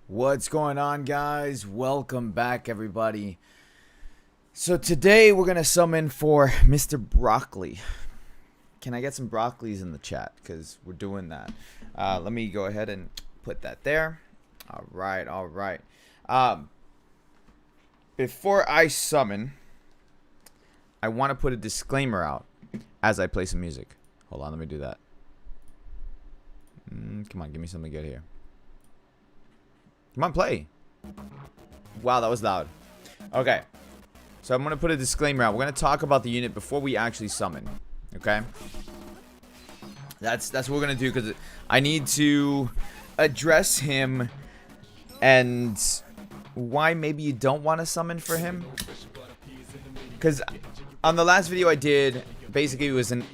What's going on, guys? Welcome back, everybody. So today we're gonna summon for Mr. Broccoli. Can I get some broccolis in the chat? Because we're doing that. Let me go ahead and put that there. All right. Before I summon, I want to put a disclaimer out as I play some music. Hold on, let me do that. Come on, give me something good here. Come on, play. Wow, that was loud. Okay. So I'm going to put a disclaimer out. We're going to talk about the unit before we actually summon. Okay? That's what we're going to do, because I need to address him and why maybe you don't want to summon for him. Because on the last video I did, basically it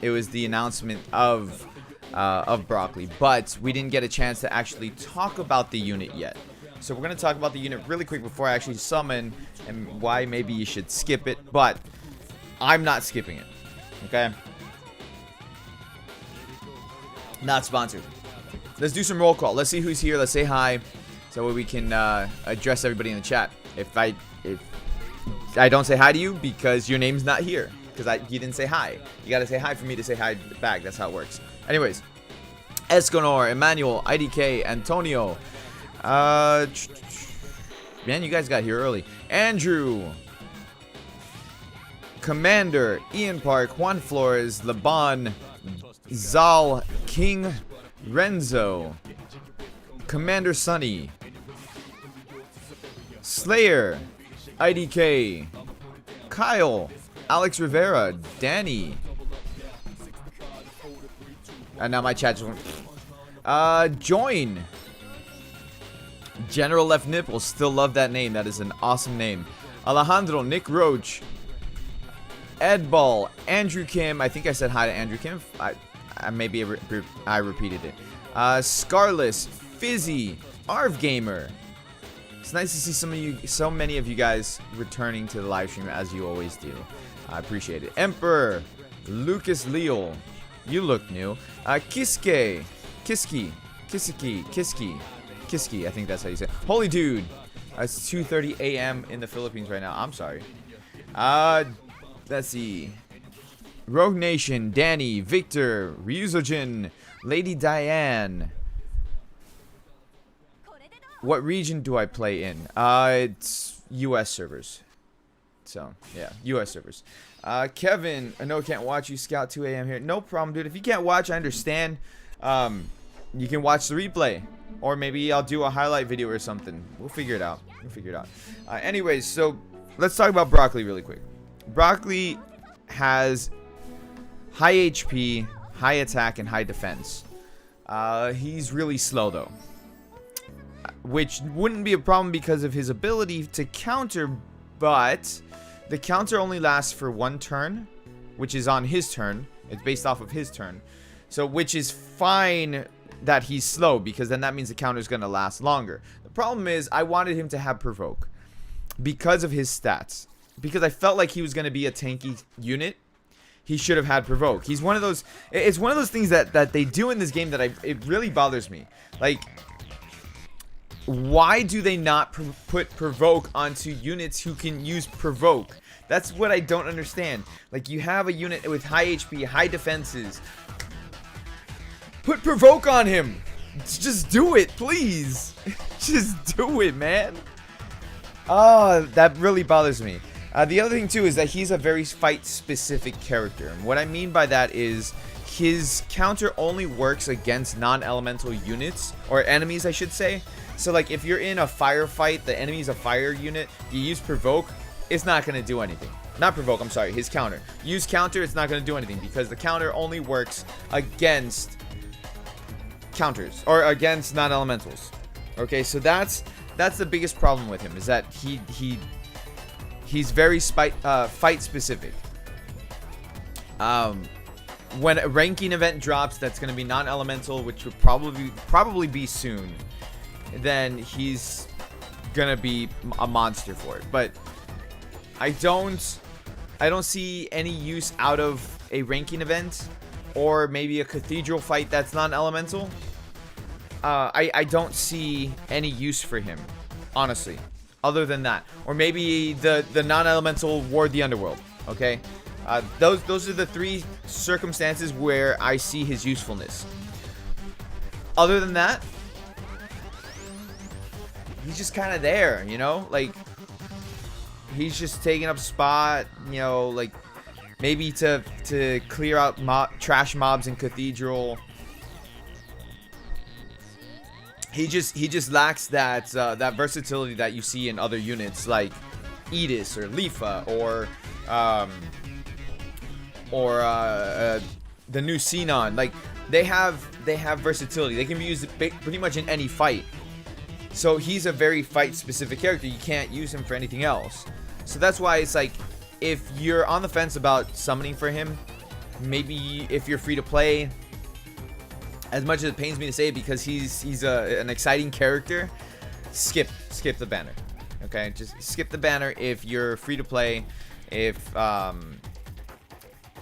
was the announcement of Broccoli, but we didn't get a chance to actually talk about the unit yet. So we're going to talk about the unit really quick before I actually summon, and why maybe you should skip it, but I'm not skipping it. Okay? Not sponsored. Let's do some roll call. Let's see who's here. Let's say hi, so we can address everybody in the chat. If I don't say hi to you because your name's not here, because you didn't say hi. You got to say hi for me to say hi back. That's how it works. Anyways, Esconor, Emmanuel, IDK, Antonio. Man, you guys got here early. Andrew, Commander, Ian Park, Juan Flores, Laban, Zal, King, Renzo, Commander Sunny, Slayer, IDK, Kyle, Alex Rivera, Danny. And now my chat's join. General Left Nipple, still love that name. That is an awesome name. Alejandro, Nick Roach, Ed Ball, Andrew Kim. I think I said hi to Andrew Kim. I repeated it. Scarless, Fizzy, Arv Gamer. It's nice to see so many of you guys returning to the live stream as you always do. I appreciate it. Emperor, Lucas Leal. You look new. Kiske. Kiski. Kisiki. Kiski. Kiski. I think that's how you say it. Holy dude. It's 2:30 a.m. in the Philippines right now. I'm sorry. Let's see. Rogue Nation. Danny. Victor. Ryuzojin. Lady Diane. What region do I play in? It's US servers. So, yeah, US servers. Kevin, I know I can't watch you. Scout 2 a.m. here. No problem, dude. If you can't watch, I understand. You can watch the replay. Or maybe I'll do a highlight video or something. We'll figure it out. Anyways, so let's talk about Bercouli really quick. Bercouli has high HP, high attack, and high defense. He's really slow, though. Which wouldn't be a problem because of his ability to counter, but the counter only lasts for 1 turn, which is on his turn. It's based off of his turn. So, which is fine that he's slow, because then that means the counter is going to last longer. The problem is, I wanted him to have Provoke because of his stats. Because I felt like he was going to be a tanky unit. He should have had Provoke. He's one of those... It's one of those things that they do in this game that it really bothers me. Like... Why do they not put Provoke onto units who can use Provoke? That's what I don't understand. Like, you have a unit with high HP, high defenses. Put Provoke on him. Just do it, please. Just do it, man. Oh, that really bothers me. The other thing, too, is that he's a very fight-specific character. And what I mean by that is his counter only works against non-elemental units, or enemies, I should say. So, like, if you're in a firefight, the enemy's a fire unit, you use Provoke, it's not going to do anything. Not Provoke, I'm sorry, his counter. Use counter, it's not going to do anything, because the counter only works against counters, or against non-elementals. Okay, so that's the biggest problem with him, is that he's very fight-specific. When a ranking event drops that's going to be non-elemental, which would probably be soon, then he's gonna be a monster for it. But I don't see any use out of a ranking event, or maybe a cathedral fight that's non-elemental. I don't see any use for him, honestly, other than that. Or maybe the non-elemental ward the underworld. Okay, those are the 3 circumstances where I see his usefulness. Other than that, he's just kind of there, you know? Like, he's just taking up spot, you know, like, maybe to clear out trash mobs in Cathedral. He just lacks that versatility that you see in other units, like Edis or Lifa or the new Xenon. Like, they have versatility. They can be used pretty much in any fight. So he's a very fight-specific character. You can't use him for anything else. So that's why it's like, if you're on the fence about summoning for him, maybe if you're free to play, as much as it pains me to say, because he's an exciting character, skip the banner. Okay, just skip the banner if you're free to play. If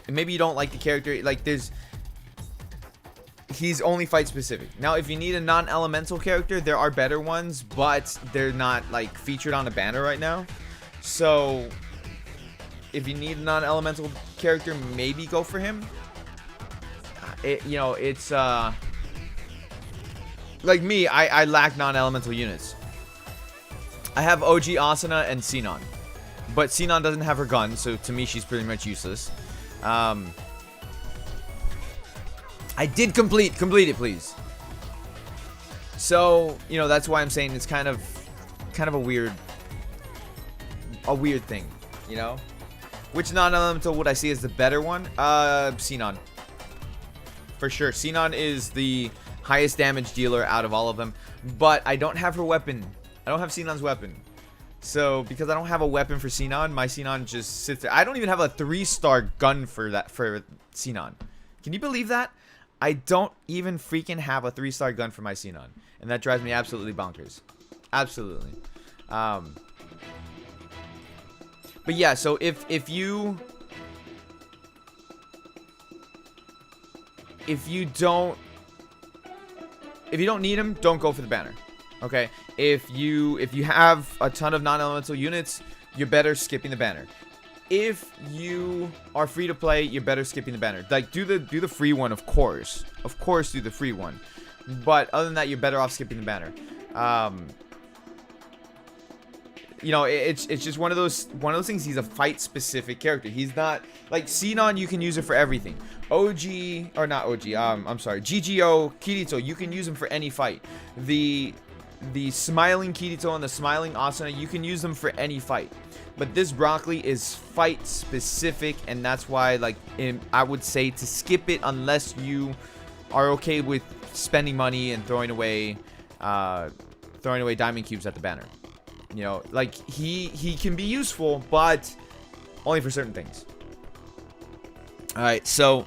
maybe you don't like the character, like he's only fight specific. Now, if you need a non-elemental character, there are better ones, but they're not like featured on a banner right now. So if you need a non-elemental character, maybe go for him. It's like me, I lack non-elemental units. I have OG Asuna and Xenon, but Xenon doesn't have her gun, so to me she's pretty much useless. I did complete it, please. So, that's why I'm saying it's kind of a weird thing, Which non-elemental would I see as the better one? Xenon. For sure. Xenon is the highest damage dealer out of all of them, but I don't have her weapon. I don't have Xenon's weapon. So, because I don't have a weapon for Xenon, my Xenon just sits there. I don't even have a 3-star gun for Xenon. Can you believe that? I don't even freaking have a 3-star gun for my Xenon, and that drives me absolutely bonkers. Absolutely. But yeah, so if you if you don't need him, don't go for the banner. Okay, if you have a ton of non-elemental units, you're better skipping the banner. If you are free to play, you're better skipping the banner. Like, do the free one, of course. Of course, do the free one. But other than that, you're better off skipping the banner. You know, it's just one of those things. He's a fight specific character. He's not like Sinon. You can use it for everything. OG or not OG. I'm sorry. GGO Kirito. You can use him for any fight. The smiling Kirito and the smiling Asuna. You can use them for any fight. But this Bercouli is fight specific, and that's why, like, I would say to skip it unless you are okay with spending money and throwing away diamond cubes at the banner. You know, like, he can be useful, but only for certain things. Alright, so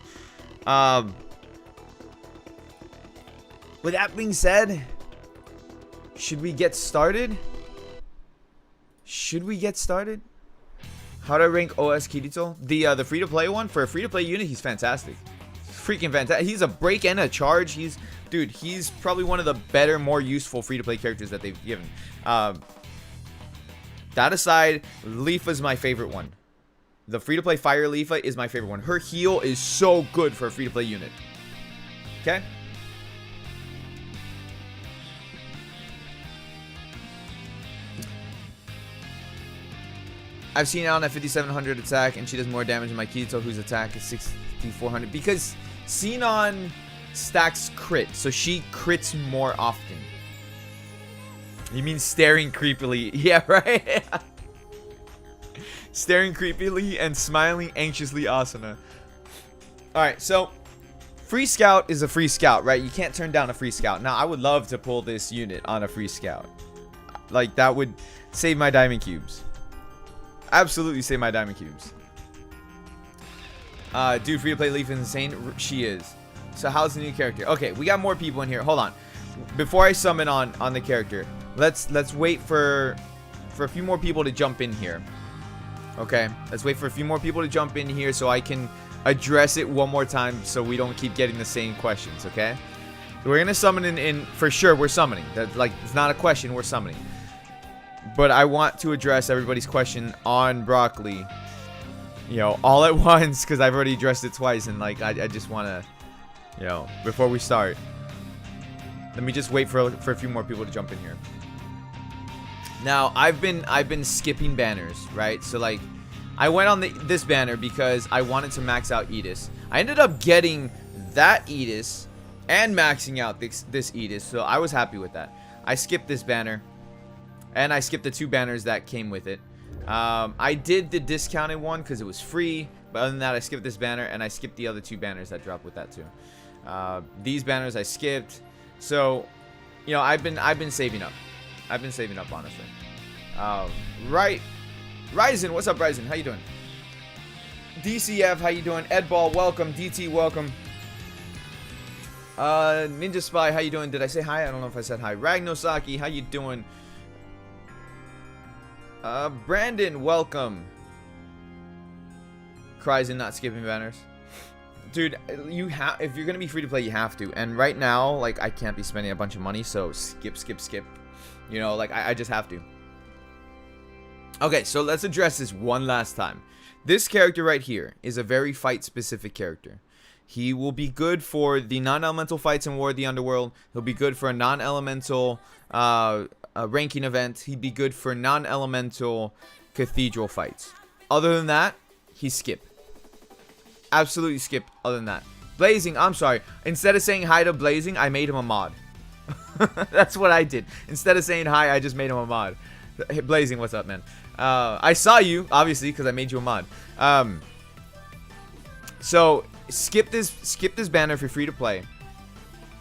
with that being said, should we get started? How do I rank OS Kirito? The free-to-play one? For a free-to-play unit, he's fantastic. Freaking fantastic. He's a break and a charge. He's probably one of the better, more useful free-to-play characters that they've given. That aside, Leafa's my favorite one. The free-to-play Fire Leafa is my favorite one. Her heal is so good for a free-to-play unit. Okay? I've seen Alan at 5700 attack, and she does more damage than my Kirito, whose attack is 6400. Because Sinon stacks crit, so she crits more often. You mean staring creepily? Yeah, right? Staring creepily and smiling anxiously Asuna. Alright, so free scout is a free scout, right? You can't turn down a free scout. Now, I would love to pull this unit on a free scout. Like, that would save my diamond cubes. Absolutely save my diamond cubes. Dude, free to play Leaf is insane. She is. So how's the new character? Okay, we got more people in here. Hold on. Before I summon on the character, let's wait for a few more people to jump in here. Okay, let's wait for a few more people to jump in here so I can address it one more time so we don't keep getting the same questions. Okay, so we're gonna summon in for sure. We're summoning. That's like, it's not a question. We're summoning. But I want to address everybody's question on Bercouli, you know, all at once, because I've already addressed it twice, and like I just want to, you know, before we start, let me just wait for a few more people to jump in here. Now, I've been skipping banners, right? So like, I went on this banner because I wanted to max out Edis. I ended up getting that Edis and maxing out this Edis, so I was happy with that. I skipped this banner. And I skipped the 2 banners that came with it. I did the discounted one because it was free. But other than that, I skipped this banner. And I skipped the other 2 banners that dropped with that too. These banners I skipped. So, you know, I've been saving up. I've been saving up, honestly. Right. Ryzen, what's up, Ryzen? How you doing? DCF, how you doing? Edball, welcome. DT, welcome. Ninja Spy, how you doing? Did I say hi? I don't know if I said hi. Ragnosaki, how you doing? Brandon, welcome. Cries in not skipping banners. Dude, if you're gonna be free to play, you have to. And right now, like, I can't be spending a bunch of money, so skip. You know, like, I just have to. Okay, so let's address this one last time. This character right here is a very fight-specific character. He will be good for the non-elemental fights in War of the Underworld. He'll be good for a non-elemental ranking event. He'd be good for non-elemental cathedral fights. Other than that, he's skip. Absolutely skip other than that. Blazing, I'm sorry. Instead of saying hi to Blazing, I made him a mod. That's what I did. Instead of saying hi, I just made him a mod. Hey, Blazing, what's up, man? I saw you, obviously, because I made you a mod. So, skip this banner if you're free to play.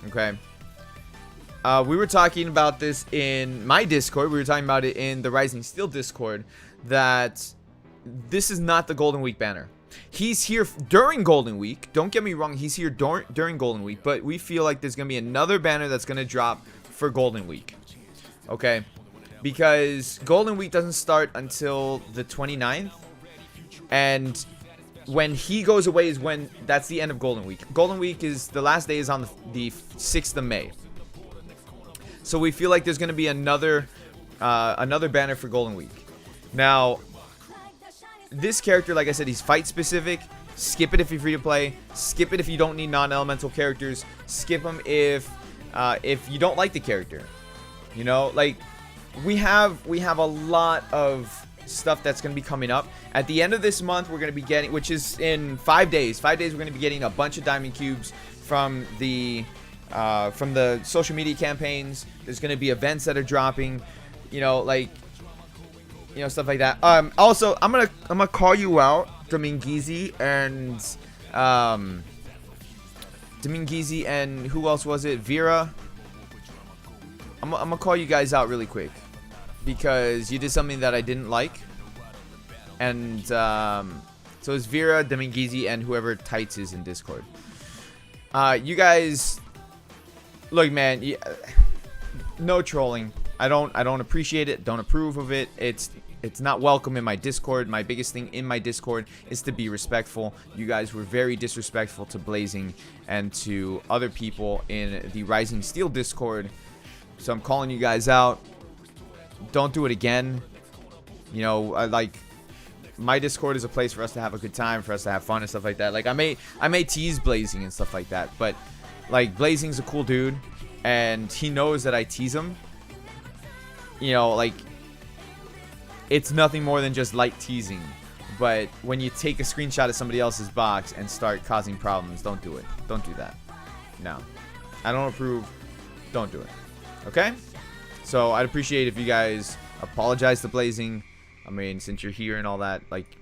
Okay. We were talking about this in my Discord. We were talking about it in the Rising Steel Discord. That this is not the Golden Week banner. He's here during Golden Week. Don't get me wrong. He's here during Golden Week. But we feel like there's going to be another banner that's going to drop for Golden Week. Okay. Because Golden Week doesn't start until the 29th. And when he goes away is when that's the end of Golden Week. Golden Week is the last day is on the 6th of May. So we feel like there's going to be another banner for Golden Week. Now, this character, like I said, he's fight specific. Skip it if you're free to play. Skip it if you don't need non-elemental characters. Skip them if you don't like the character. You know, like we have a lot of stuff that's going to be coming up. At the end of this month, we're going to be getting, which is in 5 days. 5 days, we're going to be getting a bunch of diamond cubes from the social media campaigns. There's going to be events that are dropping, you know, like, you know, stuff like that. Also, I'm gonna call you out, Dominguez and who else was it? Vera. I'm gonna call you guys out really quick because you did something that I didn't like, and so it's Vera, Dominguez, and whoever Tights is in Discord. You guys, look, man. No trolling. I don't appreciate it. Don't approve of it. It's not welcome in my Discord. My biggest thing in my Discord is to be respectful. You guys were very disrespectful to Blazing and to other people in the Rising Steel Discord. So I'm calling you guys out. Don't do it again. You know, like, my Discord is a place for us to have a good time, for us to have fun and stuff like that. Like, I may tease Blazing and stuff like that, but like, Blazing's a cool dude and he knows that I tease him. You know, like, it's nothing more than just light teasing. But when you take a screenshot of somebody else's box and start causing problems, don't do it. Don't do that. No. I don't approve. Don't do it. Okay? So I'd appreciate if you guys apologize to Blazing. I mean, since you're here and all that, like,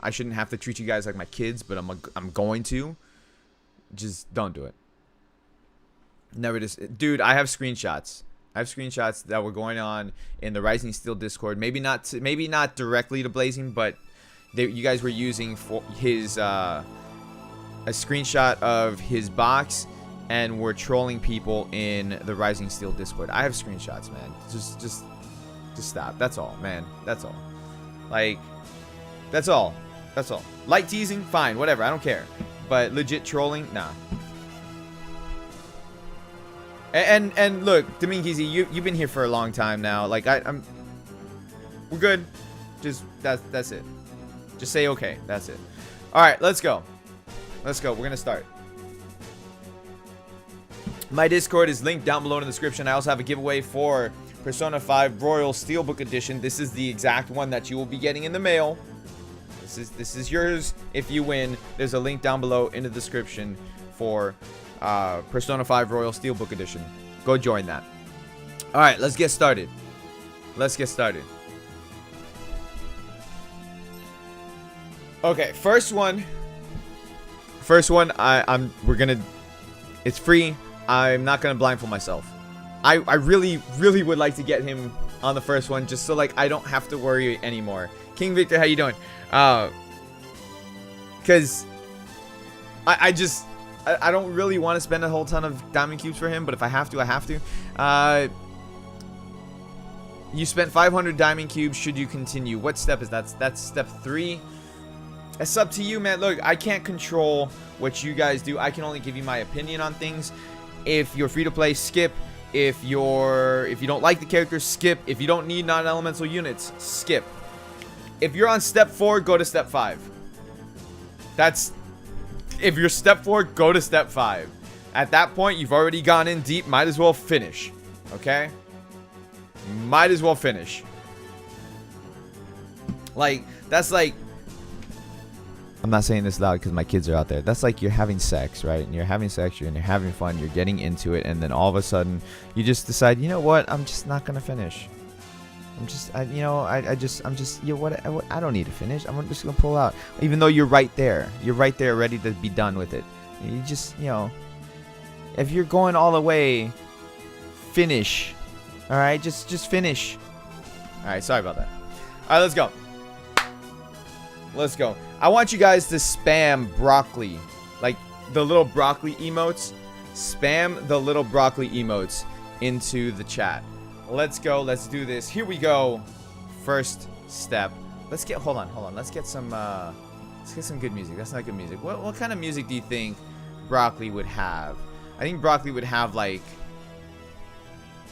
I shouldn't have to treat you guys like my kids, but I'm going to. Just don't do it. Never just, dude, I have screenshots. I have screenshots that were going on in the Rising Steel Discord. Maybe not directly to Blazing, but you guys were using for his a screenshot of his box and were trolling people in the Rising Steel Discord. I have screenshots, man. Just stop. That's all, man. That's all. Like, that's all. That's all. Light teasing, fine, whatever. I don't care. But legit trolling, nah. And look, Dominguez, you've been here for a long time now. Like, we're good. Just that's it. Just say okay. That's it. All right, let's go. Let's go. We're gonna start. My Discord is linked down below in the description. I also have a giveaway for Persona 5 Royal Steelbook Edition. This is the exact one that you will be getting in the mail. This is yours if you win. There's a link down below in the description for Persona 5 Royal Steelbook Edition. Go join that. All right, let's get started. Let's get started. Okay, first one. It's free. I'm not gonna blindfold myself. I really would like to get him on the first one, just so like I don't have to worry anymore. King Victor, how you doing? Because I don't really want to spend a whole ton of diamond cubes for him, but if I have to, I have to. You spent 500 diamond cubes. Should you continue? What step is that? That's step 3. It's up to you, man. Look, I can't control what you guys do. I can only give you my opinion on things. If you're free to play, skip. If you don't like the character, skip. If you don't need non-elemental units, skip. If you're on step 4, go to step 5. If you're step 4, go to step 5. At that point, you've already gone in deep. Might as well finish. Okay? Might as well finish. Like, that's like... I'm not saying this loud because my kids are out there. That's like you're having sex, right? And you're having sex, and you're having fun, you're getting into it, and then all of a sudden, you just decide, you know what? I'm just not gonna finish. I don't need to finish. I'm just gonna pull out, even though you're right there. You're right there, ready to be done with it. You just, if you're going all the way, finish. All right, just finish. All right, sorry about that. All right, let's go. Let's go. I want you guys to spam broccoli, like the little broccoli emotes. Spam the little broccoli emotes into the chat. Let's go. Let's do this. Here we go. First step. Hold on. Let's get some Let's get some good music. That's not good music. What kind of music do you think Broccoli would have? I think Broccoli would have like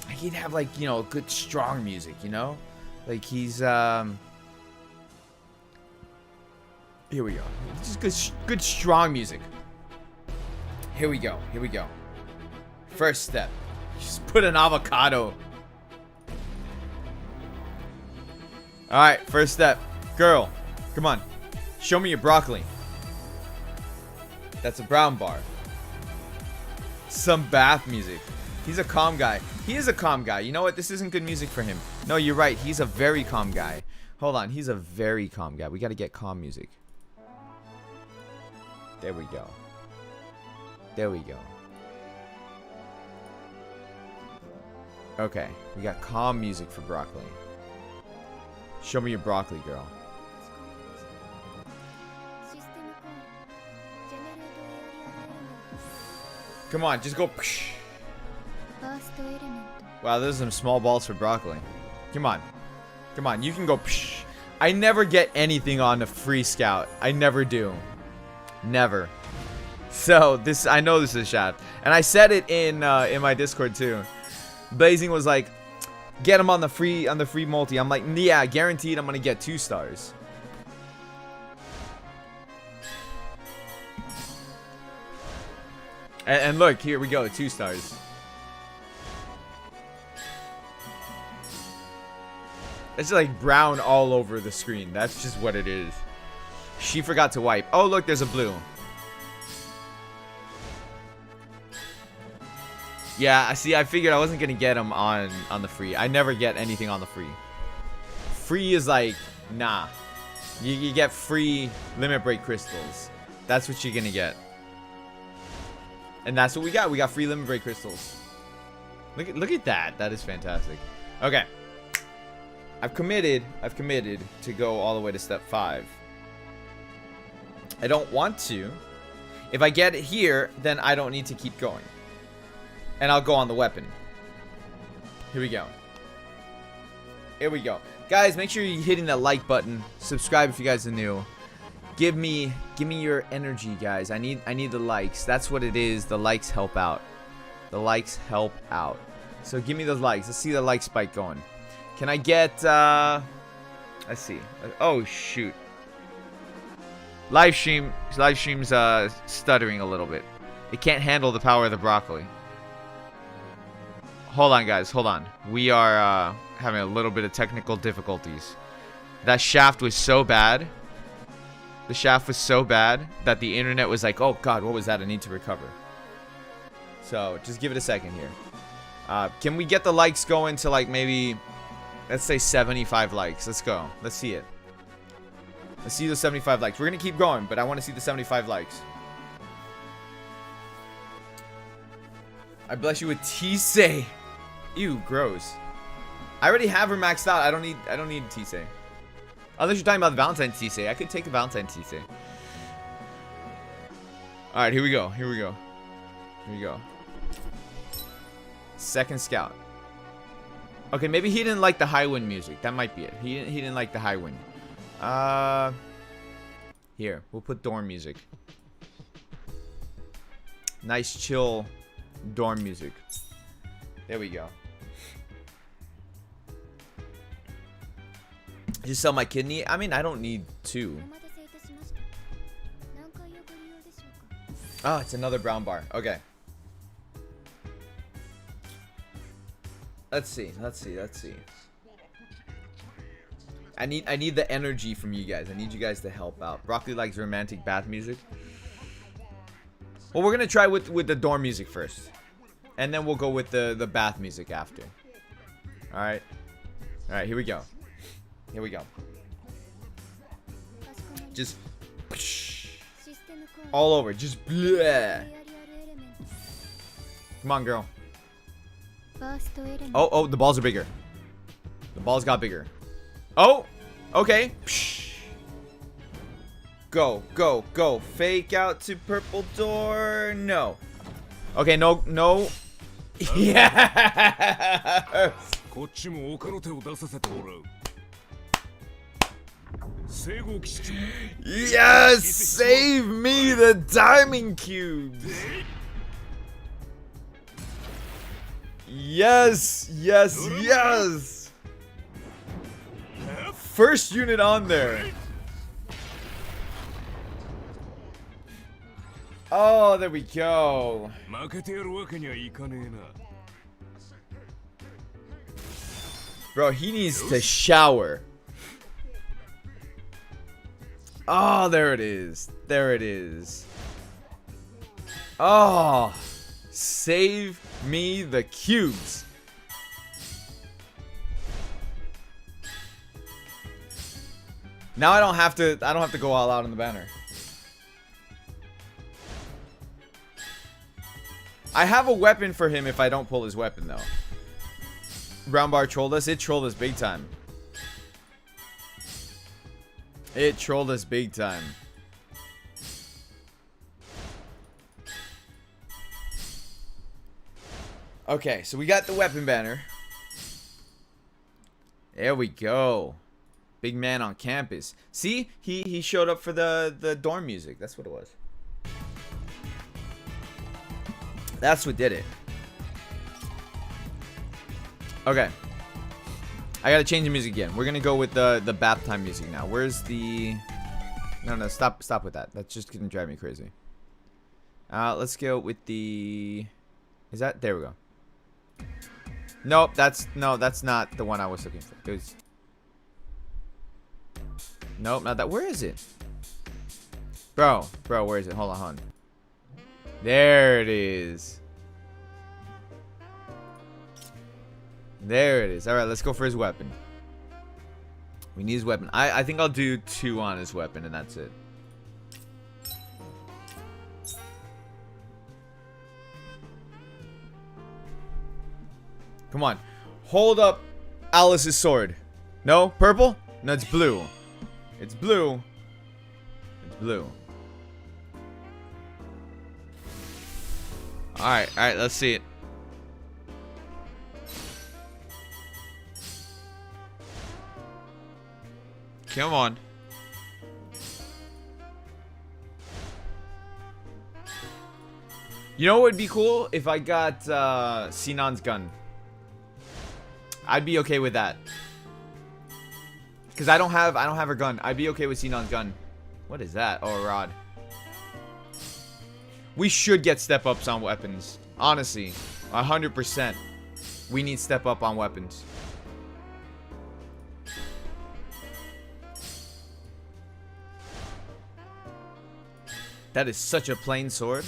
he'd have like, you know, good strong music, you know? Like he's here we go. Just good strong music. Here we go. Here we go. First step. Just put an avocado. Alright, first step. Girl, come on. Show me your broccoli. That's a brown bar. Some bath music. He's a calm guy. He is a calm guy. You know what? This isn't good music for him. No, you're right. He's a very calm guy. Hold on. He's a very calm guy. We got to get calm music. There we go. There we go. Okay. We got calm music for broccoli. Show me your broccoli, girl. Come on, just go. Wow, those are some small balls for broccoli. Come on. Come on, you can go. I never get anything on the free scout. I never do. Never. So, this, I know this is Shaft. And I said it in my Discord too. Blazing was like, get him on the free multi. I'm like, yeah, guaranteed I'm gonna get 2 stars. And look, here we go, 2 stars. It's like brown all over the screen. That's just what it is. She forgot to wipe. Oh, look, there's a blue. Yeah, see, I figured I wasn't gonna get him on the free. I never get anything on the free. Free is like, nah. You get free limit break crystals. That's what you're gonna get. And that's what we got. We got free limit break crystals. Look at that. That is fantastic. Okay. I've committed to go all the way to step 5. I don't want to. If I get it here, then I don't need to keep going. And I'll go on the weapon. Here we go. Here we go. Guys, make sure you're hitting that like button. Subscribe if you guys are new. Give me your energy, guys. I need the likes. That's what it is. The likes help out. The likes help out. So give me those likes. Let's see the like spike going. Can I get let's see. Oh shoot. Live stream's stuttering a little bit. It can't handle the power of the broccoli. Hold on, guys. Hold on. We are having a little bit of technical difficulties. That shaft was so bad. The shaft was so bad that the internet was like, oh god, what was that? I need to recover. So just give it a second here. Can we get the likes going to like maybe, let's say 75 likes. Let's go. Let's see it. Let's see the 75 likes. We're gonna keep going, but I want to see the 75 likes. I bless you with Tisei. Ew, gross. I already have her maxed out. I don't need Tisei. Unless you're talking about the Valentine Tisei. I could take the Valentine Tisei. Alright, here we go. Here we go. Here we go. Second scout. Okay, maybe he didn't like the high wind music. That might be it. He didn't like the high wind. Here, we'll put dorm music. Nice chill dorm music. There we go. Just sell my kidney? I mean, I don't need 2. Oh, it's another brown bar. Okay. Let's see. I need the energy from you guys. I need you guys to help out. Broccoli likes romantic bath music. Well, we're gonna try with the dorm music first. And then we'll go with the bath music after. Alright. Alright, here we go. Here we go. Just all over. Just bleh. Come on, girl. Oh, the balls are bigger. The balls got bigger. Oh, okay. Go. Fake out to purple door. No. Okay, no. Yes. Yes! Save me the diamond cubes! Yes! Yes! Yes! First unit on there. Oh, there we go. Bro, he needs to shower. Oh, there it is. There it is. Oh, save me the cubes. Now I don't have to go all out on the banner. I have a weapon for him if I don't pull his weapon though. Brown bar trolled us. It trolled us big time. It trolled us big time. Okay, so we got the weapon banner. There we go. Big man on campus. See? He showed up for the dorm music. That's what it was. That's what did it. Okay. I gotta change the music again. We're gonna go with the bath time music now. Where's the... No, stop with that. That's just gonna drive me crazy. Let's go with the... Is that... There we go. Nope, that's not the one I was looking for. It was... Nope, not that. Where is it? Bro, where is it? Hold on. There it is. There it is. Alright, let's go for his weapon. We need his weapon. I think I'll do 2 on his weapon and that's it. Come on. Hold up Alice's sword. No? Purple? No, it's blue. It's blue. It's blue. Alright, let's see it. Come on. You know what would be cool? If I got Sinan's gun. I'd be okay with that. Cause I don't have her gun. I'd be okay with Sinan's gun. What is that? Oh, a rod. We should get step ups on weapons. Honestly, 100%. We need step up on weapons. That is such a plain sword.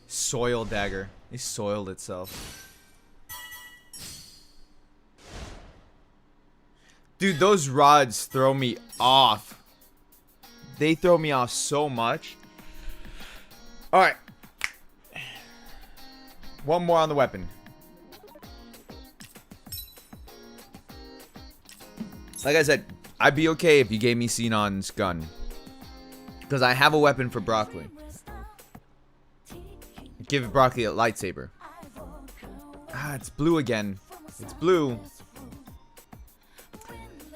Soil dagger. It soiled itself. Dude, those rods throw me off. They throw me off so much. Alright. One more on the weapon. Like I said, I'd be okay if you gave me Sinan's gun. Because I have a weapon for Bercouli. Give Bercouli a lightsaber. Ah, it's blue again. It's blue.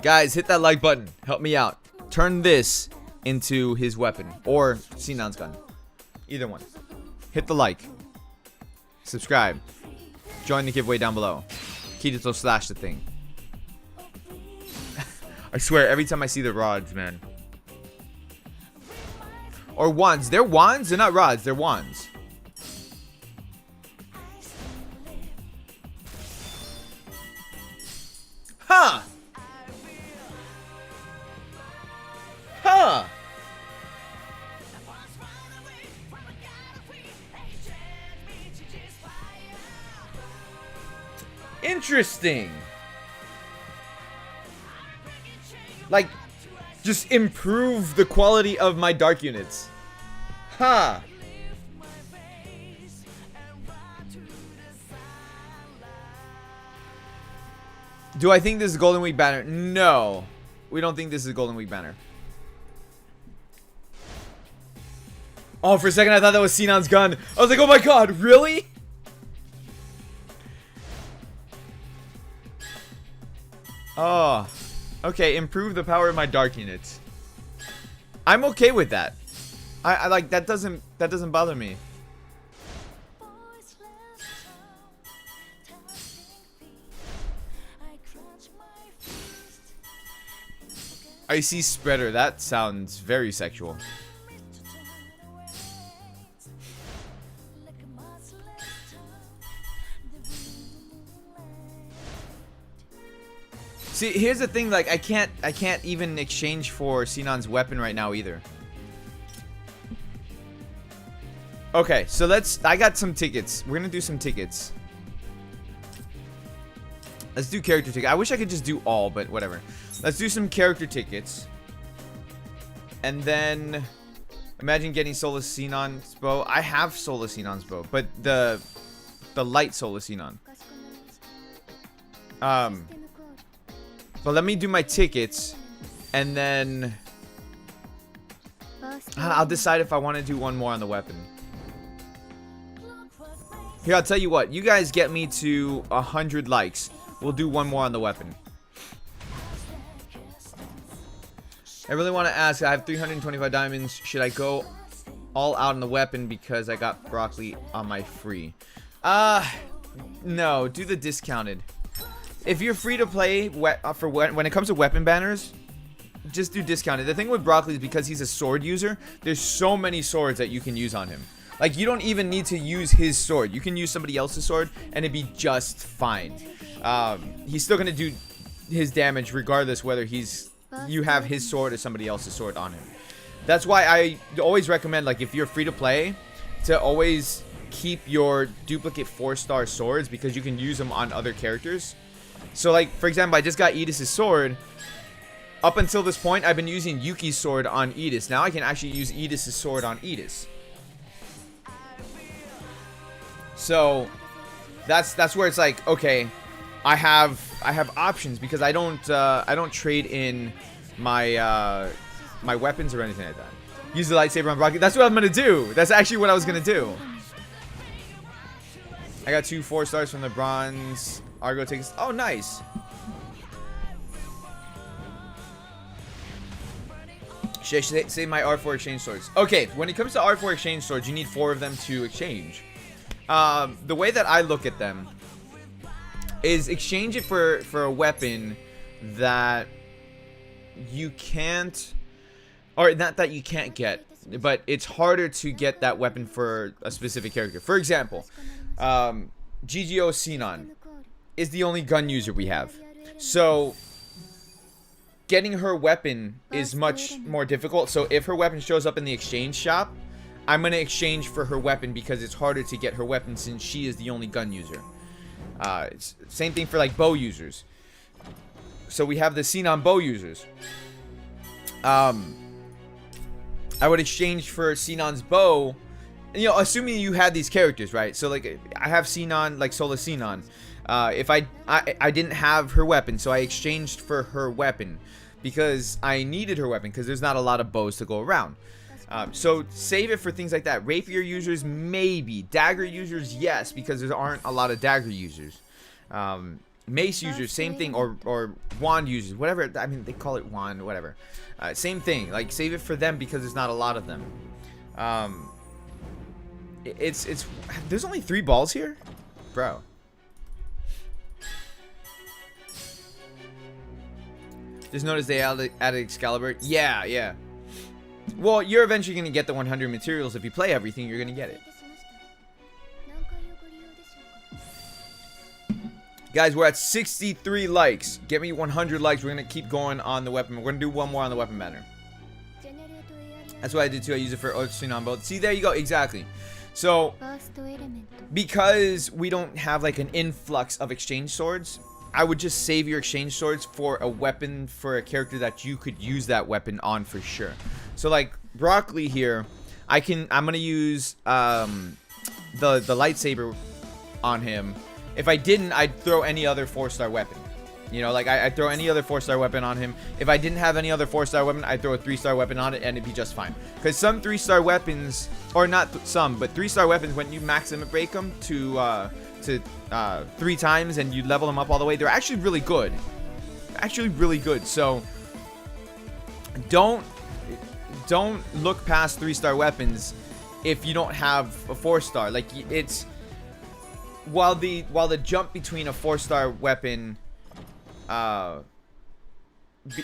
Guys, hit that like button. Help me out. Turn this into his weapon. Or Sinan's gun. Either one. Hit the like. Subscribe. Join the giveaway down below. Kirito slash the thing. I swear, every time I see the rods, man. Or wands. They're wands? They're not rods. They're wands. Huh! Huh! Interesting. Like, just improve the quality of my dark units. Huh. Do I think this is a Golden Week banner? No. We don't think this is a Golden Week banner. Oh, for a second I thought that was Sinan's gun. I was like, oh my god, really? Oh, okay. Improve the power of my dark units. I'm okay with that. I like that. Doesn't bother me. Icy spreader. That sounds very sexual. See, here's the thing, like I can't even exchange for Sinan's weapon right now either. Okay, so I got some tickets. We're gonna do some tickets. Let's do character tickets. I wish I could just do all, but whatever. Let's do some character tickets. And then imagine getting Solus Sinan's bow. I have Solus Sinan's bow, but the light Solus Sinan. But let me do my tickets, and then I'll decide if I want to do one more on the weapon. Here, I'll tell you what. You guys get me to 100 likes. We'll do one more on the weapon. I really want to ask. I have 325 diamonds. Should I go all out on the weapon because I got broccoli on my free? No. Do the discounted. If you're free to play when it comes to weapon banners, just do discounted. The thing with Broccoli is because he's a sword user, there's so many swords that you can use on him. Like, you don't even need to use his sword. You can use somebody else's sword and it'd be just fine. He's still gonna do his damage regardless whether you have his sword or somebody else's sword on him. That's why I always recommend, like, if you're free to play, to always keep your duplicate 4-star swords because you can use them on other characters. So, like, for example, I just got Edis' sword. Up until this point, I've been using Yuki's sword on Edis. Now I can actually use Edis' sword on Edis. So, that's where it's like, okay, I have options because I don't trade in my my weapons or anything like that. Use the lightsaber on Broccoli. That's what I'm gonna do. That's actually what I was gonna do. I got 2 4-stars from the bronze. Argo takes. Oh, nice. Should I say my R4 exchange swords? Okay, when it comes to R4 exchange swords, you need 4 of them to exchange. The way that I look at them is exchange it for a weapon that you can't, or not that you can't get, but it's harder to get that weapon for a specific character. For example, GGO Sinan is the only gun user we have. So getting her weapon is much more difficult. So if her weapon shows up in the exchange shop, I'm going to exchange for her weapon because it's harder to get her weapon since she is the only gun user. Same thing for like bow users. So we have the Sinan bow users. I would exchange for Sinan's bow. You know, assuming you had these characters, right? So like I have Sinan, like Solus Sinan. If I didn't have her weapon, so I exchanged for her weapon because I needed her weapon because there's not a lot of bows to go around. So save it for things like that. Rapier users, maybe. Dagger users, yes, because there aren't a lot of dagger users. Mace users, same thing, or wand users, whatever. I mean, they call it wand, whatever. Same thing. Like, save it for them because there's not a lot of them. There's only 3 balls here, bro. Just notice they added Excalibur. Yeah. Well, you're eventually going to get the 100 materials. If you play everything, you're going to get it. Guys, we're at 63 likes. Get me 100 likes. We're going to keep going on the weapon. We're going to do one more on the weapon banner. That's what I did too. I use it for Sinan both. See, there you go. Exactly. So, because we don't have like an influx of exchange swords, I would just save your exchange swords for a weapon for a character that you could use that weapon on for sure. So like Broccoli here, I'm gonna use the lightsaber on him. If I didn't, I'd throw any other 4-star weapon. You know, like I'd throw any other 4-star weapon on him. If I didn't have any other 4-star weapon, I'd throw a 3-star weapon on it and it'd be just fine. Because some 3-star weapons, or not some, but 3-star weapons, when you maximum break them to 3 times and you level them up all the way, they're actually really good. actually really good. So don't look past 3-star weapons if you don't have a 4-star. Like, it's while the jump between a 4-star weapon,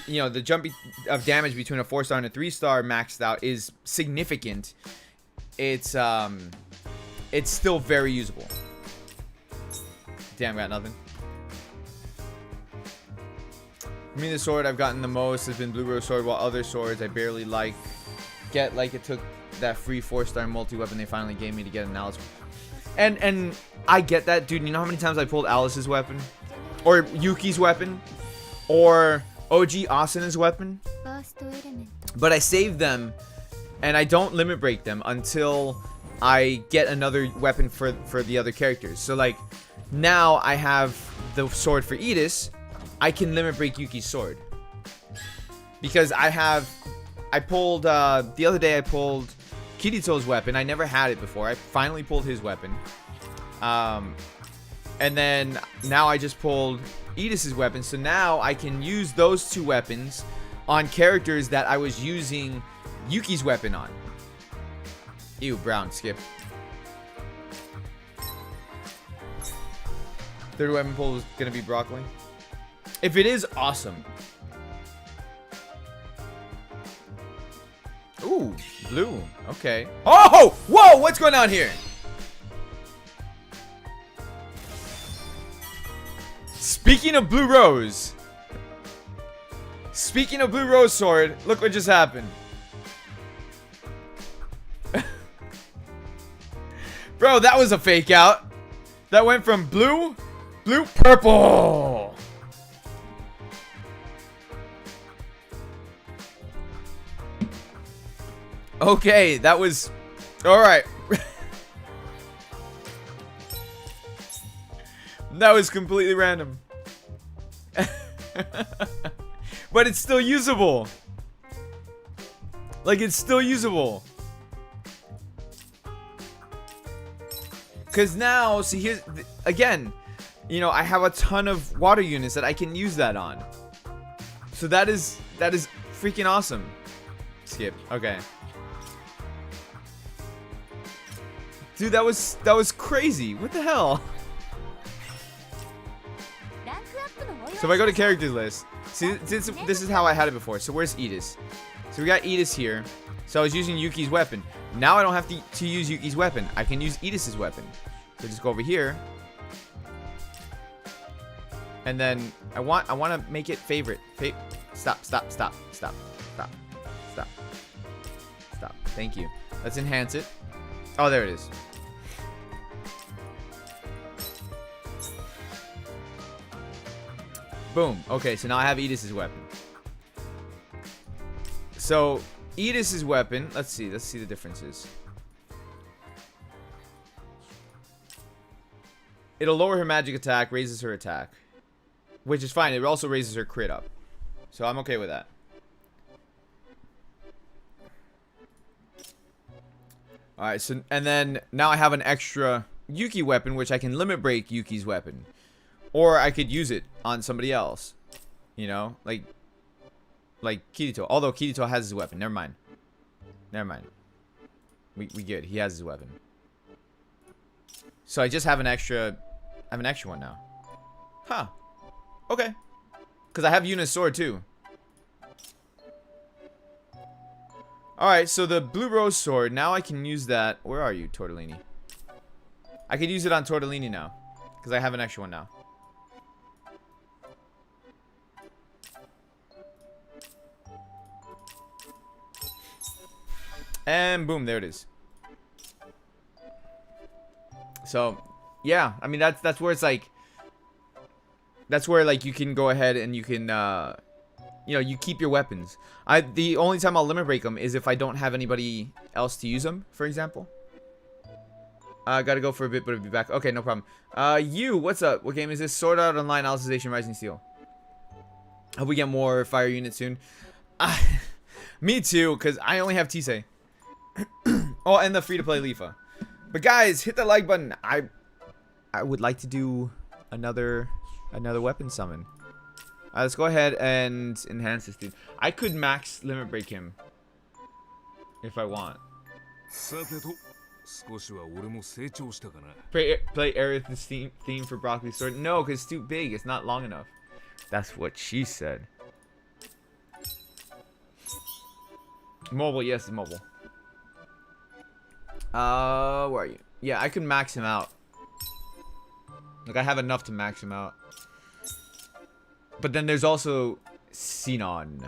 you know, the jump of damage between a 4-star and a 3-star maxed out is significant. It's still very usable. Damn, got nothing. For me, the sword I've gotten the most has been Blue Rose Sword, while other swords I barely get. Like, it took that free 4-star multi-weapon they finally gave me to get an Alice. And I get that, dude. You know how many times I pulled Alice's weapon? Or Yuki's weapon? Or OG Asuna's weapon? But I save them, and I don't limit break them until I get another weapon for the other characters. So, like, now I have the sword for Edis. I can limit break Yuki's sword. Because I pulled, the other day I pulled Kirito's weapon. I never had it before. I finally pulled his weapon. And then now I just pulled Edis's weapon. So now I can use those 2 weapons on characters that I was using Yuki's weapon on. Ew, brown, skip. Third weapon pull is gonna be broccoli. If it is, awesome. Ooh, blue. Okay. Oh! Whoa! What's going on here? Speaking of Blue Rose. Speaking of Blue Rose Sword, look what just happened. Bro, that was a fake out. That went from blue, purple. Okay, that was... Alright. That was completely random. But it's still usable. Like, it's still usable. Because now, see, here's... Again, you know, I have a ton of water units that I can use that on. So that is freaking awesome. Skip. Okay. Dude, that was crazy. What the hell? So if I go to characters list, see, this is how I had it before. So where's Edis? So we got Edis here. So I was using Yuki's weapon. Now I don't have to use Yuki's weapon. I can use Edis's weapon. So just go over here. And then I want to make it favorite. Stop. Thank you. Let's enhance it. Oh, there it is. Boom. Okay, so now I have Edis's weapon. So, Edis's weapon, let's see the differences. It'll lower her magic attack, raises her attack. Which is fine. It also raises her crit up. So I'm okay with that. Alright, so, and then now I have an extra Yuki weapon, which I can limit break Yuki's weapon. Or I could use it on somebody else. You know? Like Kirito. Although Kirito has his weapon. Never mind. We good. He has his weapon. So I just have an extra... I have an extra one now. Huh. Okay. Because I have Yuna's sword too. Alright, so the Blue Rose Sword. Now I can use that. Where are you, Tortellini? I could use it on Tortellini now. Because I have an extra one now. And boom, there it is. So, yeah, I mean that's where it's like, that's where like you can go ahead and you can you know, you keep your weapons. The only time I'll limit break them is if I don't have anybody else to use them, for example. Gotta go for a bit, but I'll be back. Okay, no problem. You, what's up? What game is this? Sword Art Online, Alicization, Rising Steel. Hope we get more fire units soon. Me too, because I only have Tisei. Oh, and the free-to-play Lifa. But guys, hit the like button. I would like to do another weapon summon. Let's go ahead and enhance this dude. I could max limit break him if I want. Play Aerith's theme for Broccoli's sword. No, because it's too big. It's not long enough. That's what she said. Mobile, yes, it's mobile. Where are you? Yeah, I can max him out. Like, I have enough to max him out. But then there's also Sinon.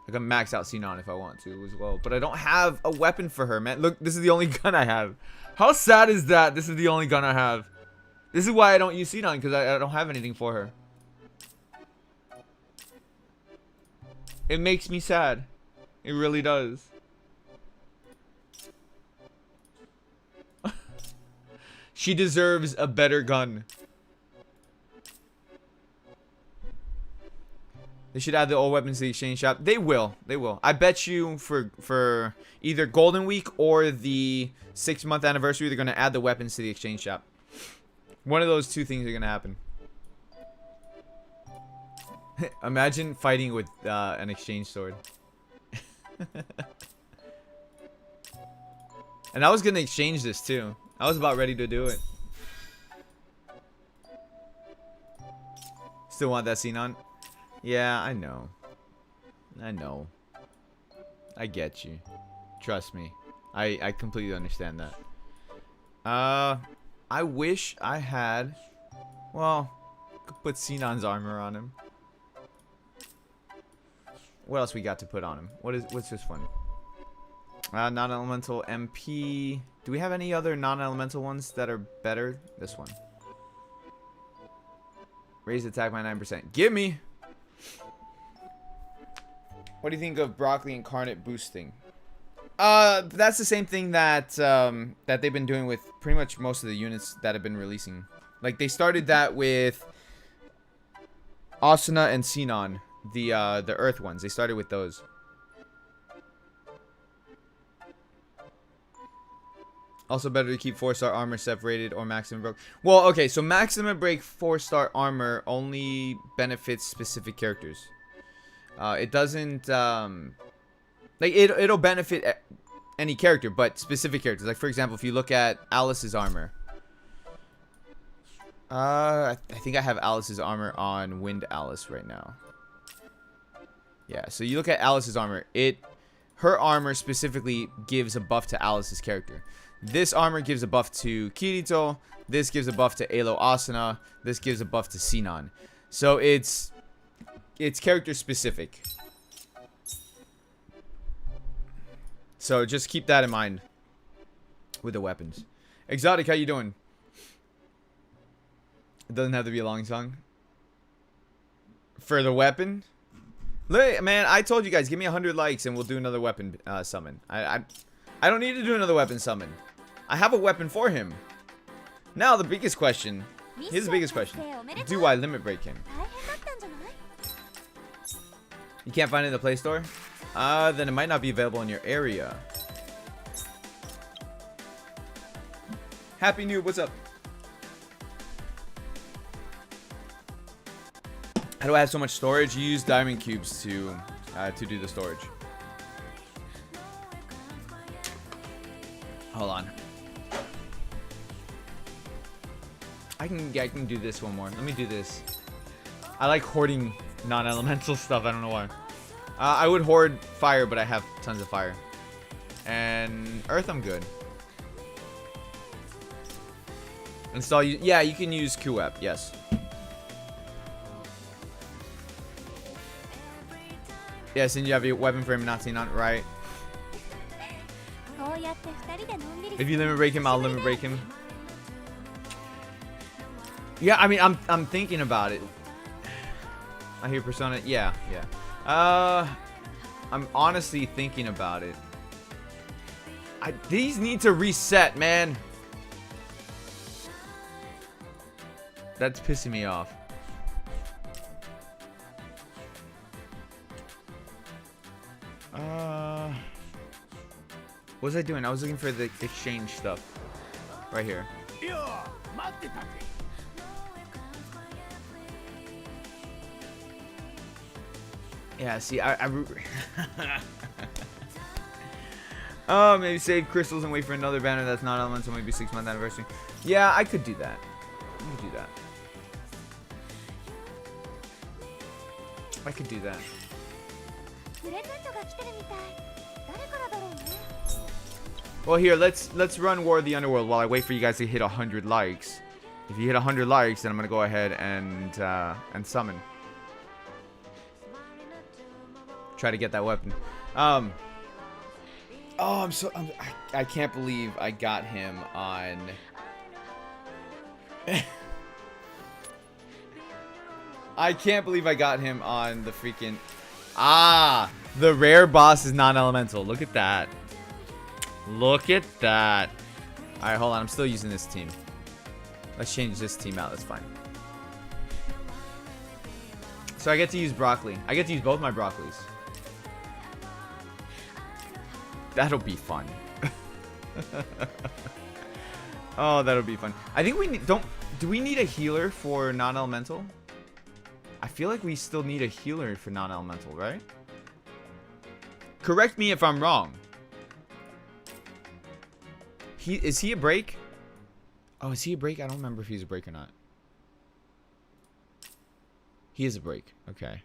I can max out Sinon if I want to as well. But I don't have a weapon for her, man. Look, this is the only gun I have. How sad is that? This is the only gun I have. This is why I don't use Sinon, because I don't have anything for her. It makes me sad. It really does. She deserves a better gun. They should add the old weapons to the exchange shop. They will. They will. I bet you for either Golden Week or the 6-month anniversary, they're going to add the weapons to the exchange shop. One of those two things are going to happen. Imagine fighting with an exchange sword. And I was going to exchange this too. I was about ready to do it. Still want that scene on? Yeah, I know. I know. I get you. Trust me. I completely understand that. I wish I had... Well, could put Sinon's armor on him. What else we got to put on him? What's this one? Non-elemental MP. Do we have any other non-elemental ones that are better? This one. Raise attack by 9%. Give me! What do you think of Broccoli Incarnate boosting? That's the same thing that that they've been doing with pretty much most of the units that have been releasing. Like, they started that with Asuna and Sinon, the Earth ones. They started with those. Also better to keep 4-star armor separated or maximum break. Well, okay, so maximum break 4-star armor only benefits specific characters. It doesn't like it'll benefit any character, but specific characters. Like, for example, if you look at Alice's armor, I think I have Alice's armor on Wind Alice right now. Yeah, so you look at Alice's armor, her armor specifically gives a buff to Alice's character. This armor gives a buff to Kirito. This gives a buff to Alo Asuna. This gives a buff to Sinon. So it's character specific. So just keep that in mind with the weapons. Exotic, how you doing? It doesn't have to be a long song. For the weapon? Look, man, I told you guys, give me 100 likes and we'll do another weapon summon. I don't need to do another weapon summon. I have a weapon for him. Now the biggest question. Here's the biggest question. Do I limit break him? You can't find it in the Play Store? Then it might not be available in your area. Happy Noob, what's up? How do I have so much storage? You use diamond cubes to do the storage. Hold on. I can do this one more. Let me do this. I like hoarding non-elemental stuff. I don't know why. I would hoard fire, but I have tons of fire. And earth, I'm good. Install you. Yeah, you can use QWEP. Yes. Yes, and you have your weapon for him not seen on right. If you limit break him, I'll limit break him. Yeah, I mean, I'm thinking about it. I hear Persona. Yeah. I'm honestly thinking about it. These need to reset, man. That's pissing me off. What was I doing? I was looking for the exchange stuff. Right here. Yeah, see, oh, maybe save crystals and wait for another banner that's not elemental, maybe 6-month anniversary. Yeah, I could do that. I could do that. I could do that. Well, here, let's run War of the Underworld while I wait for you guys to hit 100 likes. If you hit 100 likes, then I'm gonna go ahead and summon. Try to get that weapon. Oh, I can't believe I got him on. I can't believe I got him on the freaking. Ah, the rare boss is non-elemental. Look at that. Look at that. All right, hold on. I'm still using this team. Let's change this team out. That's fine. So I get to use broccoli. I get to use both my broccolis. That'll be fun. Oh, that'll be fun. I think we need, do we need a healer for non-elemental? I feel like we still need a healer for non-elemental, right? Correct me if I'm wrong. Is he a break? Oh, is he a break? I don't remember if he's a break or not. He is a break. Okay.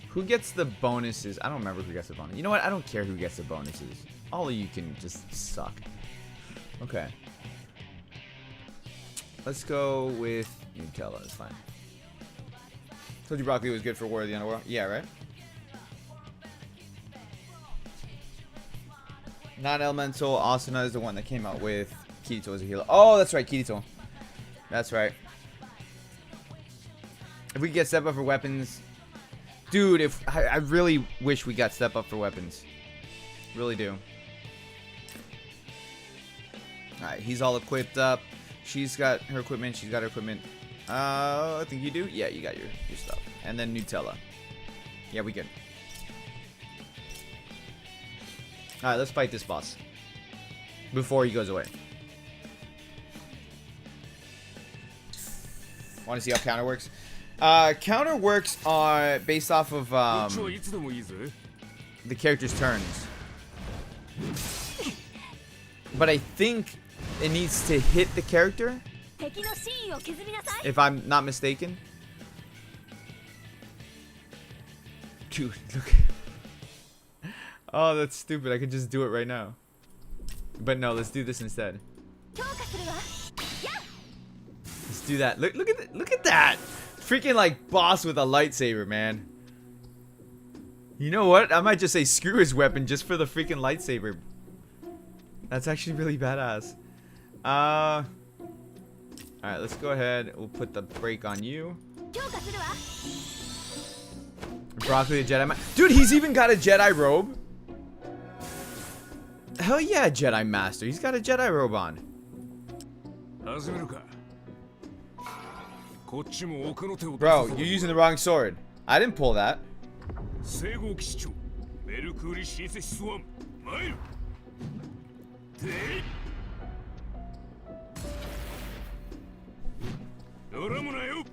Who gets the bonuses? I don't remember who gets the bonus. You know what? I don't care who gets the bonuses. All of you can just suck. Okay. Let's go with Nutella. It's fine. Told you broccoli was good for War of the Underworld. Yeah, right? Non-elemental Asuna is the one that came out with Kirito as a healer. Oh, that's right, Kirito. That's right. If we could get step up for weapons, dude. If I really wish we got step up for weapons, really do. All right, he's all equipped up. She's got her equipment. She's got her equipment. I think you do. Yeah, you got your stuff. And then Nutella. Yeah, we good. All right, let's fight this boss before he goes away. Want to see how counter works? Counter works are based off of the character's turns. But I think it needs to hit the character, if I'm not mistaken. Dude, look. Oh, that's stupid. I could just do it right now. But no, let's do this instead. Let's do that. Look at that. Freaking like boss with a lightsaber, man. You know what? I might just say screw his weapon just for the freaking lightsaber. That's actually really badass. Alright, let's go ahead. We'll put the break on you. Broccoli, a Jedi dude, he's even got a Jedi robe. Hell yeah, Jedi Master. He's got a Jedi robe on. Bro, you're using the wrong sword. I didn't pull that.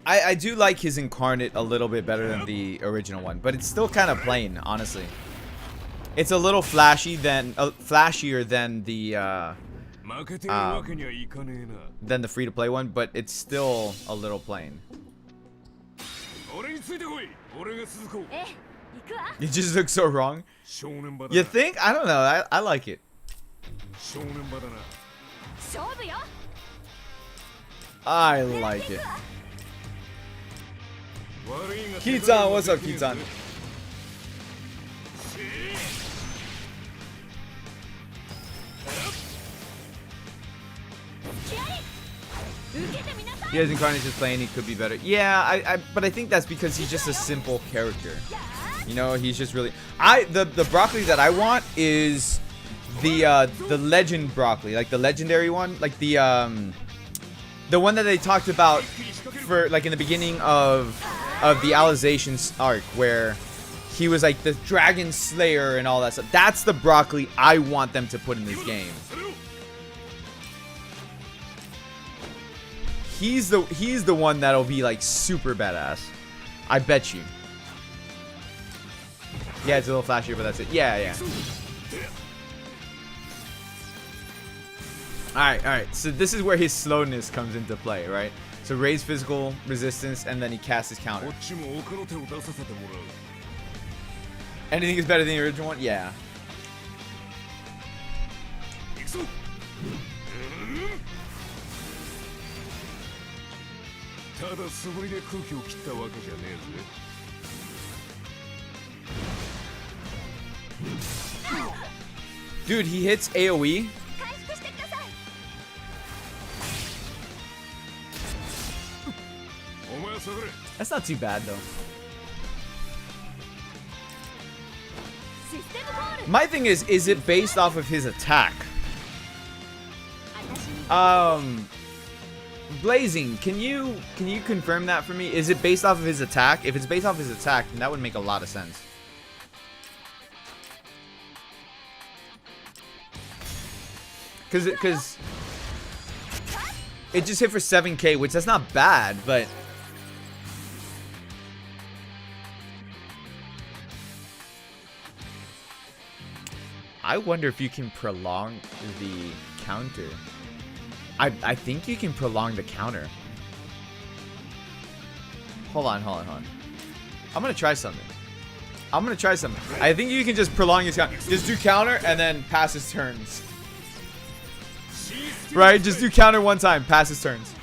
I do like his incarnate a little bit better than the original one, but it's still kind of plain, honestly. It's a little flashier than the free-to-play one, but it's still a little plain. You just look so wrong. You think? I don't know. I like it. I like it. Kitan, what's up, Kitan? He has incarnations playing, he could be better. Yeah, but I think that's because he's just a simple character. You know, he's just really the broccoli that I want is the legend broccoli, like the legendary one, like the one that they talked about for like in the beginning of the Alicization arc, where he was like the Dragon Slayer and all that stuff. That's the Broccoli I want them to put in this game. He's the one that'll be like super badass. I bet you. Yeah, it's a little flashier, but that's it. Yeah, yeah. Alright. So this is where his slowness comes into play, right? So raise physical resistance, and then he casts his counter. Anything is better than the original one? Yeah. Dude, he hits AoE. That's not too bad, though. My thing is it based off of his attack? Blazing, can you confirm that for me? Is it based off of his attack? If it's based off of his attack, then that would make a lot of sense. Cause it just hit for 7k, which that's not bad, but I wonder if you can prolong the counter. I think you can prolong the counter. Hold on. I'm gonna try something. I think you can just prolong his counter. Just do counter and then pass his turns. Right? Just do counter one time, pass his turns.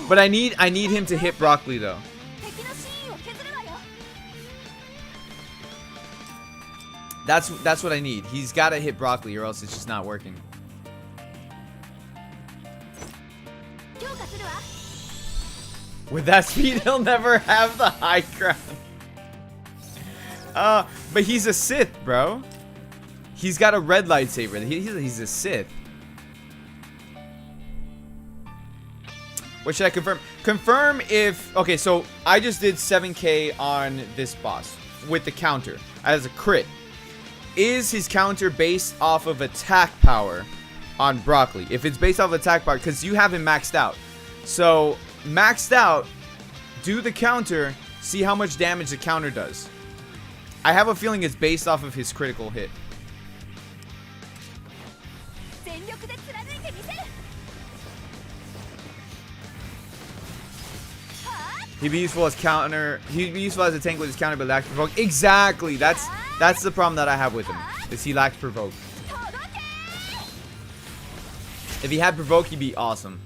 But I need him to hit Broccoli though. That's what I need. He's got to hit Broccoli or else it's just not working. With that speed, he'll never have the high ground. But he's a Sith, bro. He's got a red lightsaber. He's a Sith. What should I confirm? Confirm if... Okay, so I just did 7k on this boss with the counter as a crit. Is his counter based off of attack power on Broccoli? If it's based off of attack power, because you have him maxed out. So, maxed out, do the counter, see how much damage the counter does. I have a feeling it's based off of his critical hit. He'd be useful as counter. He'd be useful as a tank with his counter, but lacks provoke. Exactly. That's the problem that I have with him. Is he lacks provoke. If he had provoke, he'd be awesome.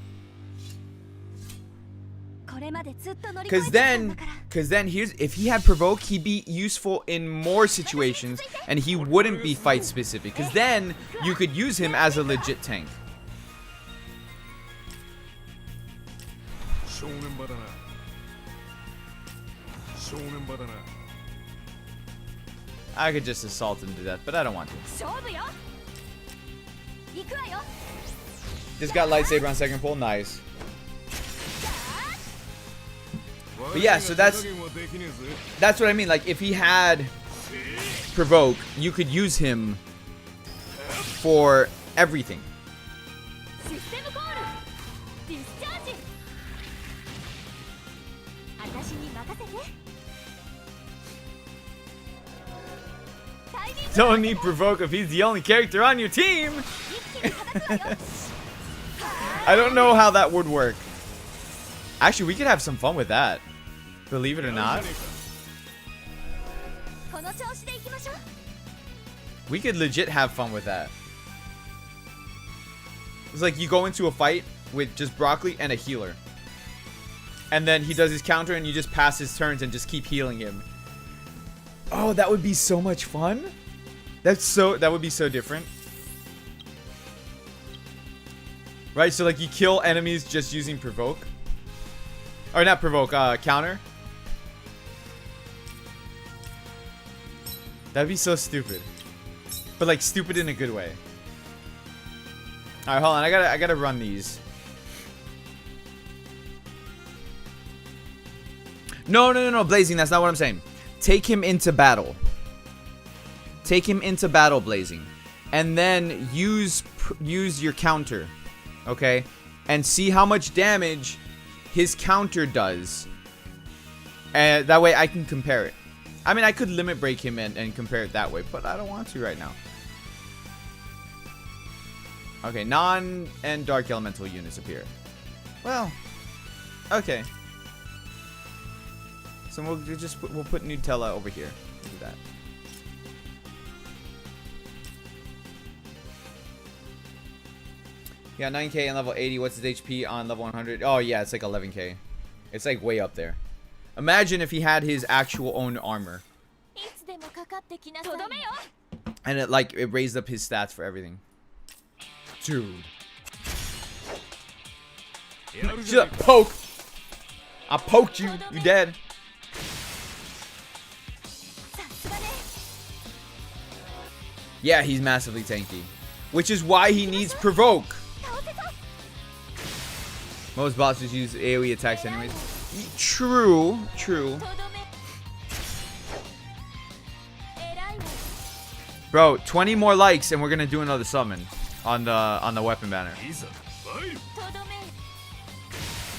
Cause then here's if he had provoke, he'd be useful in more situations, and he wouldn't be fight specific. Cause then you could use him as a legit tank. I could just assault him to death, but I don't want to. Just got lightsaber on second pull, nice. But yeah, so that's what I mean. Like if he had provoke, you could use him for everything. Don't need provoke if he's the only character on your team. I don't know how that would work. Actually, we could have some fun with that. Believe it or not. We could legit have fun with that. It's like you go into a fight with just Broccoli and a healer. And then he does his counter and you just pass his turns and just keep healing him. Oh, that would be so much fun. That would be so different. Right, so like you kill enemies just using provoke. Or not provoke, counter. That'd be so stupid. But like stupid in a good way. Alright, hold on, I gotta run these. No, Blazing, that's not what I'm saying. Take him into battle. Take him into battle, Blazing. And then use your counter. Okay? And see how much damage his counter does. And that way I can compare it. I mean, I could limit break him and compare it that way, but I don't want to right now. Okay, non and dark elemental units appear. Well, okay. So we'll put Nutella over here. Do that. Yeah, 9k on level 80. What's his HP on level 100? Oh yeah, it's like 11k. It's like way up there. Imagine if he had his actual own armor. And it raised up his stats for everything. Dude. Shut up, poke. I poked you. You dead. Yeah, he's massively tanky. Which is why he needs provoke. Most bosses use AoE attacks anyways. True. Bro, 20 more likes and we're gonna do another summon on the weapon banner.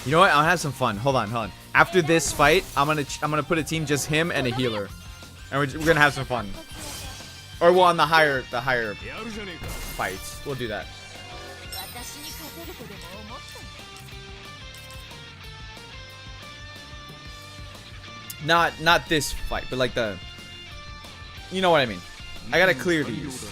You know what? I'll have some fun. Hold on. After this fight, I'm gonna put a team just him and a healer, and we're gonna have some fun. Or well, on the higher fights, we'll do that. Not this fight, but like the, you know what I mean. I gotta clear these.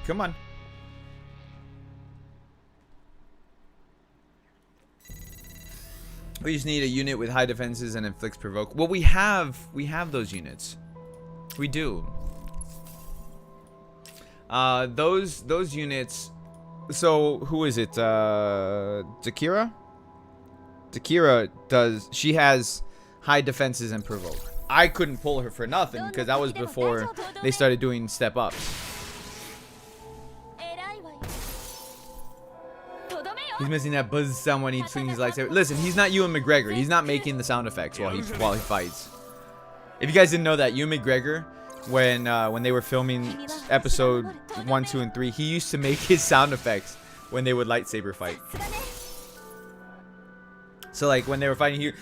Come on. We just need a unit with high defenses and inflicts provoke. Well, we have those units. We do. Those units. So who is it? Dakira? Dakira does. She has high defenses and provoke. I couldn't pull her for nothing because that was before they started doing step ups. He's missing that buzz sound when he swings his lightsaber. Listen, he's not Ewan McGregor. He's not making the sound effects while he fights. If you guys didn't know that, Ewan McGregor, when they were filming episode 1, 2, and 3, he used to make his sound effects when they would lightsaber fight. So like when they were fighting here,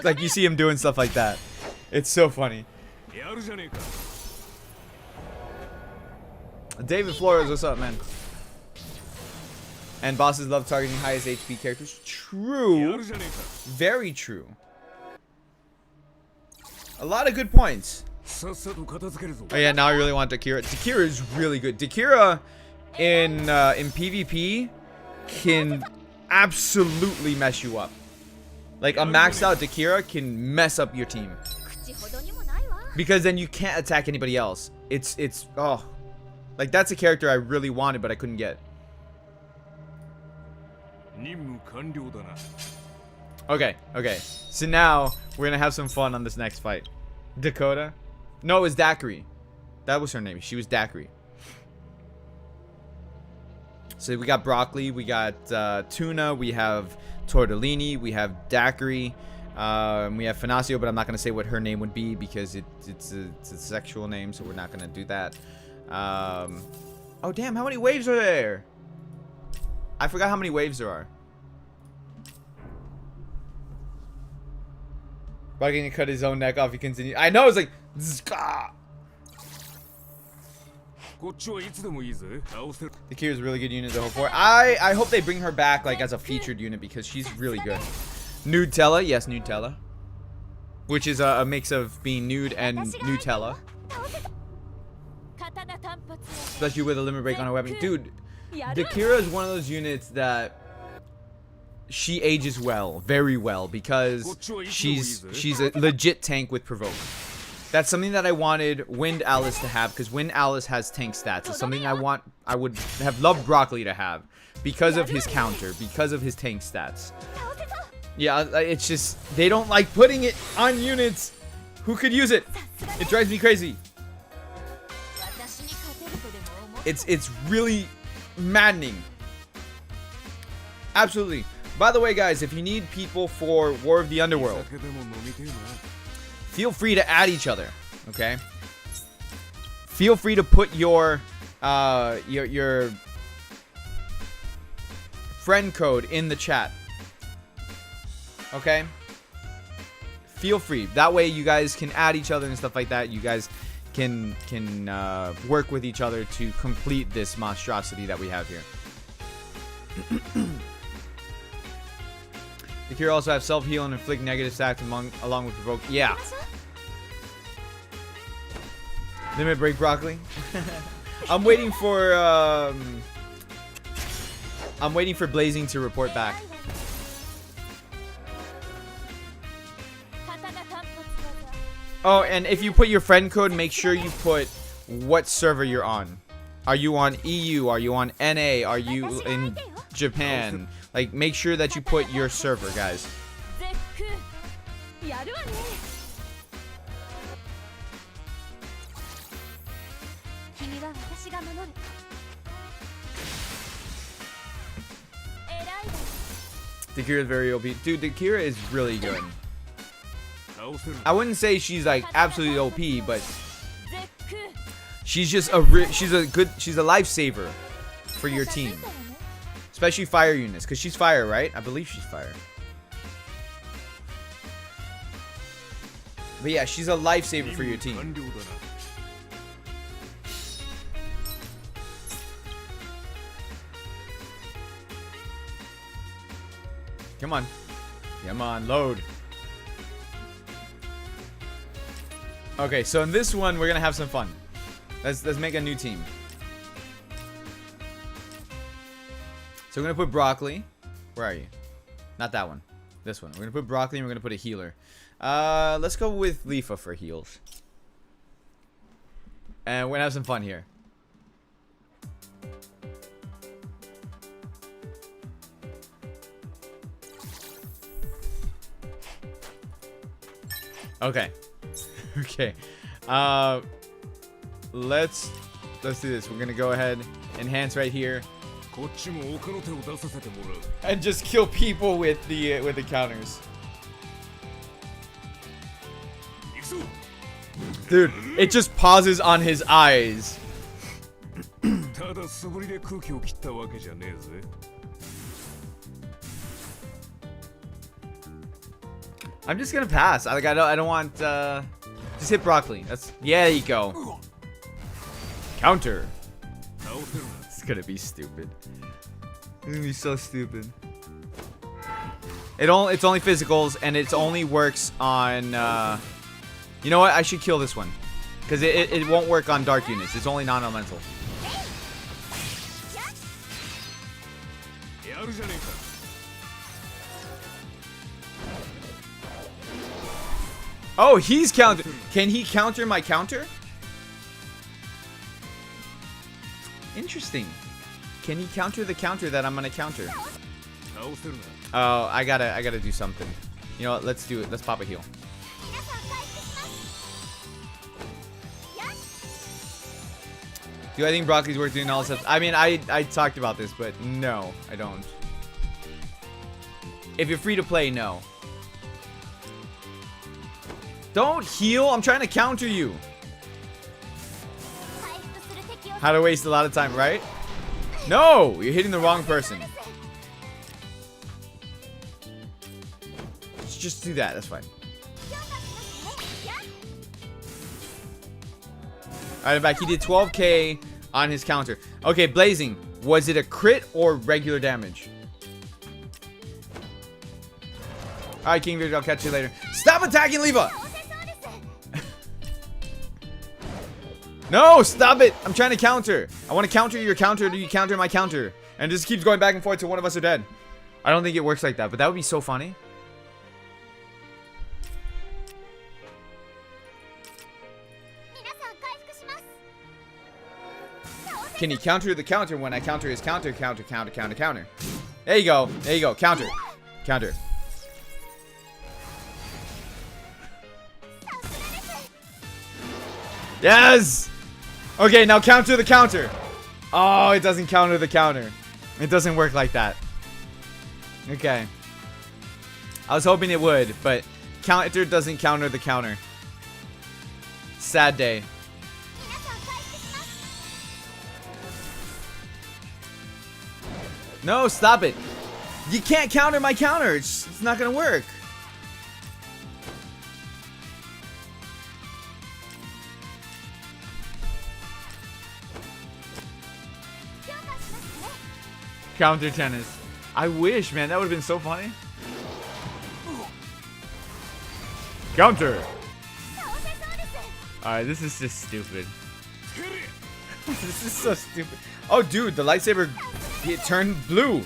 like you see him doing stuff like that. It's so funny. David Flores, what's up, man? And bosses love targeting highest HP characters. True. Very true. A lot of good points. Oh yeah, now I really want Dakira. Dakira is really good. Dakira in PvP can absolutely mess you up. Like a maxed out Dakira can mess up your team. Because then you can't attack anybody else. It's oh. Like that's a character I really wanted but I couldn't get. Okay. So now we're gonna have some fun on this next fight. Dakota? No, it was Daiquiri. That was her name. She was Daiquiri. So we got broccoli, we got tuna, we have tortellini, we have Daiquiri, we have Fanacio, but I'm not gonna say what her name would be because it's a sexual name, so we're not gonna do that. Oh damn! How many waves are there? I forgot how many waves there are. Probably gonna cut his own neck off. He continues. I know. It's like. The Kira's a really good unit to hope for. I hope they bring her back like as a featured unit because she's really good. Nutella, yes, Nutella, which is a mix of being nude and Nutella. Especially with a limit break on her weapon, dude. Dakira is one of those units that she ages well, very well, because she's a legit tank with provoke. That's something that I wanted Wind Alice to have because Wind Alice has tank stats. It's something I would have loved Broccoli to have because of his counter, because of his tank stats. Yeah, it's just they don't like putting it on units who could use it. It drives me crazy. It's really maddening. Absolutely. By the way, guys, if you need people for War of the Underworld, feel free to add each other. Okay. Feel free to put your friend code in the chat. Okay. Feel free. That way, you guys can add each other and stuff like that. You guys can work with each other to complete this monstrosity that we have here. The cure also have self-heal and inflict negative stats along with provoke. Yeah. Limit break broccoli. I'm waiting for Blazing to report back. Oh, and if you put your friend code, make sure you put what server you're on. Are you on EU? Are you on NA? Are you in Japan? Like, make sure that you put your server, guys. The Kira is very OP. Dude, the Kira is really good. I wouldn't say she's like absolutely OP, but she's just she's a lifesaver for your team. Especially fire units, because she's fire, right? I believe she's fire. But yeah, she's a lifesaver for your team. Come on. Come on, load. Okay, so in this one, we're going to have some fun. Let's make a new team. So we're going to put Broccoli. Where are you? Not that one. This one. We're going to put Broccoli and we're going to put a healer. Let's go with Leafa for heals. And we're going to have some fun here. Okay. Okay. Let's do this. We're going to go ahead, enhance right here. And just kill people with the counters. Dude, it just pauses on his eyes. I'm just gonna pass. I don't want just hit Broccoli. That's there you go. Counter. It's gonna be stupid. It's gonna be so stupid. It's only physicals and it only works on you know what? I should kill this one. Because it won't work on dark units. It's only non-elemental. Oh, he's counter. Can he counter my counter? Interesting. Can he counter the counter that I'm gonna counter? Oh, I gotta do something. You know what? Let's do it. Let's pop a heal. Do I think Broccoli's worth doing all this stuff? I mean, I talked about this, but no, I don't. If you're free to play, no. Don't heal. I'm trying to counter you. How to waste a lot of time, right? No, you're hitting the wrong person. Just do that. That's fine. Alright, I'm back. He did 12k on his counter. Okay, Blazing. Was it a crit or regular damage? Alright, King Victor. I'll catch you later. Stop attacking Leafa! No, stop it! I'm trying to counter. I want to counter your counter. Do you counter my counter? And it just keeps going back and forth till one of us are dead. I don't think it works like that, but that would be so funny. Can he counter the counter when I counter his counter, counter? There you go. There you go. Counter. Counter. Yes! Okay, now counter the counter. Oh, it doesn't counter the counter. It doesn't work like that. Okay. I was hoping it would, but counter doesn't counter the counter. Sad day. No, stop it. You can't counter my counter. It's not gonna work. Counter tennis. I wish, man. That would have been so funny. Counter. Alright, this is just stupid. This is so stupid. Oh, dude, the lightsaber, it turned blue.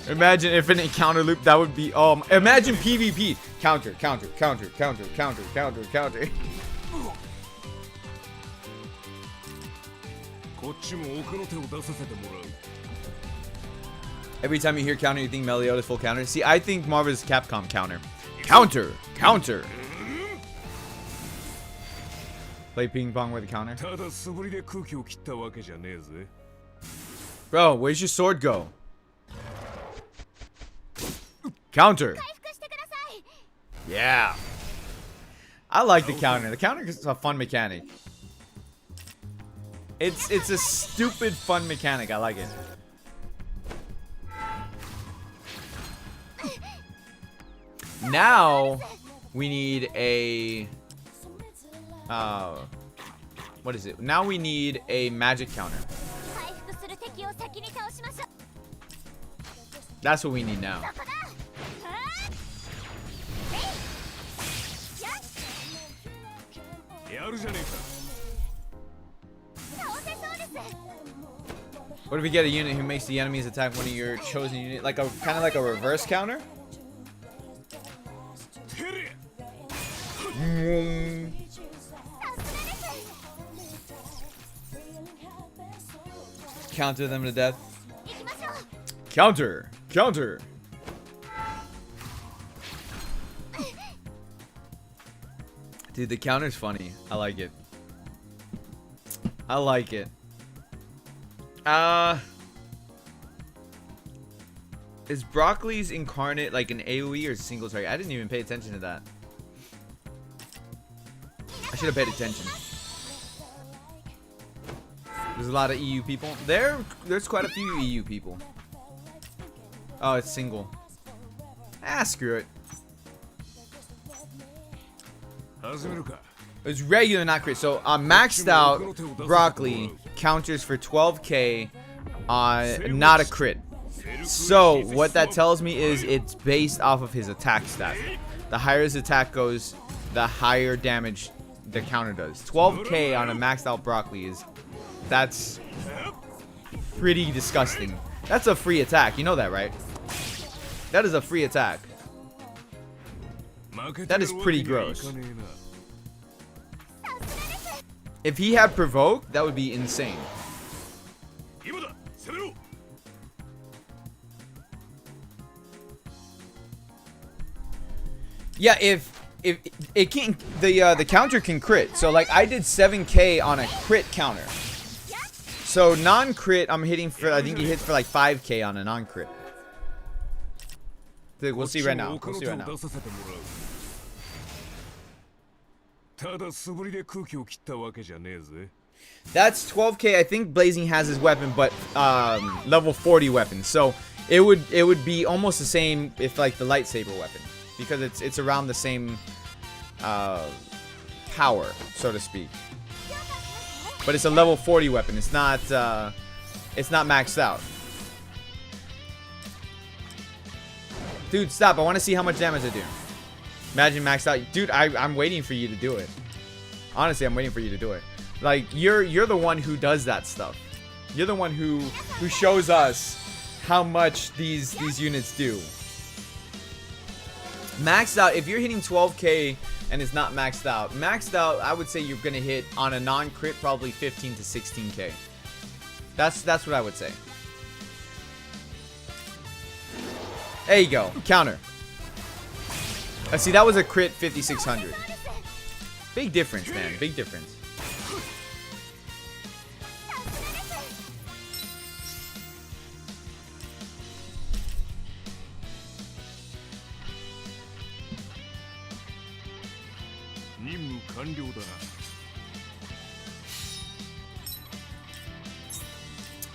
Imagine if an encounter loop, that would be, imagine PvP. Counter, counter, counter, counter, counter, counter, counter. Every time you hear counter, you think Meliodas full counter. See, I think Marvel's Capcom counter. Counter, counter. Play ping pong with a counter. Bro, where's your sword go? Counter. Yeah. I like the counter. The counter is a fun mechanic. It's a stupid fun mechanic. I like it. Now we need a what is it? Now we need a magic counter. That's what we need now. What if we get a unit who makes the enemies attack one of your chosen unit, like a kind of like a reverse counter? Counter them to death. Counter, counter. Dude, the counter's funny. I like it. I like it. Is Bercouli's incarnate like an AoE or single target? I didn't even pay attention to that. I should have paid attention. There's a lot of EU people. There's quite a few EU people. Oh, it's single. Ah, screw it. It's regular, not crit. So maxed out Bercouli counters for 12k on not a crit. So what that tells me is it's based off of his attack stat. The higher his attack goes, the higher damage the counter does. 12k on a maxed out Bercouli that's pretty disgusting. That's a free attack. You know that, right? That is a free attack. That is pretty gross. If he had provoke, that would be insane. Yeah, if it can, the counter can crit. So like I did 7k on a crit counter. So non-crit, I'm hitting for, I think he hits for like 5k on a non-crit. We'll see right now. We'll see right now. That's 12k. I think Blazing has his weapon, but level 40 weapon. So it would be almost the same if like the lightsaber weapon, because it's around the same power, so to speak. But it's a level 40 weapon. It's not maxed out. Dude, stop. I want to see how much damage I do. Imagine maxed out. Dude, I'm waiting for you to do it. Honestly, I'm waiting for you to do it. Like, you're the one who does that stuff. You're the one who shows us how much these units do. Maxed out, if you're hitting 12k and it's not maxed out, I would say you're gonna hit on a non-crit probably 15 to 16k. That's what I would say. There you go. Counter. See, that was a crit 5600. Big difference, man. Big difference.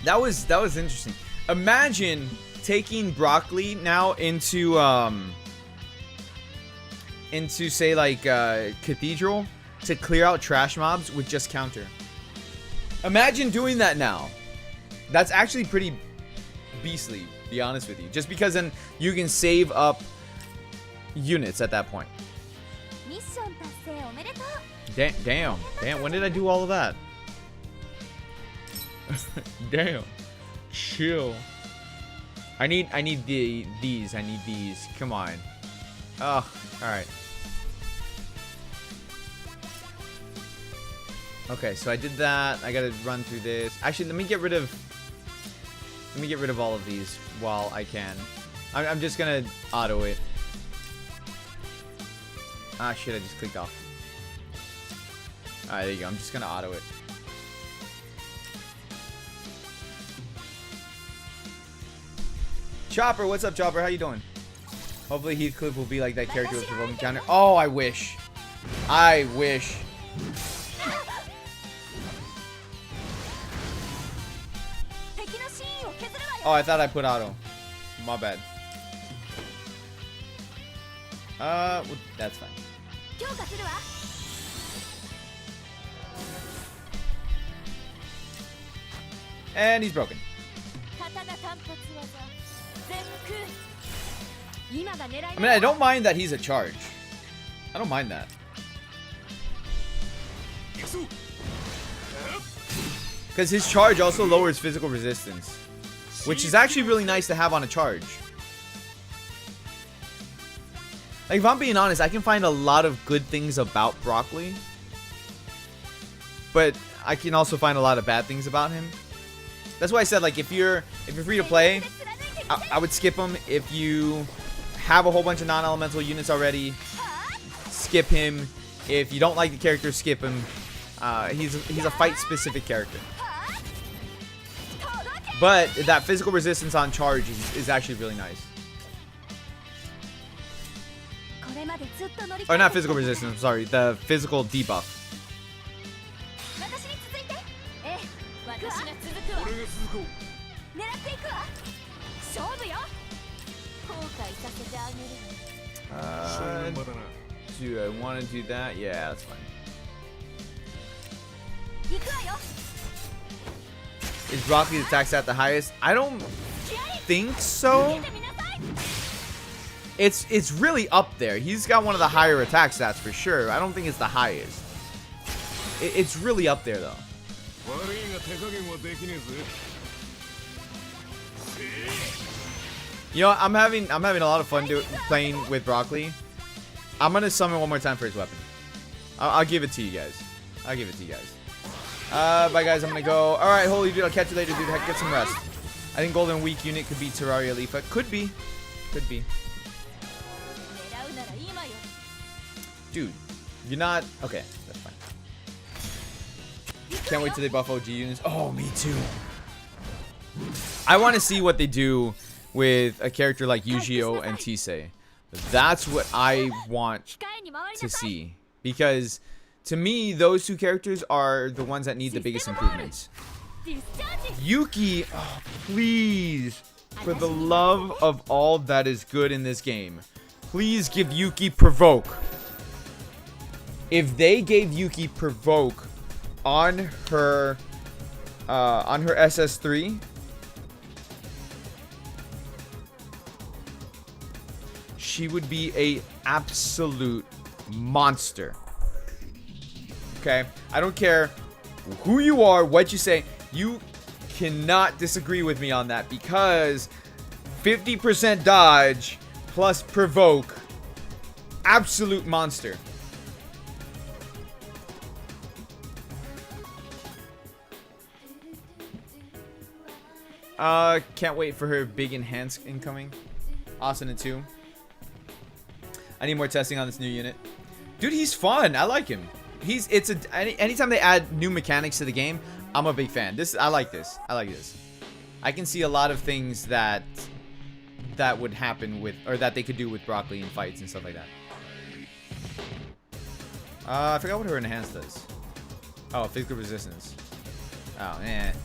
That was interesting. Imagine taking Bercouli now into say like Cathedral to clear out trash mobs with just counter. Imagine doing that now. That's actually pretty beastly, to be honest with you. Just because then you can save up units at that point. Damn. When did I do all of that? Damn. Chill. I need these. I need these. Come on. Oh, all right. Okay, so I did that. I gotta run through this. Actually, let me get rid of all of these while I can. I'm just gonna auto it. Ah, shit! I just clicked off. All right, there you go. I'm just gonna auto it. Chopper, what's up, Chopper? How you doing? Hopefully Heathcliff will be like that character with provoking counter. Oh, I wish. I wish. Oh, I thought I put auto. My bad. Well, that's fine. And he's broken. I mean, I don't mind that he's a charge. I don't mind that. Because his charge also lowers physical resistance, which is actually really nice to have on a charge. Like, if I'm being honest, I can find a lot of good things about Bercouli, but I can also find a lot of bad things about him. That's why I said, like, if you're free to play, I would skip him. If you have a whole bunch of non-elemental units already, skip him. If you don't like the character, skip him. He's a fight-specific character. But that physical resistance on charge is actually really nice. Or not physical resistance, I'm sorry. The physical debuff. Do I want to do that? Yeah, that's fine. Is Bercouli's attack stat the highest? I don't think so. It's really up there. He's got one of the higher attack stats for sure. I don't think it's the highest. It's really up there though. You know, I'm having a lot of fun playing with Bercouli. I'm gonna summon one more time for his weapon. I'll give it to you guys. I'll give it to you guys. Bye guys, I'm gonna go. Alright, holy dude, I'll catch you later, dude. Heck, get some rest. I think Golden Weak unit could be Terraria Lifa. Could be. Could be. Dude, you're not... Okay, that's fine. Can't wait till they buff OG units. Oh, me too. I want to see what they do with a character like Yu-Gi-Oh! And Tisei. That's what I want to see. Because... to me, those two characters are the ones that need the biggest improvements. Yuki, oh, please, for the love of all that is good in this game, please give Yuki Provoke. If they gave Yuki Provoke on her SS3, she would be a absolute monster. Okay, I don't care who you are, what you say, you cannot disagree with me on that, because 50% dodge plus provoke, absolute monster. Can't wait for her big enhanced incoming. Asuna 2. I need more testing on this new unit. Dude, he's fun. I like him. Anytime they add new mechanics to the game, I'm a big fan. I like this. I can see a lot of things that would happen with, or that they could do with Bercouli in fights and stuff like that. I forgot what her enhance does. Oh, physical resistance. Oh, man.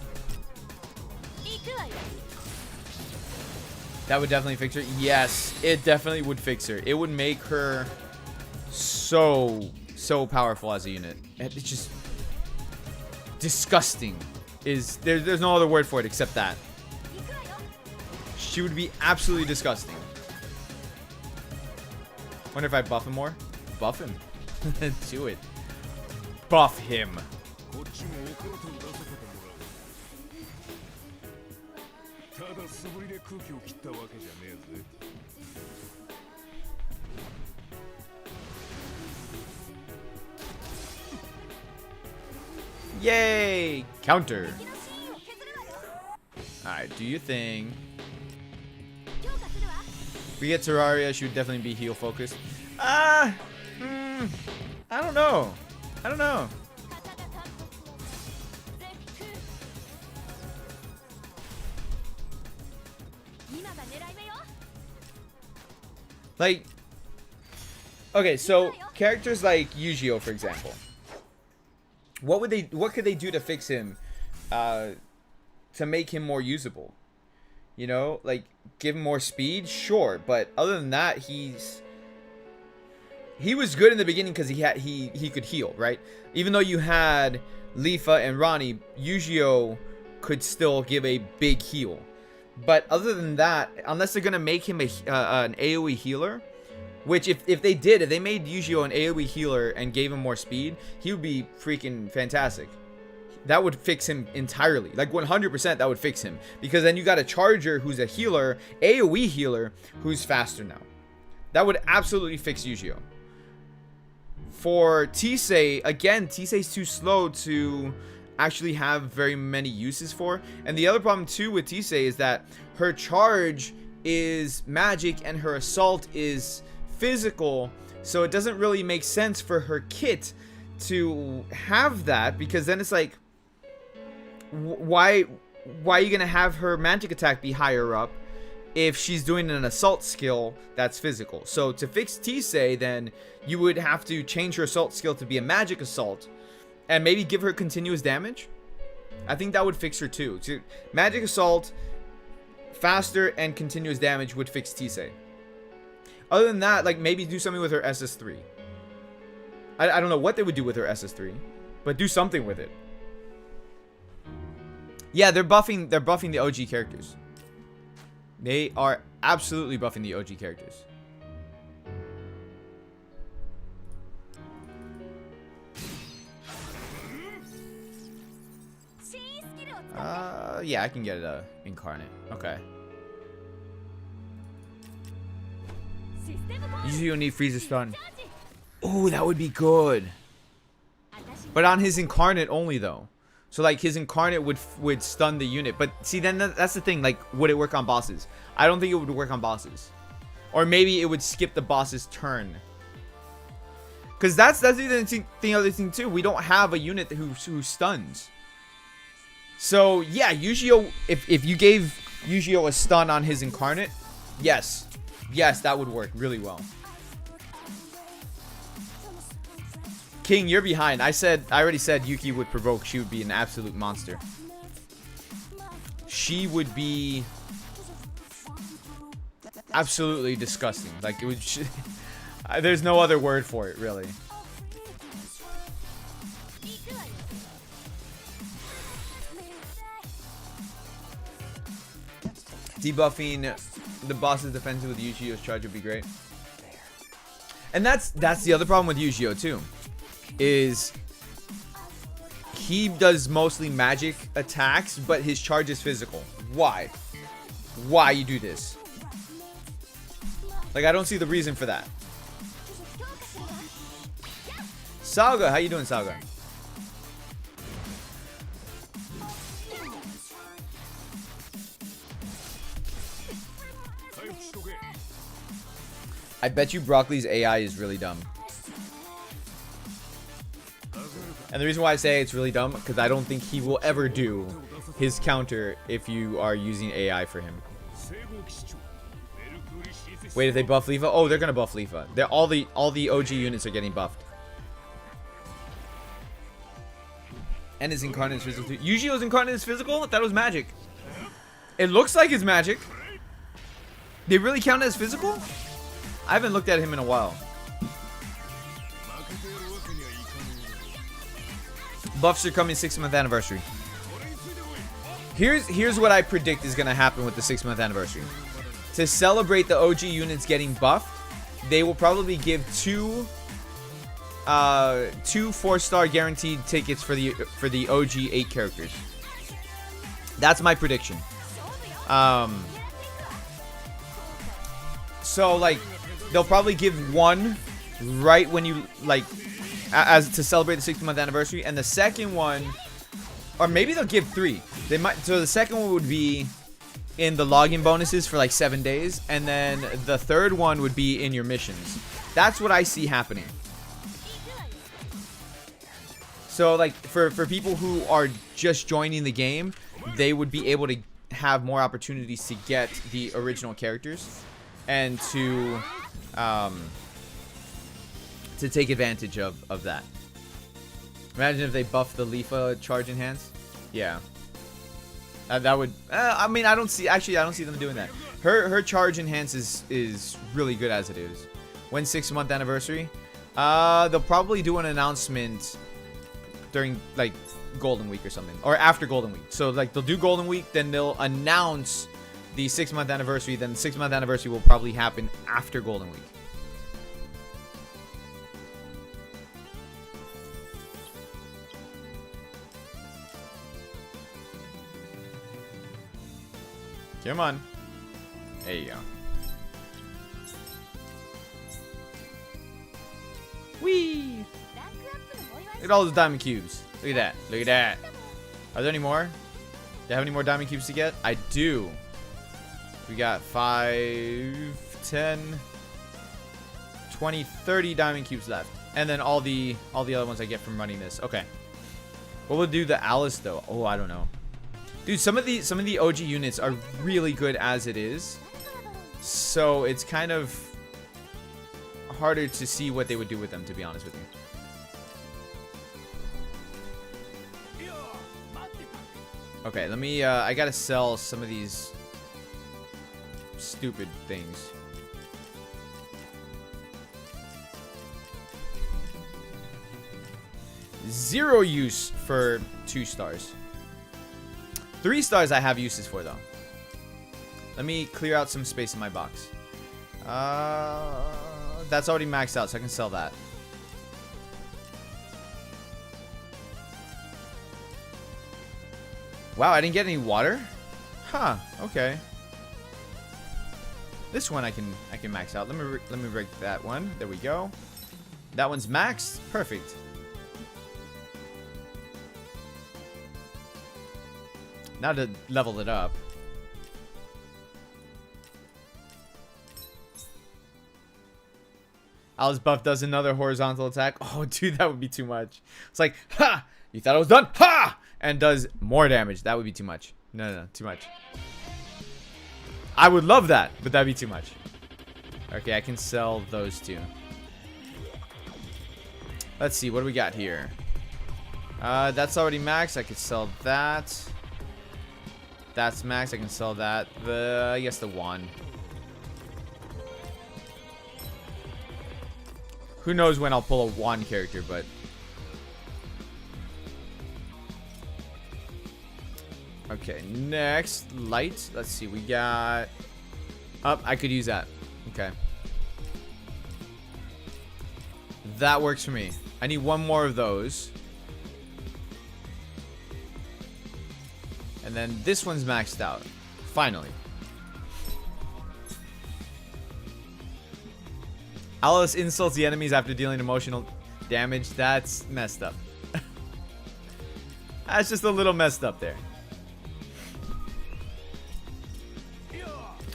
That would definitely fix her. Yes, it definitely would fix her. It would make her so powerful as a unit. It's just disgusting. There's no other word for it except that. She would be absolutely disgusting. Wonder if I buff him more? Buff him. Do it. Buff him. Yay! Counter. Alright, do your thing. If we get Terraria, she would definitely be heal focused. I don't know. Like, okay, so characters like Yu-Gi-Oh, for example. What could they do to fix him, to make him more usable? You know, like give him more speed, sure, but other than that, he was good in the beginning because he could heal, right? Even though you had Lifa and Ronnie, Yu-Gi-Oh could still give a big heal. But other than that, unless they're gonna make him an AoE healer, which if they made Yu-Gi-Oh an AoE healer and gave him more speed, he would be freaking fantastic. That would fix him entirely. Like 100% that would fix him. Because then you got a charger who's a healer, AoE healer, who's faster now. That would absolutely fix Yu-Gi-Oh. For Tisei, again, Tisei's too slow to actually have very many uses for. And the other problem too with Tisei is that her charge is magic and her assault is physical. So it doesn't really make sense for her kit to have that, because then it's like, why are you gonna have her magic attack be higher up if she's doing an assault skill that's physical? So to fix Tisei, then you would have to change her assault skill to be a magic assault and maybe give her continuous damage. I think that would fix her too. Magic assault, faster, and continuous damage would fix Tisei. Other than that, like maybe do something with her SS3. I don't know what they would do with her SS3, but do something with it. Yeah, they're buffing the OG characters. They are absolutely buffing the OG characters. Yeah, I can get it incarnate. Okay. Usually you need freezer stun. Oh, that would be good. But on his incarnate only though. So like his incarnate would stun the unit. But see, then that's the thing. Like, would it work on bosses? I don't think it would work on bosses. Or maybe it would skip the boss's turn. Because that's the other thing too. We don't have a unit who stuns. So yeah, Yu-Gi-Oh, if you gave Yu-Gi-Oh a stun on his incarnate, yes, that would work really well. King, you're behind. I already said Yuki would provoke. She would be an absolute monster. She would be absolutely disgusting. Like, it would. There's no other word for it, really. Debuffing the boss's defensive with Yu-Gi-Oh's charge would be great. And that's the other problem with Yu-Gi-Oh too. Is he does mostly magic attacks, but his charge is physical. Why? Why you do this? Like, I don't see the reason for that. Salga, how you doing, Salga? I bet you Broccoli's AI is really dumb. And the reason why I say it's really dumb, because I don't think he will ever do his counter if you are using AI for him. Wait, if they buff Leafa? Oh, they're gonna buff Leafa. They're all the OG units are getting buffed. And his incarnate is physical too. Yujio's incarnate is physical? I thought it was magic. It looks like it's magic. They really count as physical? I haven't looked at him in a while. Buffs are coming 6th-month anniversary. Here's what I predict is gonna happen with the 6th-month anniversary. To celebrate the OG units getting buffed, they will probably give two 4-star guaranteed tickets for the OG 8 characters. That's my prediction. So like they'll probably give one right when you like as to celebrate the 60th anniversary, and the second one, or maybe they'll give 3. They might. So the second one would be in the login bonuses for like 7 days, and then the third one would be in your missions. That's what I see happening. So like for people who are just joining the game, they would be able to have more opportunities to get the original characters and to take advantage of that. Imagine if they buff the Leafa charge enhance. Yeah. That would I mean, I don't see them doing that. Her charge enhance is really good as it is. When 6th-month anniversary? They'll probably do an announcement during like Golden Week or something, or after Golden Week. So like they'll do Golden Week, then they'll announce the 6th-month anniversary. Then the 6th-month anniversary will probably happen after Golden Week. Come on. There you go. Whee! Look at all those diamond cubes. Look at that. Look at that. Are there any more? Do I have any more diamond cubes to get? I do. We got 5, 10, 20, 30 diamond cubes left. And then all the other ones I get from running this. Okay. What will do the Alice though? Oh, I don't know. Dude, some of the OG units are really good as it is. So it's kind of harder to see what they would do with them, to be honest with you. Okay, let me I gotta sell some of these stupid things. Zero use for 2 stars. 3 stars I have uses for though. Let me clear out some space in my box. That's already maxed out, so I can sell that. Wow, I didn't get any water? Huh, okay. This one I can max out. Let me break that one. There we go. That one's maxed. Perfect. Now to level it up. Alice buff does another horizontal attack. Oh, dude, that would be too much. It's like, ha! You thought it was done? Ha! And does more damage. That would be too much. No, too much. I would love that, but that'd be too much. Okay, I can sell those 2. Let's see, what do we got here? That's already maxed. I could sell that. That's max. I can sell that. I guess the one. Who knows when I'll pull a one character, but okay. Next, light. Let's see. We got. I could use that. Okay. That works for me. I need one more of those. And then this one's maxed out. Finally. Alice insults the enemies after dealing emotional damage. That's messed up. That's just a little messed up there.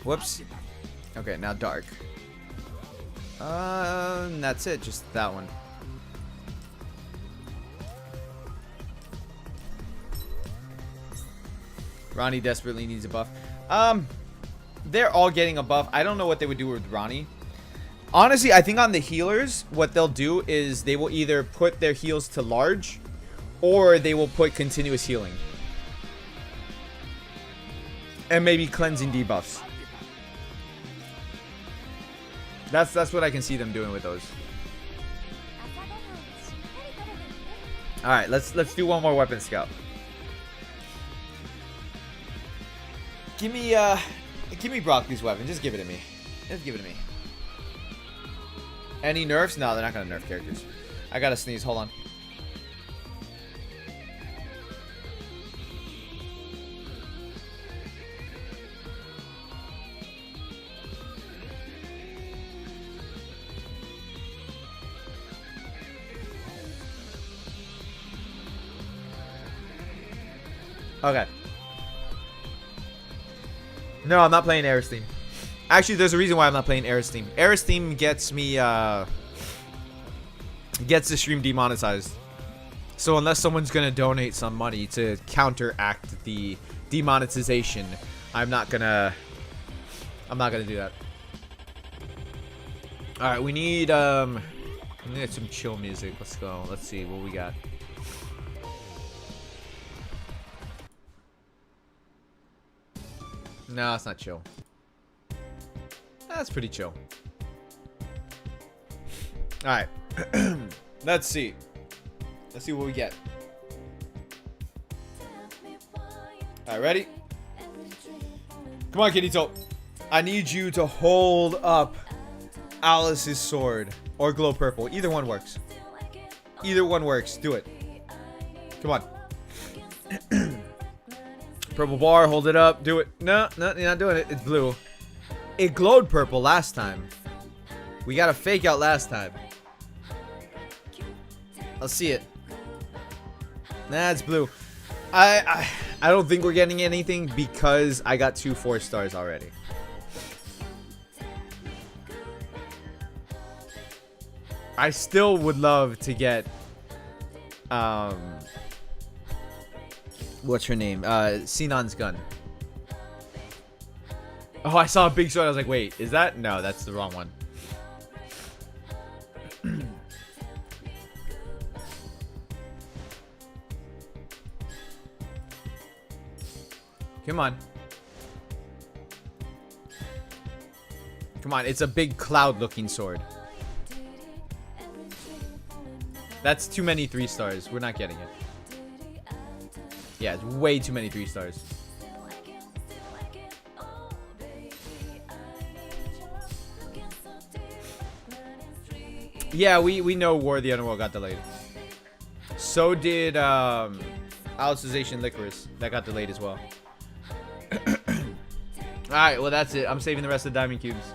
Whoops. Okay, now dark. That's it. Just that one. Ronnie desperately needs a buff. They're all getting a buff. I don't know what they would do with Ronnie. Honestly, I think on the healers, what they'll do is they will either put their heals to large, or they will put continuous healing. And maybe cleansing debuffs. That's what I can see them doing with those. Alright, let's do one more weapon scout. Give me Broccoli's weapon. Just give it to me. Just give it to me. Any nerfs? No, they're not gonna nerf characters. I gotta sneeze. Hold on. Okay. No, I'm not playing Aristem. Actually, there's a reason why I'm not playing Aristem. Aristem gets me, gets the stream demonetized. So unless someone's gonna donate some money to counteract the demonetization, I'm not gonna do that. Alright, we need some chill music. Let's go. Let's see what we got. No, it's not chill. That's pretty chill. Alright. Let's see. Let's see what we get. Alright, ready? Come on, Kitty I need you to hold up Alice's sword. Or glow purple. Either one works. Either one works. Do it. Come on. Purple bar, hold it up, do it. No, you're not doing it. It's blue. It glowed purple last time. We got a fake out last time. Let's see it. Nah, it's blue. I don't think we're getting anything because I got 2 4 stars already. I still would love to get what's her name? Sinan's gun. Oh, I saw a big sword. I was like, wait, is that? No, that's the wrong one. Come on. Come on, it's a big cloud-looking sword. That's too many 3 stars. We're not getting it. Yeah, it's way too many 3 stars. Yeah, we know War of the Underworld got delayed. So did Alicization Licorice. That got delayed as well. Alright, well that's it. I'm saving the rest of the diamond cubes.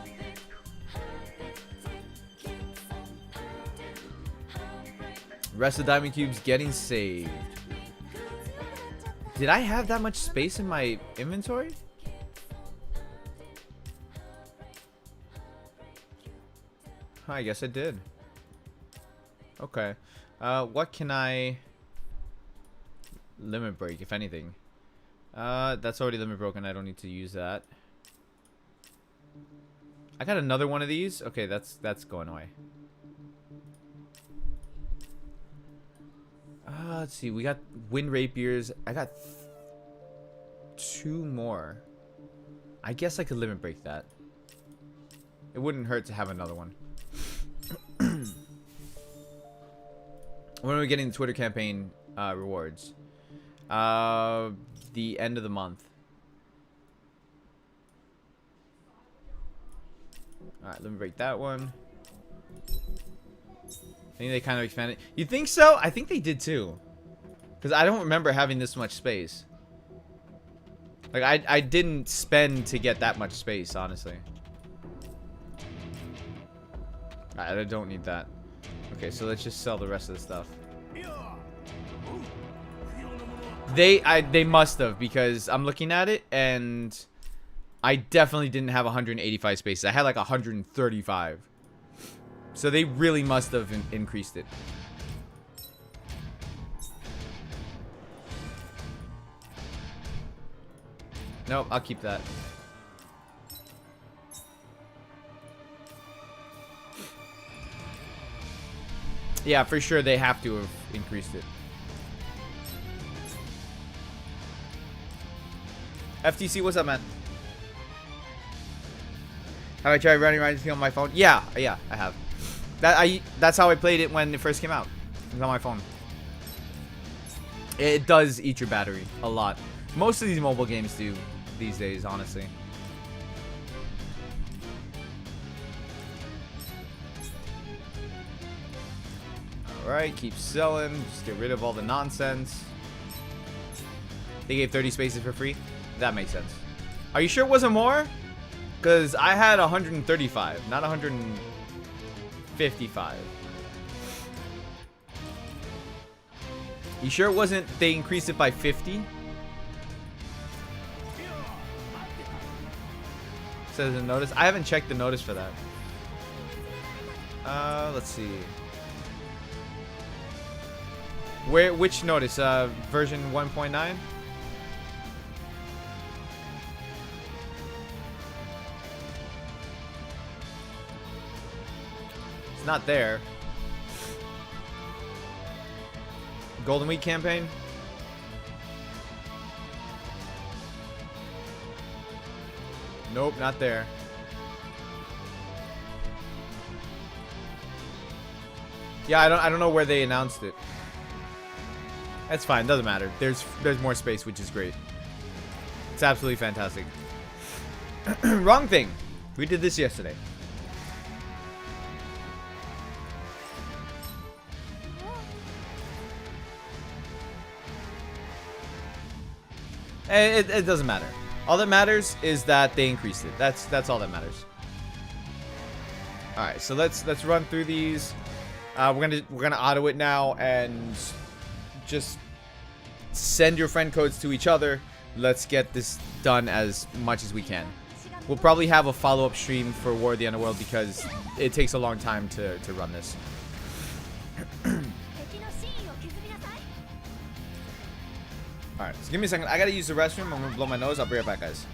Rest of the diamond cubes getting saved. Did I have that much space in my inventory? I guess I did. Okay. What can I limit break, if anything? That's already limit broken. I don't need to use that. I got another one of these. Okay, that's going away. Let's see. We got wind rapiers. I got 2 more. I guess I could limit break that. It wouldn't hurt to have another one. When are we getting the Twitter campaign rewards? The end of the month. Alright, let me break that one. I think they kind of expanded. You think so? I think they did too. Because I don't remember having this much space. Like, I didn't spend to get that much space, honestly. Alright, I don't need that. Okay, so let's just sell the rest of the stuff. They must have, because I'm looking at it and I definitely didn't have 185 spaces. I had like 135. So they really must have increased it. Nope, I'll keep that. Yeah, for sure they have to have increased it. FTC, what's up, man? Have I tried running Rising on my phone? Yeah, I have. That's how I played it when it first came out. It was on my phone. It does eat your battery a lot. Most of these mobile games do these days, honestly. Alright, keep selling. Just get rid of all the nonsense. They gave 30 spaces for free? That makes sense. Are you sure it wasn't more? Because I had 135, not 155. You sure it wasn't, they increased it by 50? Says a notice. I haven't checked the notice for that. Let's see. Which notice? Version 1.9? It's not there. Golden Week campaign? Nope, not there. Yeah, I don't know where they announced it. That's fine, doesn't matter. There's more space, which is great. It's absolutely fantastic. Wrong thing. We did this yesterday. It doesn't matter. All that matters is that they increased it. That's all that matters. All right, so let's run through these. We're gonna auto it now and just send your friend codes to each other. Let's get this done as much as we can. We'll probably have a follow-up stream for War of the Underworld because it takes a long time to run this. Alright, so give me a second. I gotta use the restroom. I'm gonna blow my nose. I'll be right back, guys.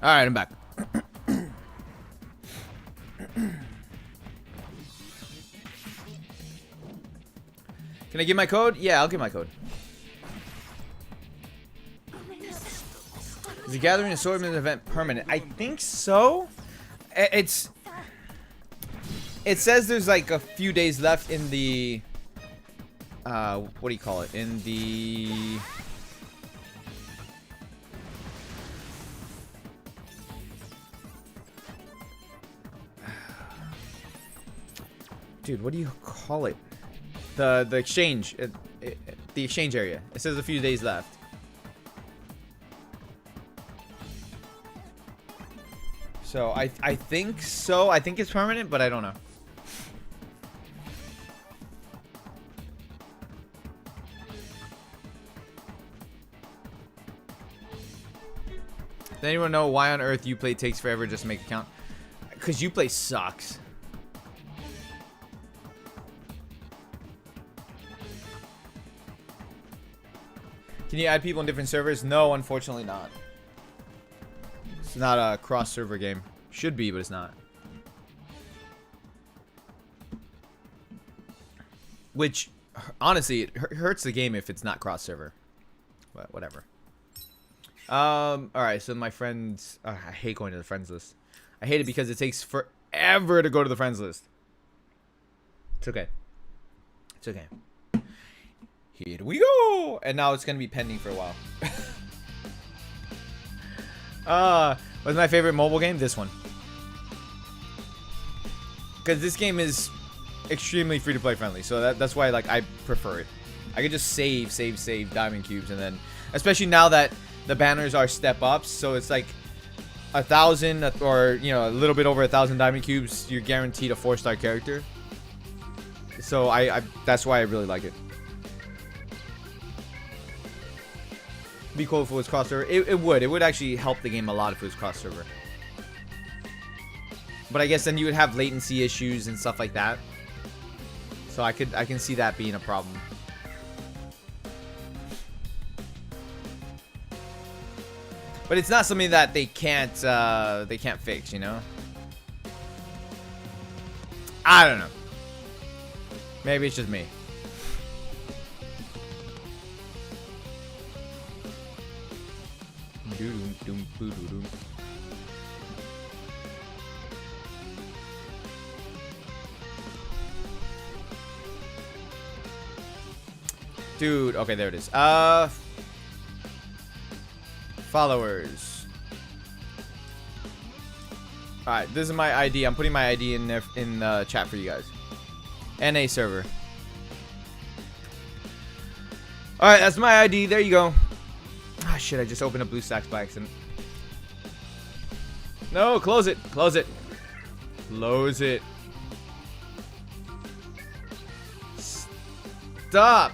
Alright, I'm back. Can I give my code? Yeah, I'll give my code. Is the gathering assortment event permanent? I think so. It says there's like a few days left in the what do you call it? In the dude, what do you call it? The exchange, the exchange area. It says a few days left. So I think so. I think it's permanent, but I don't know. Does anyone know why on earth Uplay takes forever just to make an account? Because Uplay sucks. Can you add people in different servers? No, unfortunately not. It's not a cross-server game. Should be, but it's not. Which, honestly, it hurts the game if it's not cross-server. But whatever. Alright, so my friends... I hate going to the friends list. I hate it because it takes forever to go to the friends list. It's okay. It's okay. Here we go! And now it's going to be pending for a while. What's my favorite mobile game? This one. Because this game is extremely free-to-play friendly. So that's why like I prefer it. I could just save diamond cubes. And then, especially now that the banners are step-ups. So it's like 1,000 or, you know, a little bit over 1,000 diamond cubes. You're guaranteed a 4-star character. So that's why I really like it. Be cool if it was cross server. It would actually help the game a lot if it was cross server. But I guess then you would have latency issues and stuff like that. So I can see that being a problem. But it's not something that they can't fix, you know? I don't know. Maybe it's just me. Dude, okay, there it is. Followers. Alright, this is my ID. I'm putting my ID in there in the chat for you guys. NA server. Alright, that's my ID. There you go. Ah, shit, I just opened up BlueStacks by accident. No, close it. Close it. Close it. Stop.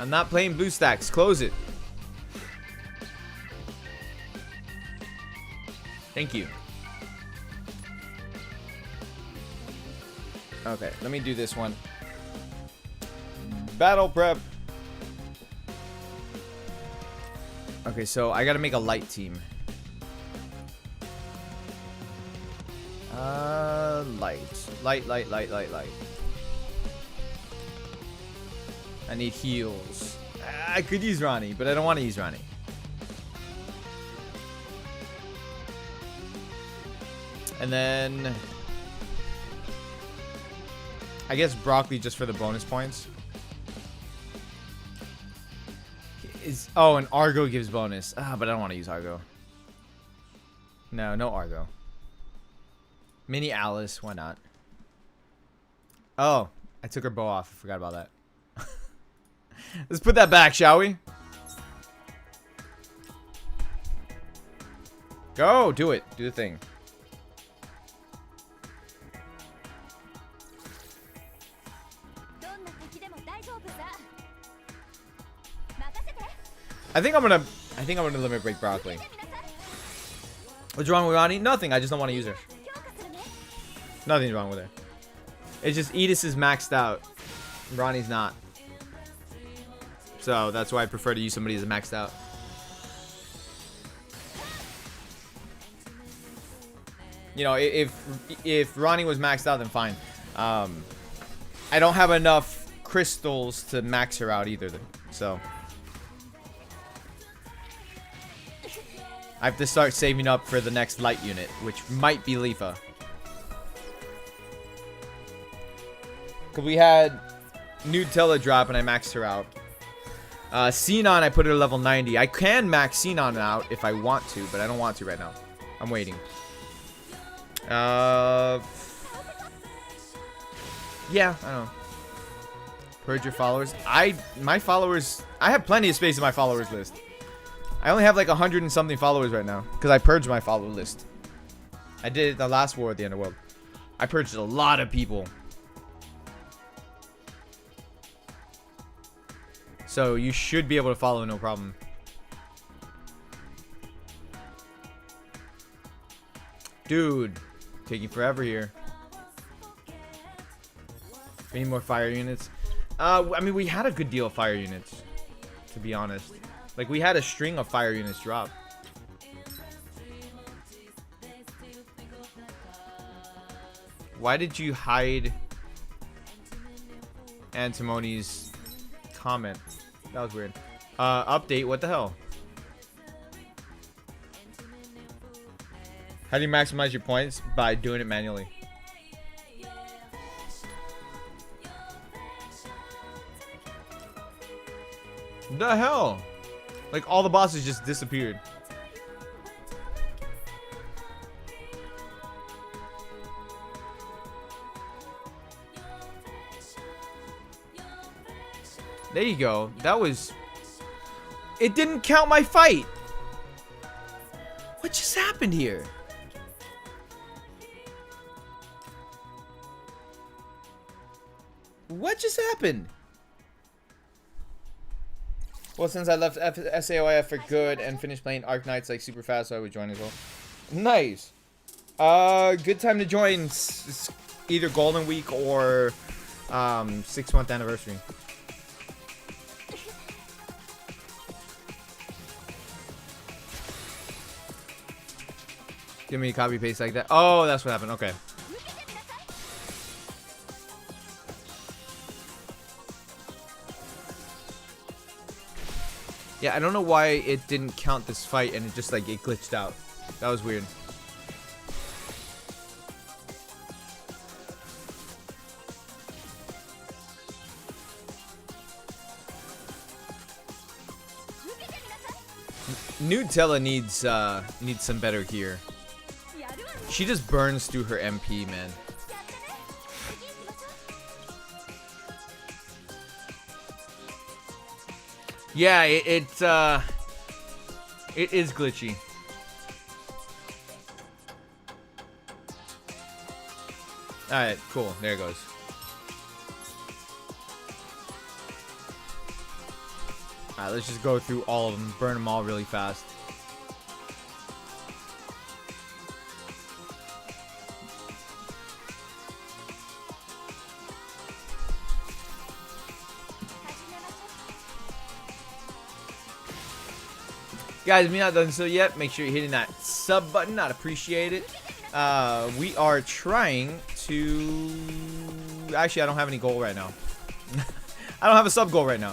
I'm not playing BlueStacks. Close it. Thank you. Okay, let me do this one. Battle prep. Okay, so I gotta make a light team. Light. I need heals. I could use Ronnie, but I don't want to use Ronnie. And then I guess broccoli just for the bonus points. Oh, and Argo gives bonus. But I don't want to use Argo. No Argo. Mini Alice, why not? Oh, I took her bow off. I forgot about that. Let's put that back, shall we? Go, do it. Do the thing. I think I'm gonna limit break broccoli. What's wrong with Ronnie? Nothing. I just don't want to use her. Nothing's wrong with her. It's just Edis is maxed out. Ronnie's not. So that's why I prefer to use somebody who's maxed out. You know, if Ronnie was maxed out, then fine. I don't have enough crystals to max her out either, so I have to start saving up for the next light unit, which might be Leafa. Because we had Nutella drop and I maxed her out. Xenon, I put her level 90. I can max Xenon out if I want to, but I don't want to right now. I'm waiting. Yeah, I don't know. Purge your followers. My followers, I have plenty of space in my followers list. I only have like 100 and something followers right now because I purged my follower list. I did it the last war at the end of the world. I purged a lot of people. So you should be able to follow no problem. Dude, taking forever here. We need more fire units. I mean, we had a good deal of fire units, to be honest. Like, we had a string of fire units drop. Why did you hide Antimony's comment? That was weird. Update, what the hell? How do you maximize your points? By doing it manually. The hell? Like, all the bosses just disappeared. There you go. That was... It didn't count my fight. What just happened here? What just happened? Well, since I left SAOIF for good and finished playing Arc Knights like super fast, so I would join as well. Nice. Good time to join. It's either Golden Week or 6-month anniversary. Give me a copy paste like that. Oh, that's what happened. Okay. Yeah, I don't know why it didn't count this fight and it just like it glitched out. That was weird. Nutella needs some better gear. She just burns through her MP, man. Yeah, it is glitchy. Alright, cool. There it goes. Alright, let's just go through all of them. Burn them all really fast. Guys, if you're not done so yet, make sure you're hitting that sub button. I'd appreciate it. We are trying to... Actually, I don't have any goal right now. I don't have a sub goal right now.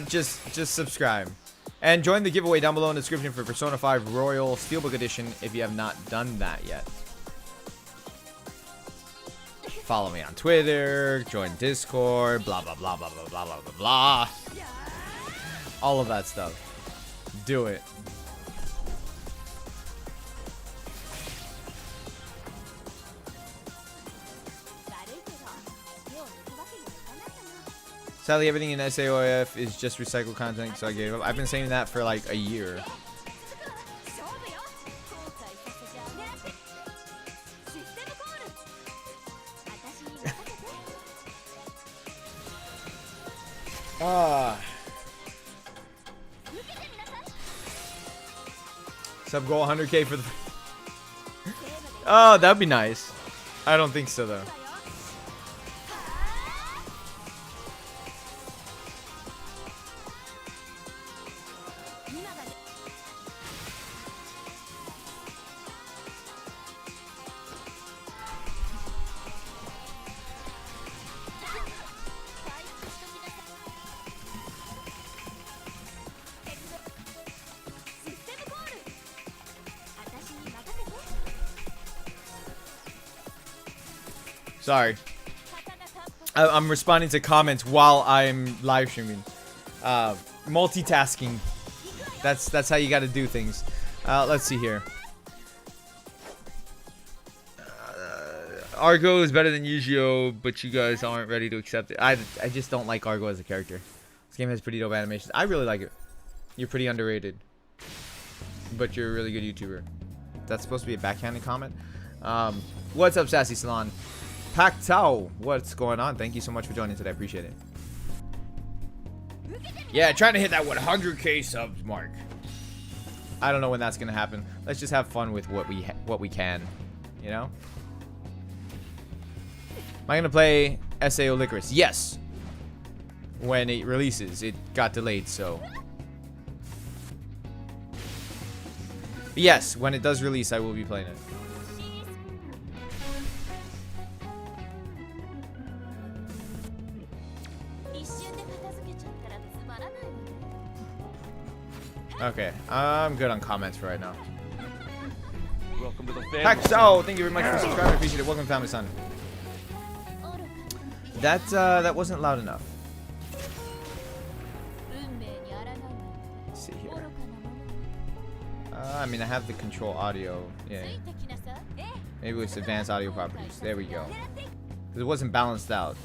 Just subscribe. And join the giveaway down below in the description for Persona 5 Royal Steelbook Edition if you have not done that yet. Follow me on Twitter, join Discord, blah, blah, blah, blah, blah, blah, blah, blah, blah. All of that stuff. Do it. Sadly, everything in SAOIF is just recycled content, so I gave up. I've been saying that for like a year. Sub goal 100k for the... Oh, that'd be nice. I don't think so, though. Sorry. I'm responding to comments while I'm live streaming. Multitasking. That's how you got to do things. Let's see here. Argo is better than Yu-Gi-Oh, but you guys aren't ready to accept it. I just don't like Argo as a character. This game has pretty dope animations. I really like it. You're pretty underrated, but you're a really good YouTuber. That's supposed to be a backhanded comment. What's up, Sassy Salon? Pak Tao, what's going on? Thank you so much for joining today. I appreciate it. Yeah, trying to hit that 100k subs mark. I don't know when that's gonna happen. Let's just have fun with what we can, you know. Am I gonna play SAO Licorice? Yes. When it releases, it got delayed, so. But yes, when it does release, I will be playing it. Okay, I'm good on comments for right now. Welcome to the family. Paxo, thank you very much for subscribing. I appreciate it. Welcome, family son. That wasn't loud enough. Let's see here. I mean, I have the control audio. Yeah. Maybe it's advanced audio properties. There we go. Because it wasn't balanced out.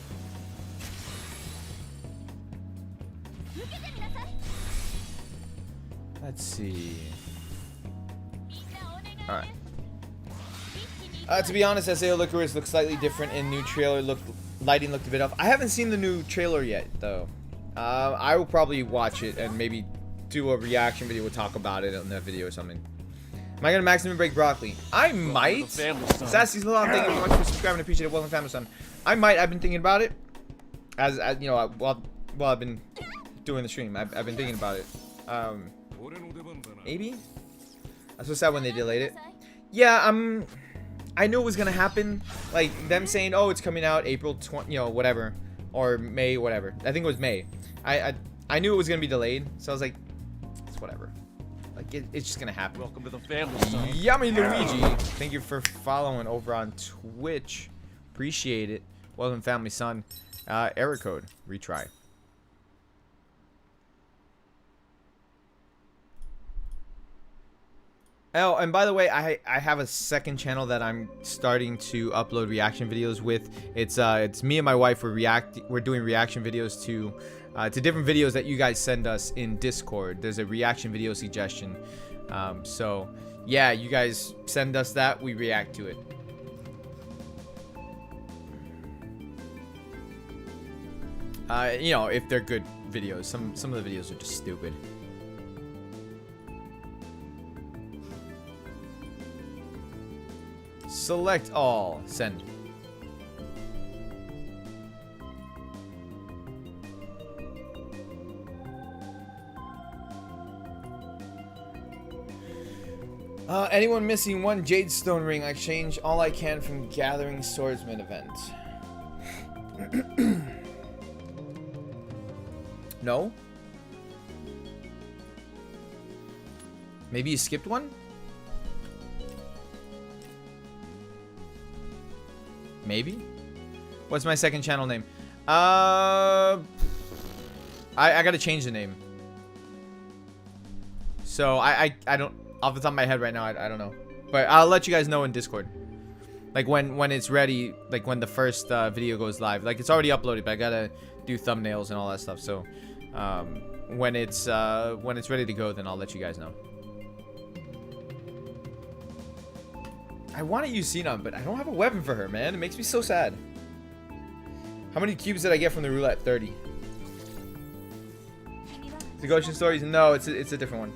Let's see. Alright. To be honest, SAO Licorice looks slightly different in new trailer. Lighting looked a bit off. I haven't seen the new trailer yet, though. I will probably watch it and maybe do a reaction video. We'll talk about it in that video or something. Am I gonna maximum break broccoli? I might. Sassy's Salon, thank you very much for subscribing. I appreciate it. Welcome, family son. I might. I've been thinking about it. As you know, while I've been doing the stream, I've been thinking about it. Maybe. That's so sad when they delayed it. Yeah, I knew it was gonna happen. Like them saying, "Oh, it's coming out April 20, you know, whatever, or May, whatever." I think it was May. I knew it was gonna be delayed, so I was like, "It's whatever." Like it's just gonna happen. Welcome to the family, son. Yummy Luigi, thank you for following over on Twitch. Appreciate it. Welcome, family son. Error code retry. Oh, and by the way, I have a second channel that I'm starting to upload reaction videos with. It's me and my wife. We're doing reaction videos to different videos that you guys send us in Discord. There's a reaction video suggestion. So yeah, you guys send us that, we react to it. You know, if they're good videos. Some of the videos are just stupid. Select all. Send. Anyone missing one Jade Stone ring? I change all I can from Gathering Swordsman event. No? Maybe you skipped one? Maybe? What's my second channel name? I gotta change the name. So I don't, off the top of my head right now, I don't know. But I'll let you guys know in Discord. Like when it's ready, like when the first video goes live. Like it's already uploaded, but I gotta do thumbnails and all that stuff. So when it's ready to go, then I'll let you guys know. I want to use Xenon, but I don't have a weapon for her, man. It makes me so sad. How many cubes did I get from the roulette? 30. The Goshen Stories? No, it's a different one.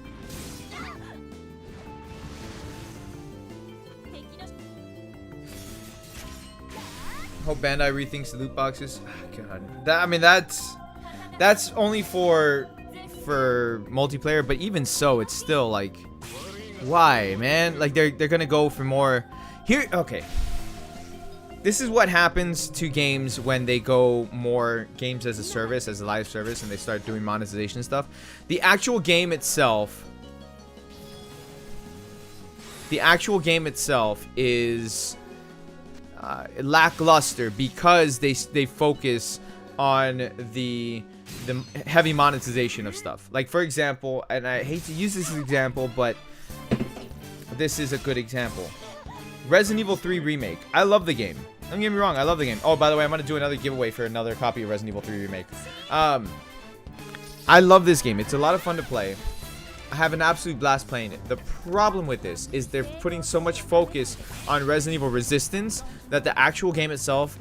Hope Bandai rethinks the loot boxes. Oh, God, I mean that's only for multiplayer, but even so, it's still like, why, man? Like they're gonna go for more. Here, okay. This is what happens to games when they go more games as a service, as a live service, and they start doing monetization stuff. The actual game itself is lackluster because they focus on the heavy monetization of stuff. Like, for example, and I hate to use this as an example, but this is a good example. Resident Evil 3 Remake. I love the game. Don't get me wrong, I love the game. Oh, by the way, I'm going to do another giveaway for another copy of Resident Evil 3 Remake. I love this game. It's a lot of fun to play. I have an absolute blast playing it. The problem with this is they're putting so much focus on Resident Evil Resistance that the actual game itself,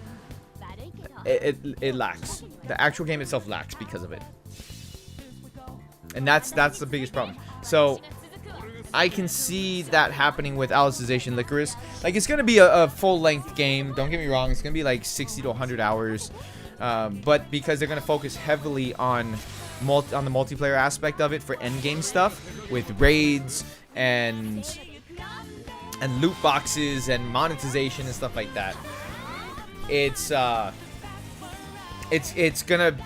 it lacks. The actual game itself lacks because of it. And that's the biggest problem. So I can see that happening with Alicization Licorice. Like, it's going to be a full-length game. Don't get me wrong. It's going to be like 60 to 100 hours. But because they're going to focus heavily on the multiplayer aspect of it for endgame stuff with raids and loot boxes and monetization and stuff like that, it's gonna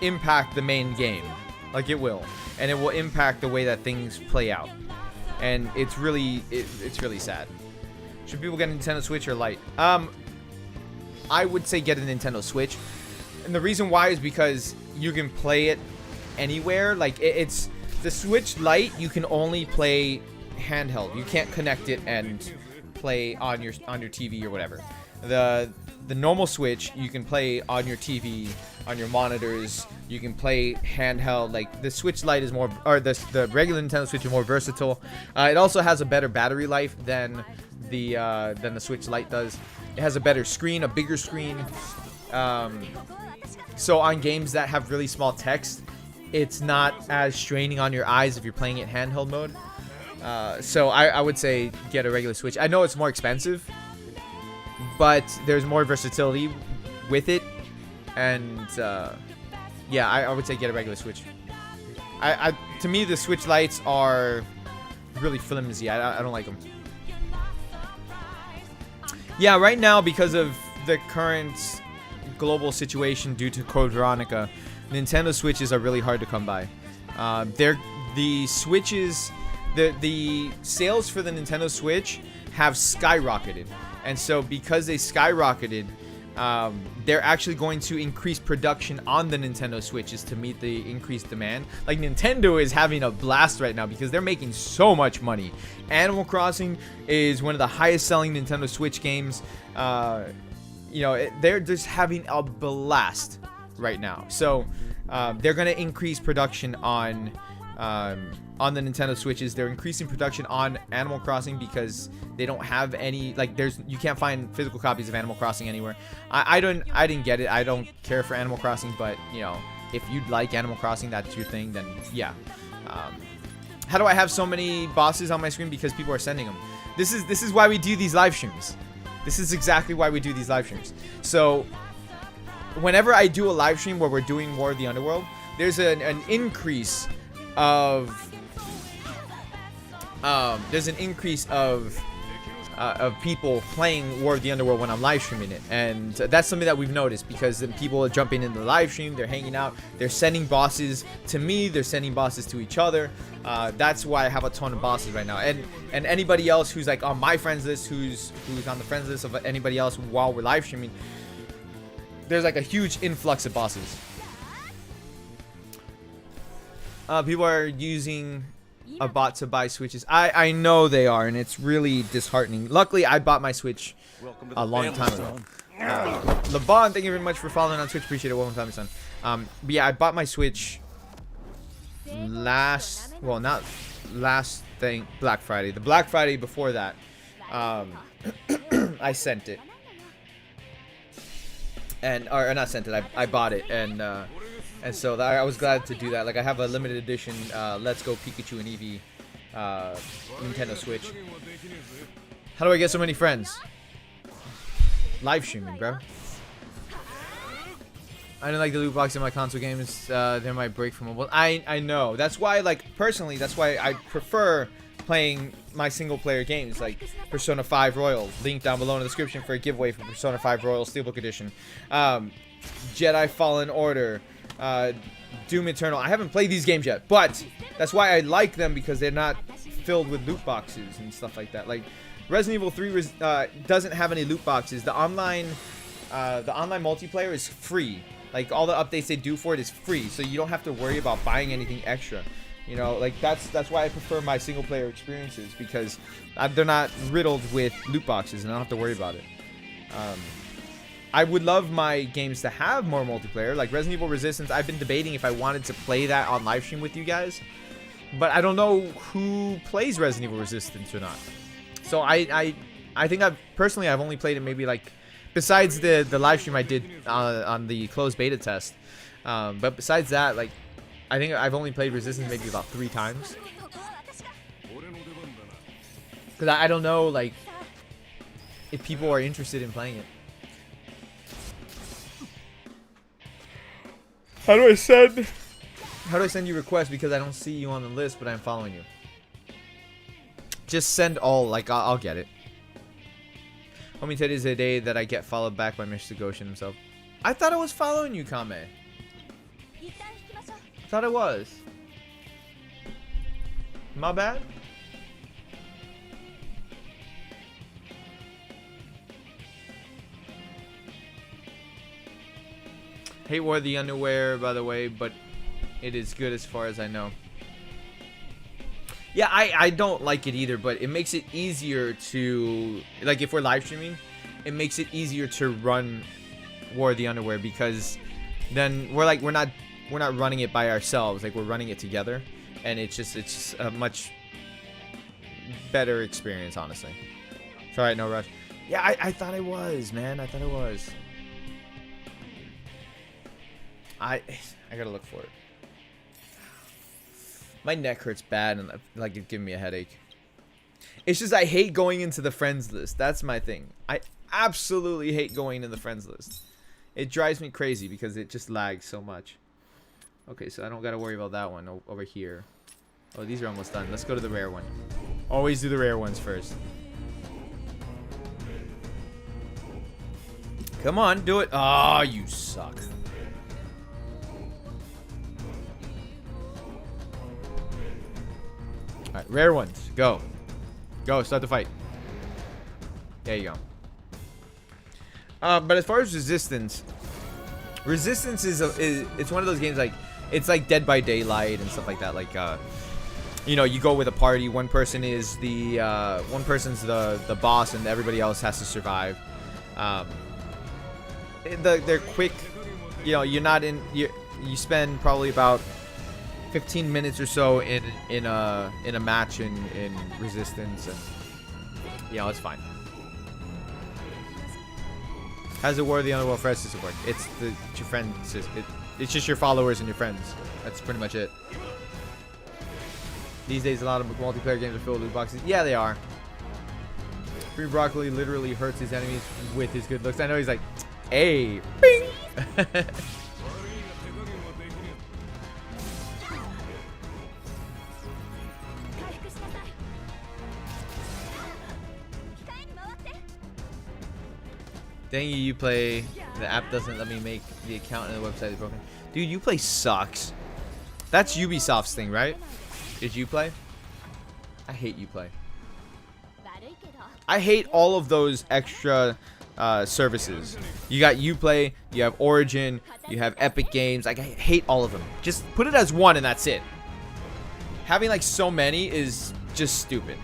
impact the main game. Like, it will, and it will impact the way that things play out, and it's really sad. Should people get a Nintendo Switch or Lite? I would say get a Nintendo Switch, and the reason why is because you can play it anywhere. Like, it's the Switch Lite, you can only play handheld. You can't connect it and play on your TV or whatever. The normal Switch, you can play on your TV, on your monitors. You can play handheld. Like, the Switch Lite is more, or the regular Nintendo Switch is more versatile. It also has a better battery life than the Switch Lite does. It has a better screen, a bigger screen. So on games that have really small text, it's not as straining on your eyes if you're playing it handheld mode. So I would say get a regular Switch. I know it's more expensive, but there's more versatility with it. And yeah, I would say get a regular Switch. To me, the Switch Lites are really flimsy. I don't like them. Yeah, right now, because of the current global situation due to Code Veronica, Nintendo Switches are really hard to come by. The Switches, the sales for the Nintendo Switch have skyrocketed, and so because they skyrocketed, they're actually going to increase production on the Nintendo Switches to meet the increased demand. Like, Nintendo is having a blast right now because they're making so much money. Animal Crossing is one of the highest selling Nintendo Switch games. You know, they're just having a blast right now. So they're going to increase production on the Nintendo Switches. They're increasing production on Animal Crossing because they don't have any, like, you can't find physical copies of Animal Crossing anywhere. I didn't get it. I don't care for Animal Crossing, but, you know, if you'd like Animal Crossing, that's your thing, then yeah. How do I have so many bosses on my screen? Because people are sending them. This is why we do these live streams. This is exactly why we do these live streams. So whenever I do a live stream where we're doing War of the Underworld, there's an increase of people playing War of the Underworld when I'm live streaming it, and that's something that we've noticed because then people are jumping into the live stream, they're hanging out, they're sending bosses to me, they're sending bosses to each other. That's why I have a ton of bosses right now, and anybody else who's like on my friends list, who's on the friends list of anybody else while we're live streaming, there's like a huge influx of bosses. People are using a bot to buy Switches. I know they are, and it's really disheartening. Luckily, I bought my Switch a long time ago. LeBon, thank you very much for following on Twitch. Appreciate it. Welcome to son. But yeah, I bought my Switch Black Friday. The Black Friday before that, I sent it. Or not sent it, I bought it, and so I was glad to do that. Like, I have a limited edition Let's Go Pikachu and Eevee Nintendo Switch. How do I get so many friends? Live streaming, bro. I don't like the loot box in my console games. They're my break from mobile. I know. That's why, like, personally, that's why I prefer playing my single player games like Persona 5 Royal. Link down below in the description for a giveaway for Persona 5 Royal Steelbook Edition. Jedi Fallen Order. Doom Eternal. I haven't played these games yet, but that's why I like them, because they're not filled with loot boxes and stuff like that. Like, Resident Evil 3 doesn't have any loot boxes. The online multiplayer is free. Like all the updates they do for it is free, so you don't have to worry about buying anything extra. You know, like that's why I prefer my single player experiences, because they're not riddled with loot boxes and I don't have to worry about it. I would love my games to have more multiplayer, like Resident Evil Resistance. I've been debating if I wanted to play that on live stream with you guys, but I don't know who plays Resident Evil Resistance or not. So I think I've only played it maybe like, besides the live stream I did on the closed beta test. But besides that, like, I think I've only played Resistance maybe about 3 times. Because I don't know, like, if people are interested in playing it. How do I send you requests? Because I don't see you on the list, but I'm following you. Just send all, like, I'll get it. Homie said is a day that I get followed back by Mr. Goshen himself. I thought I was following you, Kame. I thought I was. My bad. Hate wore the underwear, by the way, but it is good as far as I know. Yeah, I don't like it either, but it makes it easier to, like, if we're live streaming, it makes it easier to run War of the Underwear, because then we're not running it by ourselves, like we're running it together, and it's just a much better experience, honestly. It's alright, no rush. Yeah, I thought I was, man. I thought I was. I gotta look for it. My neck hurts bad, and like it's giving me a headache. It's just I hate going into the friends list. That's my thing. I absolutely hate going into the friends list. It drives me crazy because it just lags so much. Okay, so I don't gotta worry about that one over here. Oh, these are almost done. Let's go to the rare one. Always do the rare ones first. Come on, do it. Oh, you suck. Alright, rare ones. Go. Go, start the fight. There you go. But as far as Resistance is it's one of those games, like, it's like Dead by Daylight and stuff like that. Like, you know, you go with a party. One person is one person's the boss, and everybody else has to survive. They're quick. You know, you're not in. You spend probably about 15 minutes or so in a match in Resistance, and you know, it's fine. How's the War of the Underworld for system work? It's your friends. It's just your followers and your friends. That's pretty much it. These days, a lot of multiplayer games are filled with loot boxes. Yeah, they are. Free Broccoli literally hurts his enemies with his good looks. I know he's like, hey, bing. Dang you play. The app doesn't let me make the account and the website is broken. Dude, you play sucks. That's Ubisoft's thing, right? Did you play? I hate Uplay. I hate all of those extra services. You got Uplay, you have Origin, you have Epic Games. Like, I hate all of them. Just put it as one and that's it. Having like so many is just stupid.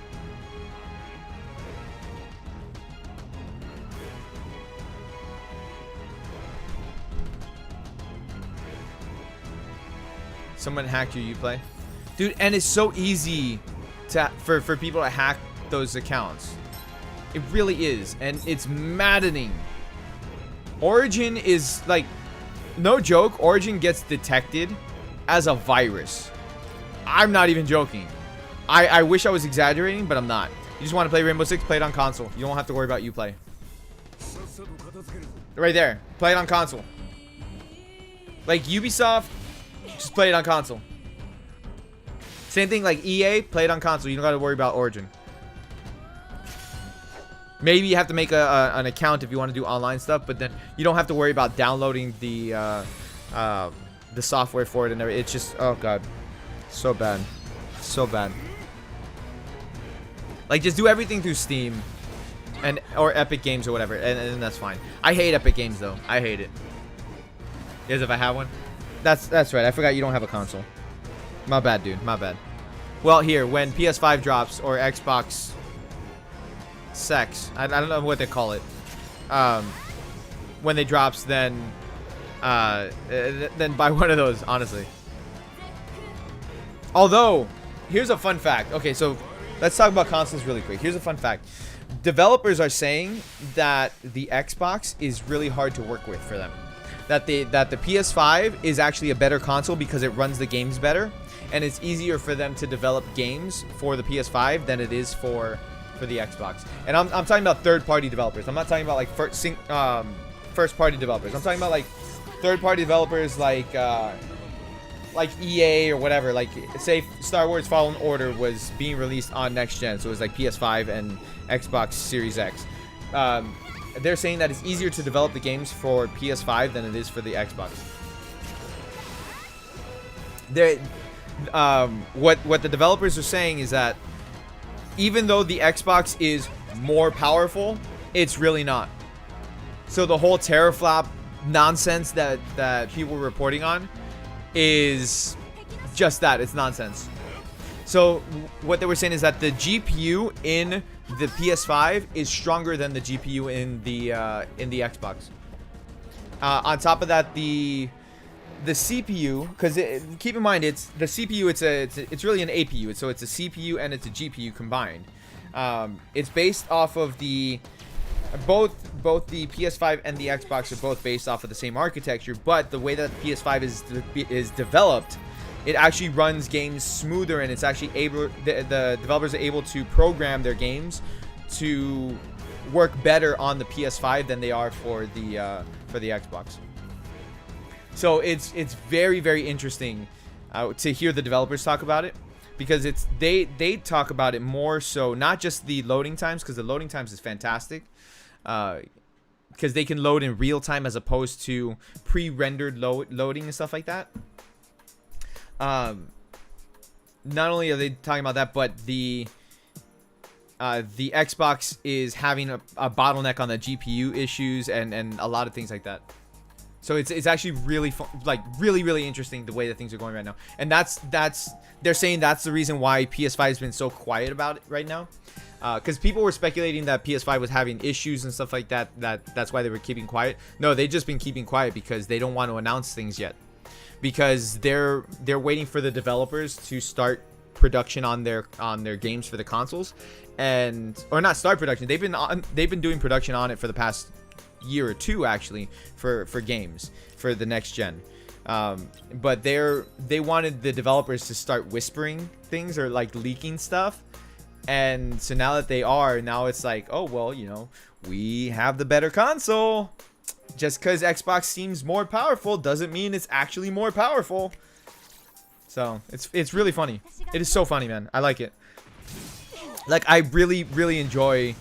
Someone hacked your Uplay, dude, and it's so easy for people to hack those accounts. It really is, and it's maddening. Origin is like, no joke. Origin gets detected as a virus. I'm not even joking. I wish I was exaggerating, but I'm not. You just want to play Rainbow Six? Play it on console. You don't have to worry about Uplay. Right there, play it on console. Like Ubisoft. Just play it on console. Same thing like EA, play it on console. You don't gotta worry about Origin. Maybe you have to make an account if you want to do online stuff, but then you don't have to worry about downloading the software for it and everything. It's just, oh god, so bad, so bad. Like, just do everything through Steam, or Epic Games or whatever, and that's fine. I hate Epic Games though. I hate it. Yes, if I have one. That's right. I forgot you don't have a console. My bad, dude. My bad. Well, here, when PS5 drops or Xbox Sex, I don't know what they call it. When they drops, then buy one of those, honestly. Although, here's a fun fact. Okay, so let's talk about consoles really quick. Here's a fun fact. Developers are saying that the Xbox is really hard to work with for them. That the PS5 is actually a better console because it runs the games better, and it's easier for them to develop games for the PS5 than it is for the Xbox. And I'm talking about third-party developers. I'm not talking about like first-party developers. I'm talking about like third-party developers like EA or whatever. Like, say Star Wars Fallen Order was being released on next gen, so it was like PS5 and Xbox Series X. They're saying that it's easier to develop the games for PS5 than it is for the Xbox. What the developers are saying is that even though the Xbox is more powerful, it's really not. So the whole teraflop nonsense that people were reporting on is just that. It's nonsense. So what they were saying is that the GPU in the PS5 is stronger than the GPU in the Xbox. On top of that, the CPU, because keep in mind, it's the CPU. It's really an APU. So it's a CPU and it's a GPU combined. It's based off of both the PS5 and the Xbox are both based off of the same architecture, but the way that the PS5 is developed, it actually runs games smoother, and it's actually able, the developers are able to program their games to work better on the PS5 than they are for the Xbox. So it's very, very interesting to hear the developers talk about it, because they talk about it more so not just the loading times, because the loading times is fantastic, because they can load in real time as opposed to pre-rendered loading and stuff like that. Not only are they talking about that, but the Xbox is having a bottleneck on the GPU issues and a lot of things like that. So it's actually really fun, like really interesting the way that things are going right now. And they're saying that's the reason why PS5 has been so quiet about it right now. Because people were speculating that PS5 was having issues and stuff like that. That's why they were keeping quiet. No, they've just been keeping quiet because they don't want to announce things yet. Because they're waiting for the developers to start production on their games for the consoles, or not start production. They've been doing production on it for the past year or two, actually, for games for the next gen. But they wanted the developers to start whispering things or like leaking stuff, and so now that now it's like, oh well, we have the better console. Just because Xbox seems more powerful doesn't mean it's actually more powerful. So it's really funny. It is so funny, man. I like it. Like, I really enjoy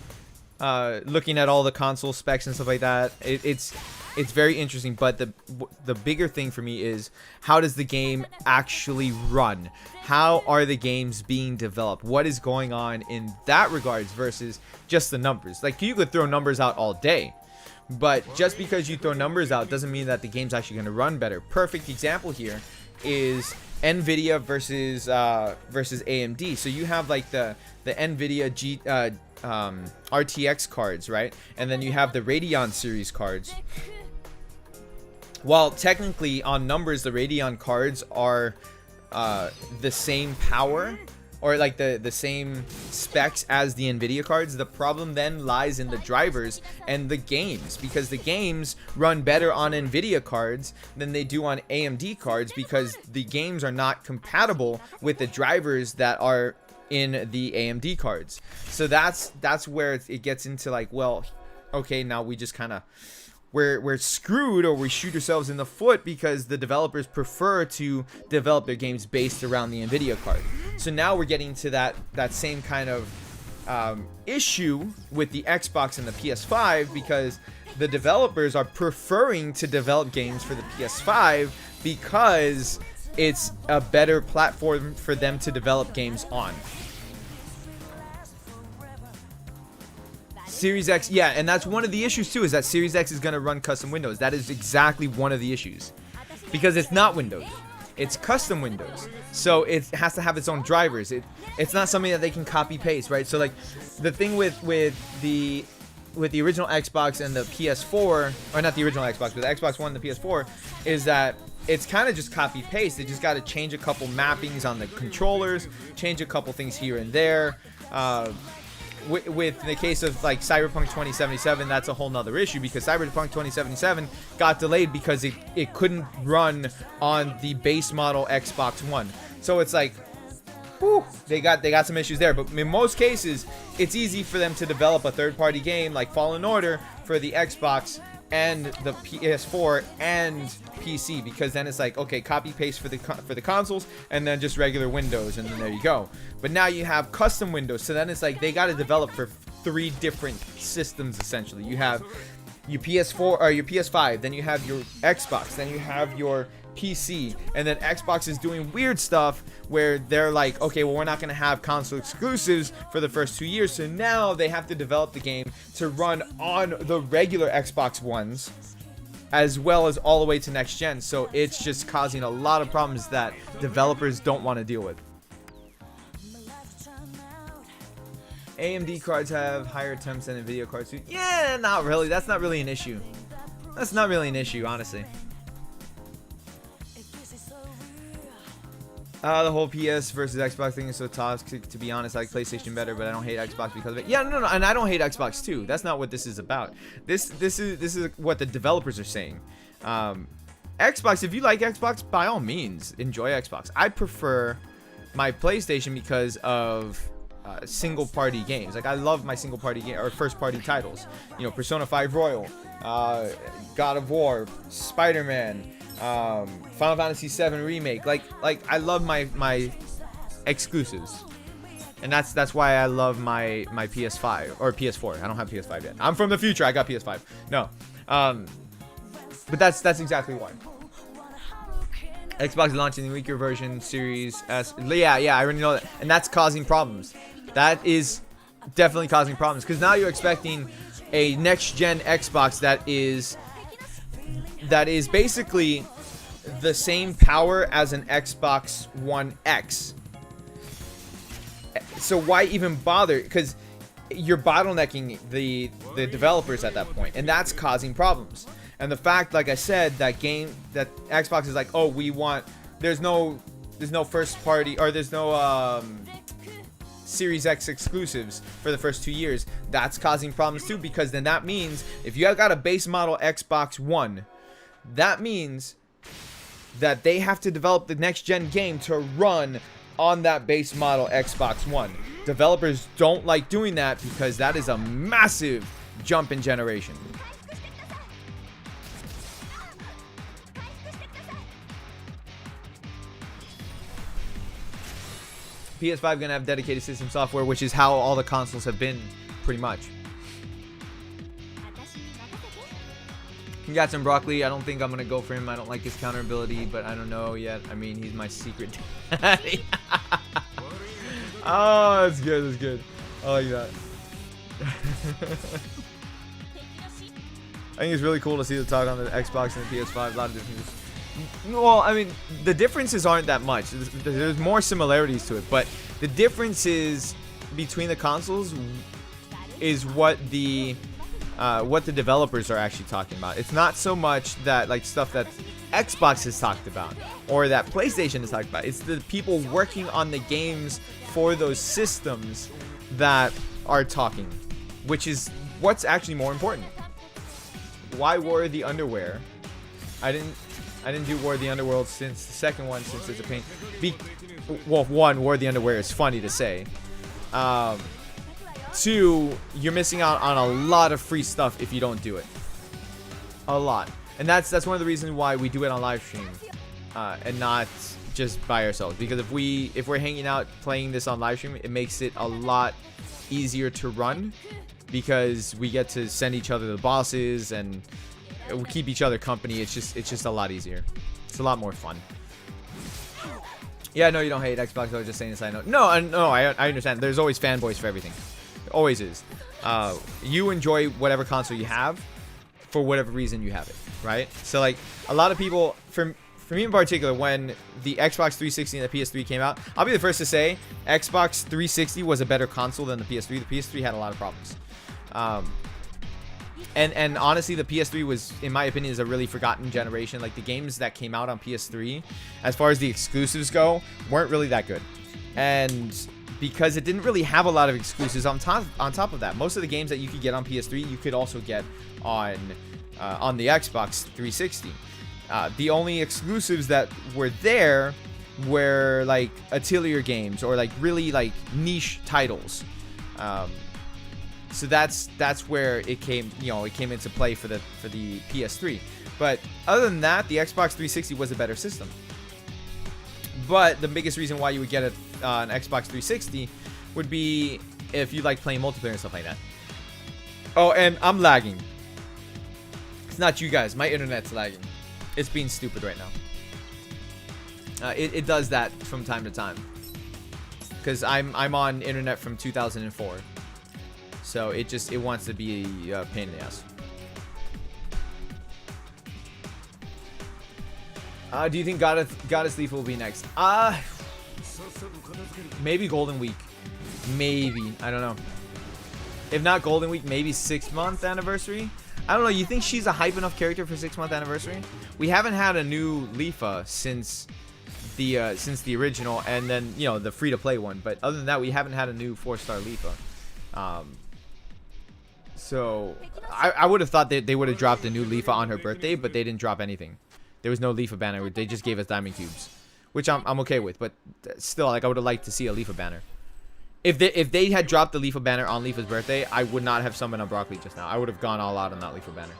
looking at all the console specs and stuff like that. It's very interesting. But the bigger thing for me is, how does the game actually run? How are the games being developed? What is going on in that regards versus just the numbers? Like, you could throw numbers out all day, but just because you throw numbers out doesn't mean that the game's actually going to run better. Perfect example here is NVIDIA versus AMD. So you have like the NVIDIA RTX cards, right? And then you have the Radeon series cards. While technically on numbers, the Radeon cards are the same power, or like the same specs as the NVIDIA cards, the problem then lies in the drivers and the games, because the games run better on NVIDIA cards than they do on AMD cards, because the games are not compatible with the drivers that are in the AMD cards. So that's where it gets into like, well, okay, now we just kind of we're screwed, or we shoot ourselves in the foot, because the developers prefer to develop their games based around the NVIDIA card. So now we're getting to that same kind of issue with the Xbox and the PS5, because the developers are preferring to develop games for the PS5 because it's a better platform for them to develop games on. Series X, yeah, and that's one of the issues too, is that Series X is going to run custom Windows. That is exactly one of the issues. Because it's not Windows. It's custom Windows. So it has to have its own drivers. It's not something that they can copy paste, right? So like the thing with the original Xbox and the PS4, or not the original Xbox, but the Xbox One and the PS4, is that it's kind of just copy paste. They just got to change a couple mappings on the controllers, change a couple things here and there. With the case of like Cyberpunk 2077, that's a whole nother issue, because Cyberpunk 2077 got delayed because it couldn't run on the base model Xbox One. So it's like, whew, they got some issues there. But in most cases, it's easy for them to develop a third-party game like Fallen Order for the Xbox and the PS4 and PC, because then it's like, okay, copy paste for the consoles, and then just regular Windows, and then there you go. But now you have custom Windows, so then it's like they got to develop for 3 different systems essentially. You have your PS4 or your PS5, then you have your Xbox, then you have your PC, and then Xbox is doing weird stuff where they're like, okay, well, we're not going to have console exclusives for the first 2 years, so now they have to develop the game to run on the regular Xbox Ones as well as all the way to next gen. So it's just causing a lot of problems that developers don't want to deal with. AMD cards have higher temps than Nvidia cards do. Yeah, not really. That's not really an issue. That's not really an issue, honestly. The whole PS versus Xbox thing is so toxic. To be honest, I like PlayStation better, but I don't hate Xbox because of it. Yeah, no, and I don't hate Xbox too. That's not what this is about. This is what the developers are saying. Xbox, if you like Xbox, by all means, enjoy Xbox. I prefer my PlayStation because of single-party games. Like, I love my single-party game or first-party titles. You know, Persona 5 Royal, God of War, Spider-Man, Final Fantasy 7 Remake. Like I love my exclusives, and that's why I love my PS5 or PS4. I don't have PS5 yet. I'm from the future. I got PS5. No, but that's exactly why. Xbox is launching the weaker version, Series S. Yeah, I already know that, and that's causing problems. That is definitely causing problems, because now you're expecting a next-gen Xbox that is basically the same power as an Xbox One X. So why even bother? Because you're bottlenecking the developers at that point, and that's causing problems. And the fact, like I said, that Xbox is like, oh, there's no first party, or there's no Series X exclusives for the first 2 years. That's causing problems too, because then that means if you have got a base model Xbox One, that means that they have to develop the next gen game to run on that base model Xbox One. Developers don't like doing that because that is a massive jump in generation. PS5 gonna have dedicated system software, which is how all the consoles have been, pretty much. Congrats on Broccoli. I don't think I'm gonna go for him. I don't like his counter ability, but I don't know yet. I mean, he's my secret daddy. Oh, that's good. That's good. I like that. I think it's really cool to see the talk on the Xbox and the PS5. A lot of differences. Well, I mean, the differences aren't that much. There's more similarities to it, but the differences between the consoles is what the developers are actually talking about. It's not so much that like stuff that Xbox has talked about or that PlayStation has talked about. It's the people working on the games for those systems that are talking, which is what's actually more important. Why War of the Underwear? I didn't do War of the Underworld since the second one, since it's a pain. Well, one, War of the Underwear is funny to say. Two, you're missing out on a lot of free stuff if you don't do it. A lot. And that's one of the reasons why we do it on live stream, and not just by ourselves. Because if we're hanging out playing this on live stream, it makes it a lot easier to run, because we get to send each other the bosses and we keep each other company. It's just a lot easier. It's a lot more fun. Yeah, no, you don't hate Xbox. I was just saying this. I know. No, I understand. There's always fanboys for everything. There always is. you enjoy whatever console you have for whatever reason you have it, right? So like a lot of people, for me in particular, when the Xbox 360 and the PS3 came out, I'll be the first to say Xbox 360 was a better console than the PS3. The PS3 had a lot of problems. And honestly, the PS3 was, in my opinion, is a really forgotten generation. Like the games that came out on PS3, as far as the exclusives go, weren't really that good. And because it didn't really have a lot of exclusives on top of that, most of the games that you could get on PS3, you could also get on the Xbox 360. The only exclusives that were there were like Atelier games or like really like niche titles. So that's where it came, it came into play for the PS3. But other than that, the Xbox 360 was a better system. But the biggest reason why you would get an Xbox 360 would be if you like playing multiplayer and stuff like that. Oh, and I'm lagging. It's not you guys. My internet's lagging. It's being stupid right now. It does that from time to time. Because I'm on internet from 2004. So it wants to be a pain in the ass. Do you think Goddess Leaf will be next? Maybe Golden Week. Maybe. I don't know. If not Golden Week, maybe 6-month anniversary. I don't know. You think she's a hype enough character for 6-month anniversary? We haven't had a new Leafa since the original, and then the free-to-play one. But other than that, we haven't had a new 4-star Leafa. So I would have thought that they would have dropped a new Leafa on her birthday, but they didn't drop anything. There was no Leafa banner. They just gave us diamond cubes, which I'm okay with. But still, like I would have liked to see a Leafa banner. If they had dropped the Leafa banner on Leafa's birthday, I would not have summoned on Broccoli just now. I would have gone all out on that Leafa banner.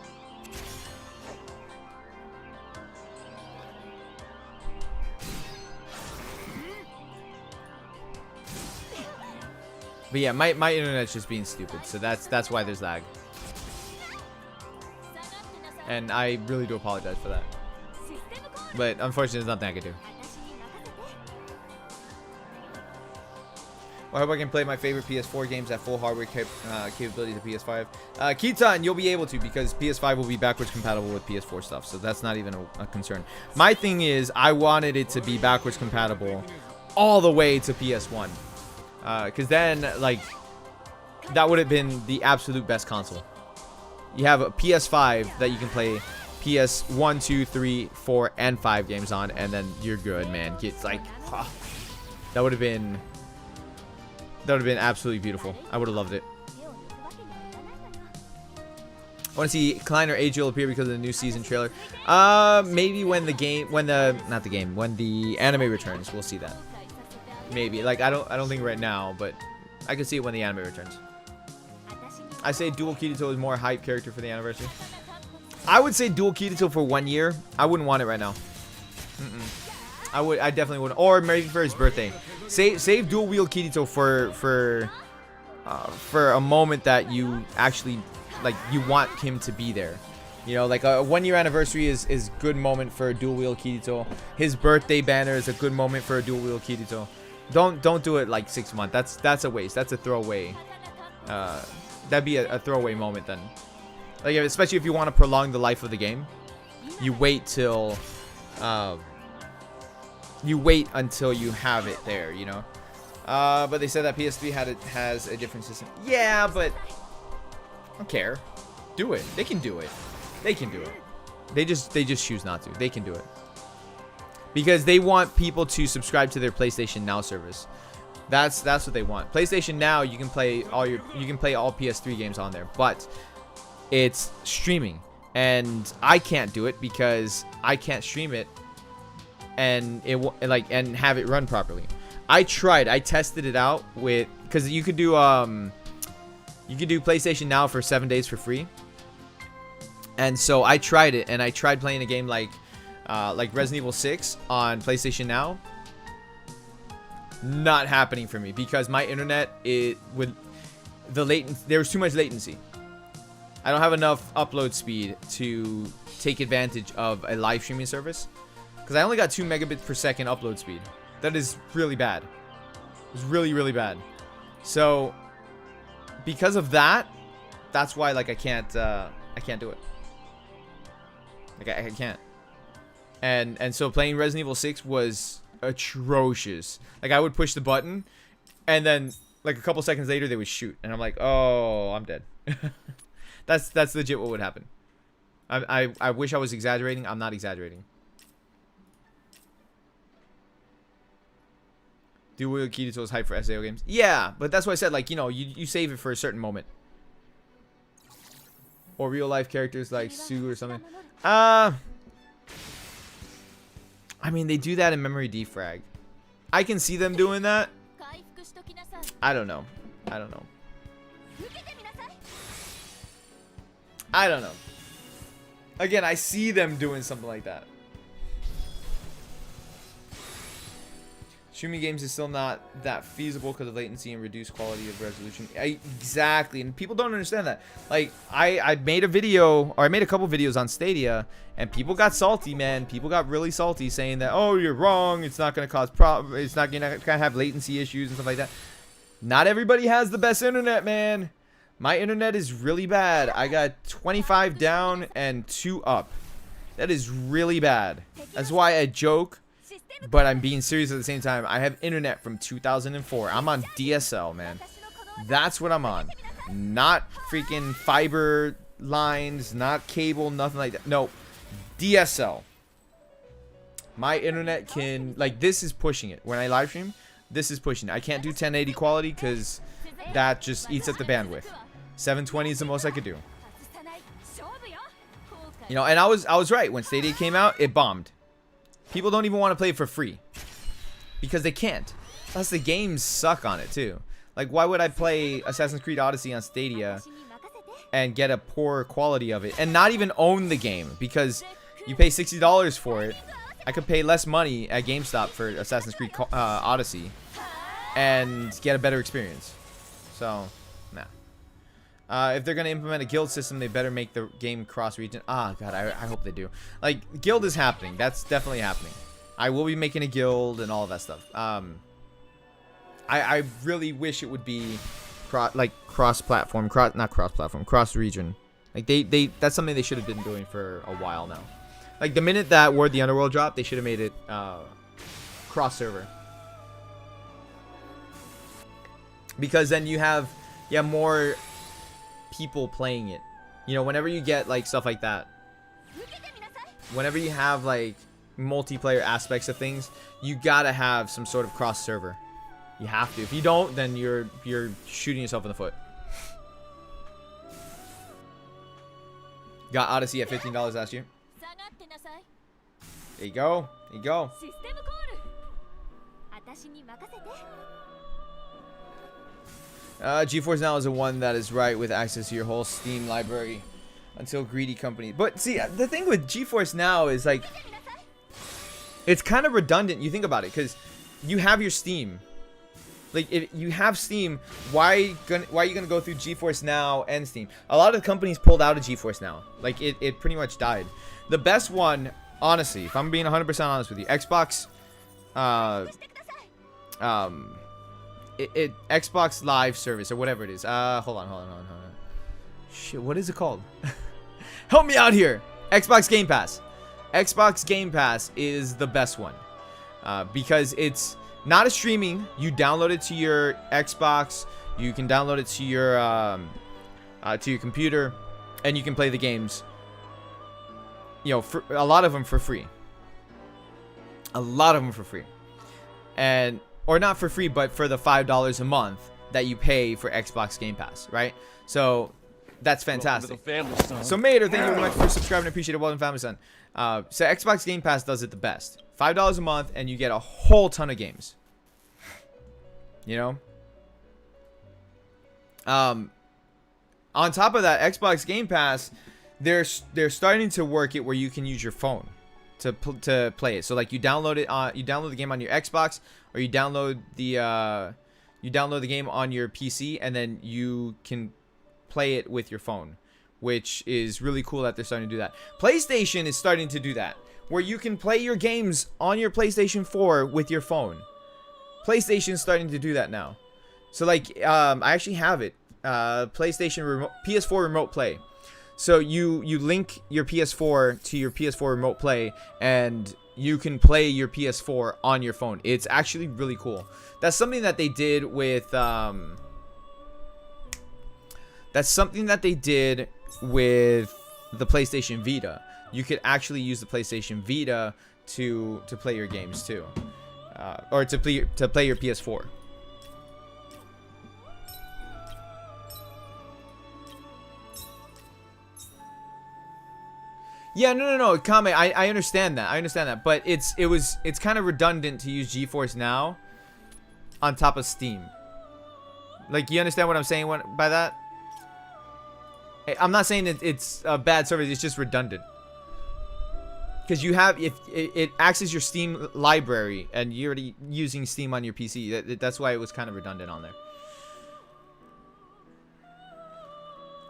But yeah, my internet's just being stupid, so that's why there's lag. And I really do apologize for that. But unfortunately, there's nothing I can do. Well, I hope I can play my favorite PS4 games at full hardware capabilities of PS5. Keaton, you'll be able to, because PS5 will be backwards compatible with PS4 stuff, so that's not even a concern. My thing is, I wanted it to be backwards compatible all the way to PS1. Because then, like, that would have been the absolute best console. You have a PS5 that you can play PS1, 2, 3, 4, and 5 games on, and then you're good, man. It's like, that would have been absolutely beautiful. I would have loved it. I want to see Kleiner Adriel appear because of the new season trailer. Maybe when the anime returns, we'll see that. Maybe. Like I don't think right now, but I can see it when the anime returns. I say Dual Kirito is more hype character for the anniversary. I would say Dual Kirito for 1 year. I wouldn't want it right now. I definitely wouldn't. Or maybe for his birthday. Save Dual Wield Kirito for a moment that you actually you want him to be there. Like a 1 year anniversary is good moment for a Dual Wield Kirito. His birthday banner is a good moment for a Dual Wield Kirito. Don't do it like 6 months. That's a waste. That's a throwaway. That'd be a throwaway moment then. Like especially if you want to prolong the life of the game, you wait till until you have it there. But they said that PS3 has a different system. Yeah, but I don't care. Do it. They can do it. They can do it. They just choose not to. They can do it. Because they want people to subscribe to their PlayStation Now service. That's what they want. PlayStation Now, you can play all PS3 games on there, but it's streaming, and I can't do it because I can't stream it and have it run properly. I tested it out because you could do PlayStation Now for 7 days for free. And so I tried it, and I tried playing a game like Resident Evil 6 on PlayStation Now. Not happening for me because my internet there was too much latency. I don't have enough upload speed to take advantage of a live streaming service because I only got 2 megabits per second upload speed. That is really bad. It's really, really bad. So because of that, that's why like I can't do it. Like I can't. And so playing Resident Evil 6 was atrocious. Like I would push the button, and then like a couple seconds later they would shoot, and I'm like, oh, I'm dead. That's legit what would happen. I wish I was exaggerating. I'm not exaggerating. Do Will Kirito is hype for SAO games? Yeah, but that's why I said, like, you know, you save it for a certain moment. Or real life characters like Sue or something. I mean, they do that in Memory Defrag. I can see them doing that. I don't know. I don't know. I don't know. Again, I see them doing something like that. Streaming games is still not that feasible because of latency and reduced quality of resolution. Exactly, and people don't understand that. Like, I made a video, or I made a couple videos on Stadia, and people got salty, man. People got really salty, saying that, oh, you're wrong. It's not gonna cause it's not gonna have latency issues and stuff like that. Not everybody has the best internet, man. My internet is really bad. I got 25 down and 2 up. That is really bad. That's why I joke. But I'm being serious at the same time. I have internet from 2004. I'm on DSL, man. That's what I'm on. Not freaking fiber lines, not cable, nothing like that. No, DSL. My internet can, like, this is pushing it. When I live stream, this is pushing it. I can't do 1080 quality because that just eats up the bandwidth. 720 is the most I could do. You know, and I was right. When Stadia came out, it bombed. People don't even want to play it for free because they can't. Plus, the games suck on it too. Like, why would I play Assassin's Creed Odyssey on Stadia and get a poor quality of it and not even own the game? Because you pay $60 for it. I could pay less money at GameStop for Assassin's Creed Odyssey and get a better experience. So, nah. If they're going to implement a guild system, they better make the game cross-region. Ah, God, I hope they do. Like, guild is happening. That's definitely happening. I will be making a guild and all of that stuff. I really wish it would be cross-platform. Not cross-platform. Cross-region. Like, that's something they should have been doing for a while now. Like, the minute that War of the Underworld dropped, they should have made it cross-server. Because then you have more people playing it. You know, whenever you get like stuff like that, whenever you have like multiplayer aspects of things, you gotta have some sort of cross server. You have to. If you don't, then you're shooting yourself in the foot. Got Odyssey at $15 last year. There you go. There you go. GeForce Now is the one that is right with access to your whole Steam library until greedy company. But see, the thing with GeForce Now is like, it's kind of redundant. You think about it, because you have your Steam. Like, if you have Steam, why are you gonna go through GeForce Now and Steam? A lot of companies pulled out of GeForce Now. Like, it pretty much died. The best one, honestly, if I'm being 100% honest with you, Xbox, Xbox Live Service or whatever it is. Hold on. Shit, what is it called? Help me out here. Xbox Game Pass. Xbox Game Pass is the best one. Because it's not a streaming. You download it to your Xbox. You can download it to your computer, and you can play the games. You know, for a lot of them for free. And or not for free, but for the $5 a month that you pay for Xbox Game Pass, right? So that's fantastic. So Mater, thank you very much for subscribing. Appreciate it. Welcome, family son. So Xbox Game Pass does it the best. $5 a month, and you get a whole ton of games. You know. On top of that, Xbox Game Pass, they're starting to work it where you can use your phone to play it. So like you download the game on your Xbox, or you download the game on your PC, and then you can play it with your phone, which is really cool that they're starting to do that. PlayStation is starting to do that, where you can play your games on your PlayStation 4 with your phone. PlayStation's starting to do that now. So like, I actually have it. PlayStation remote, PS4 remote play. So you link your PS4 to your PS4 remote play, and you can play your PS4 on your phone. It's actually really cool. That's something that they did with that's something that they did with the PlayStation Vita. You could actually use the PlayStation Vita to play your games too, or to play your PS4. Yeah, no, Kame, I understand that, but it's kind of redundant to use GeForce Now on top of Steam. Like, you understand what I'm saying by that? I'm not saying that it's a bad service, it's just redundant. Because you have, if it acts as your Steam library, and you're already using Steam on your PC, that's why it was kind of redundant on there.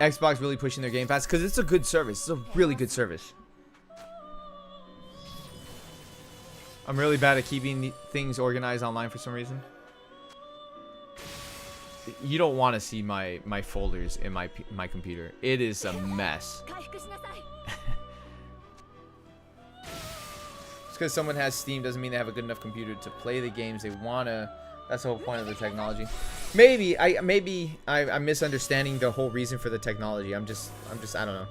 Xbox really pushing their Game Pass because it's a good service. It's a really good service. I'm really bad at keeping things organized online for some reason. You don't want to see my folders in my computer. It is a mess. Just because someone has Steam doesn't mean they have a good enough computer to play the games they wanna. That's the whole point of the technology. Maybe I'm misunderstanding the whole reason for the technology. I'm just I don't know.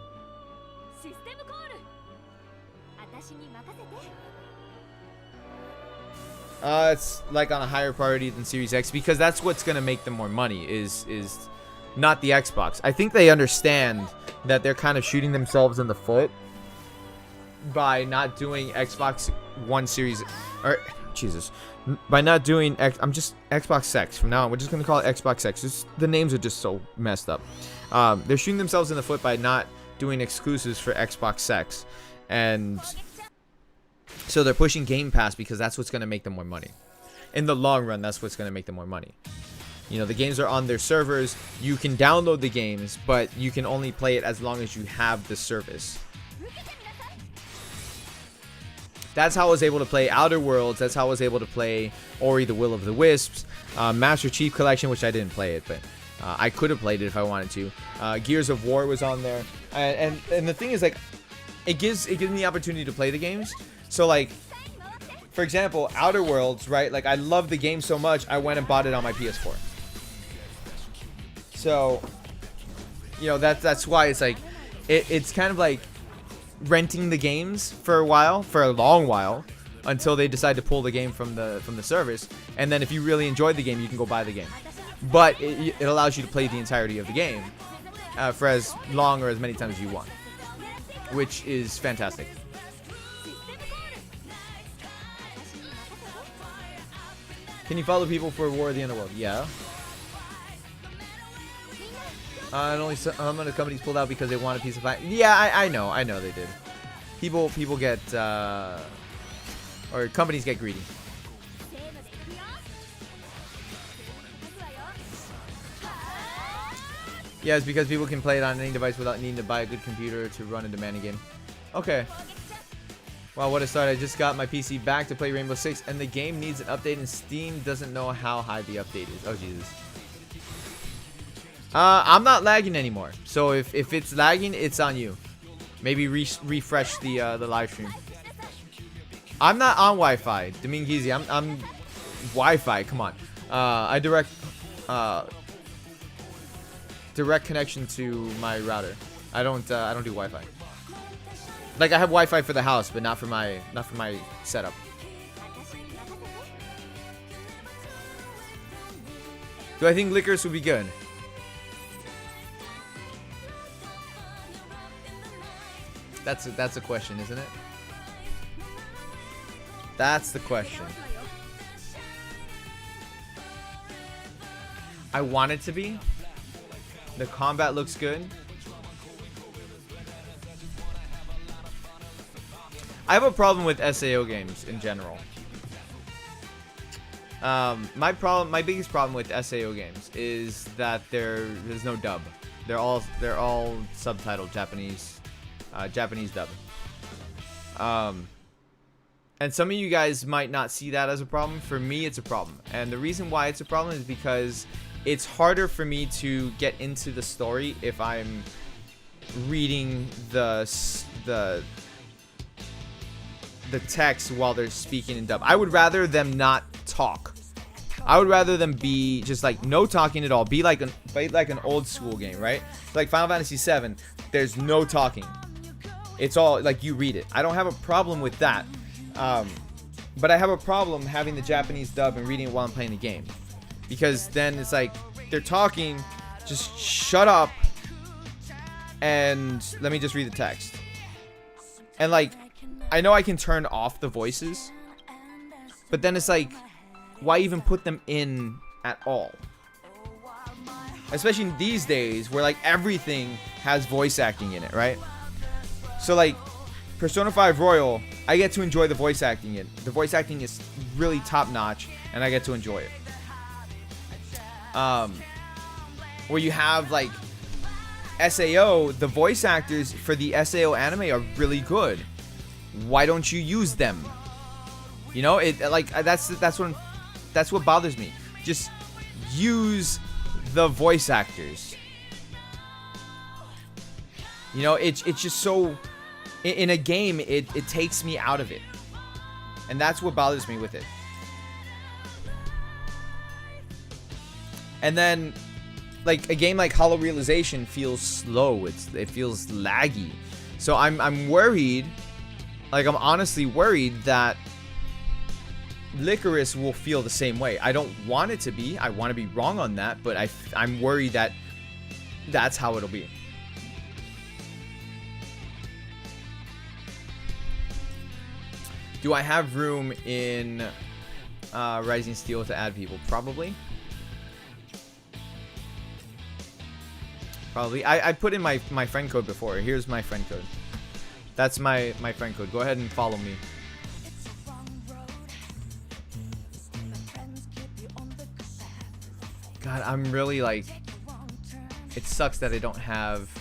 It's like on a higher priority than Series X because that's what's gonna make them more money. Is not the Xbox. I think they understand that they're kind of shooting themselves in the foot by not doing Xbox One Series, or Jesus, by not doing Xbox X. From now on, we're just gonna call it Xbox X. The names are just so messed up. They're shooting themselves in the foot by not doing exclusives for Xbox X, and so they're pushing Game Pass because that's what's gonna make them more money. In the long run, that's what's gonna make them more money. You know, the games are on their servers. You can download the games, but you can only play it as long as you have the service. That's how I was able to play Outer Worlds. That's how I was able to play Ori the Will of the Wisps, Master Chief Collection, which I didn't play it, but I could have played it if I wanted to. Gears of War was on there, and the thing is, like, it gives me the opportunity to play the games. So, like, for example, Outer Worlds, right? Like, I love the game so much, I went and bought it on my PS4. So, you know, that's why it's like, it's kind of like renting the games for a long while, until they decide to pull the game from the service, and then if you really enjoyed the game, you can go buy the game. But it allows you to play the entirety of the game for as long or as many times as you want, which is fantastic. Can you follow people for War of the Underworld? Yeah. And only some of the companies pulled out because they want a piece of pie. Yeah, I know they did. People get or companies get greedy. Yeah, it's because people can play it on any device without needing to buy a good computer to run a demanding game. Okay. Wow, what a start. I just got my PC back to play Rainbow Six, and the game needs an update, and Steam doesn't know how high the update is. Oh, Jesus. I'm not lagging anymore. So if it's lagging, it's on you. Maybe refresh the live stream. I'm not on Wi-Fi. Dominguez, I'm Wi-Fi. Come on. I direct connection to my router. I don't do Wi-Fi. Like, I have Wi-Fi for the house, but not for my setup. Do I think Lickers would be good? That's a question, isn't it? That's the question. I want it to be. The combat looks good. I have a problem with SAO games in general. My biggest problem with SAO games is that there's no dub. They're all subtitled Japanese dub. And some of you guys might not see that as a problem. For me, it's a problem. And the reason why it's a problem is because it's harder for me to get into the story if I'm reading the text while they're speaking in dub. I would rather them not talk. I would rather them be just like no talking at all. Be like an old school game, right? Like Final Fantasy VII, there's no talking. It's all like you read it. I don't have a problem with that. But I have a problem having the Japanese dub and reading it while I'm playing the game. Because then it's like, they're talking, just shut up, and let me just read the text. And like, I know I can turn off the voices, but then it's like, why even put them in at all? Especially these days, where like everything has voice acting in it, right? So like, Persona 5 Royal, I get to enjoy the voice acting in. The voice acting is really top notch, and I get to enjoy it. Where you have like SAO, the voice actors for the SAO anime are really good. Why don't you use them? You know, it like that's what bothers me. Just use the voice actors. You know, it's just so. In a game, it takes me out of it. And that's what bothers me with it. And then, like, a game like Hollow Realization feels slow. It feels laggy. So I'm worried, like, I'm honestly worried that Licorice will feel the same way. I don't want it to be. I want to be wrong on that, but I'm worried that that's how it'll be. Do I have room in Rising Steel to add people? Probably. Probably. I put in my friend code before. Here's my friend code. That's my friend code. Go ahead and follow me. God, I'm really like... It sucks that I don't have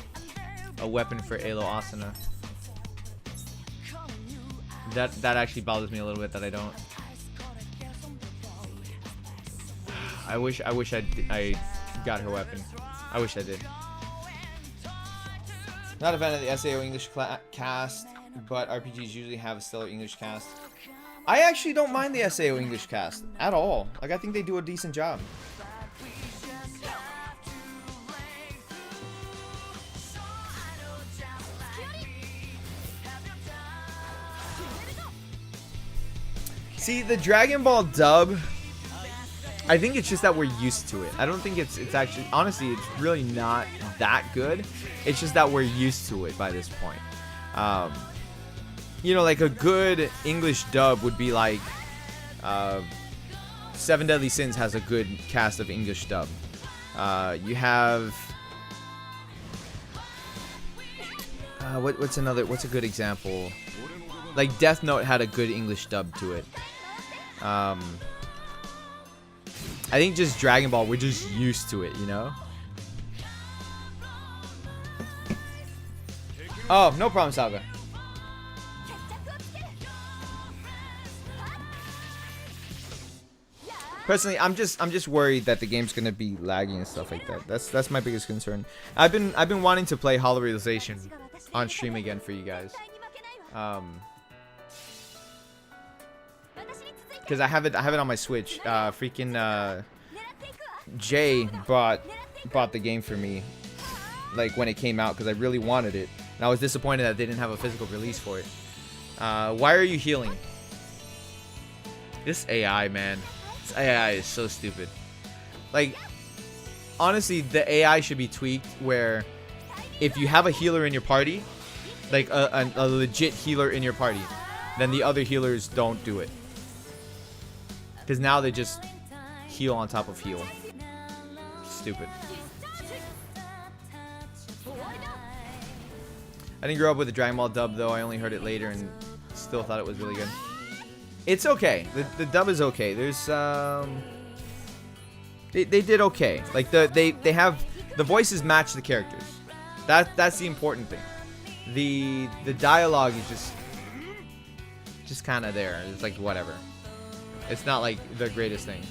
a weapon for Alo Asuna. That actually bothers me a little bit that I don't. I wish I got her weapon. I wish I did. Not a fan of the SAO English cast, but RPGs usually have a stellar English cast. I actually don't mind the SAO English cast at all. Like, I think they do a decent job. See, the Dragon Ball dub, I think it's just that we're used to it. I don't think it's actually, honestly, it's really not that good. It's just that we're used to it by this point. You know, like a good English dub would be like, Seven Deadly Sins has a good cast of English dub. You have, what's a good example? Like Death Note had a good English dub to it. I think just Dragon Ball, we're just used to it, you know? Oh, no problem, Salga. Personally, I'm just worried that the game's gonna be laggy and stuff like that. That's my biggest concern. I've been wanting to play Hollow Realization on stream again for you guys. Because I have it on my Switch. Jay bought the game for me, like when it came out, because I really wanted it, and I was disappointed that they didn't have a physical release for it. Why are you healing? This AI, man. This AI is so stupid. Like, honestly, the AI should be tweaked where if you have a healer in your party, like a legit healer in your party, then the other healers don't do it. Because now they just heal on top of heal. Stupid. I didn't grow up with the Dragon Ball dub though. I only heard it later and still thought it was really good. It's okay. The dub is okay. There's they did okay. Like they have the voices match the characters. That's the important thing. The dialogue is just kind of there. It's like whatever. It's not like the greatest thing.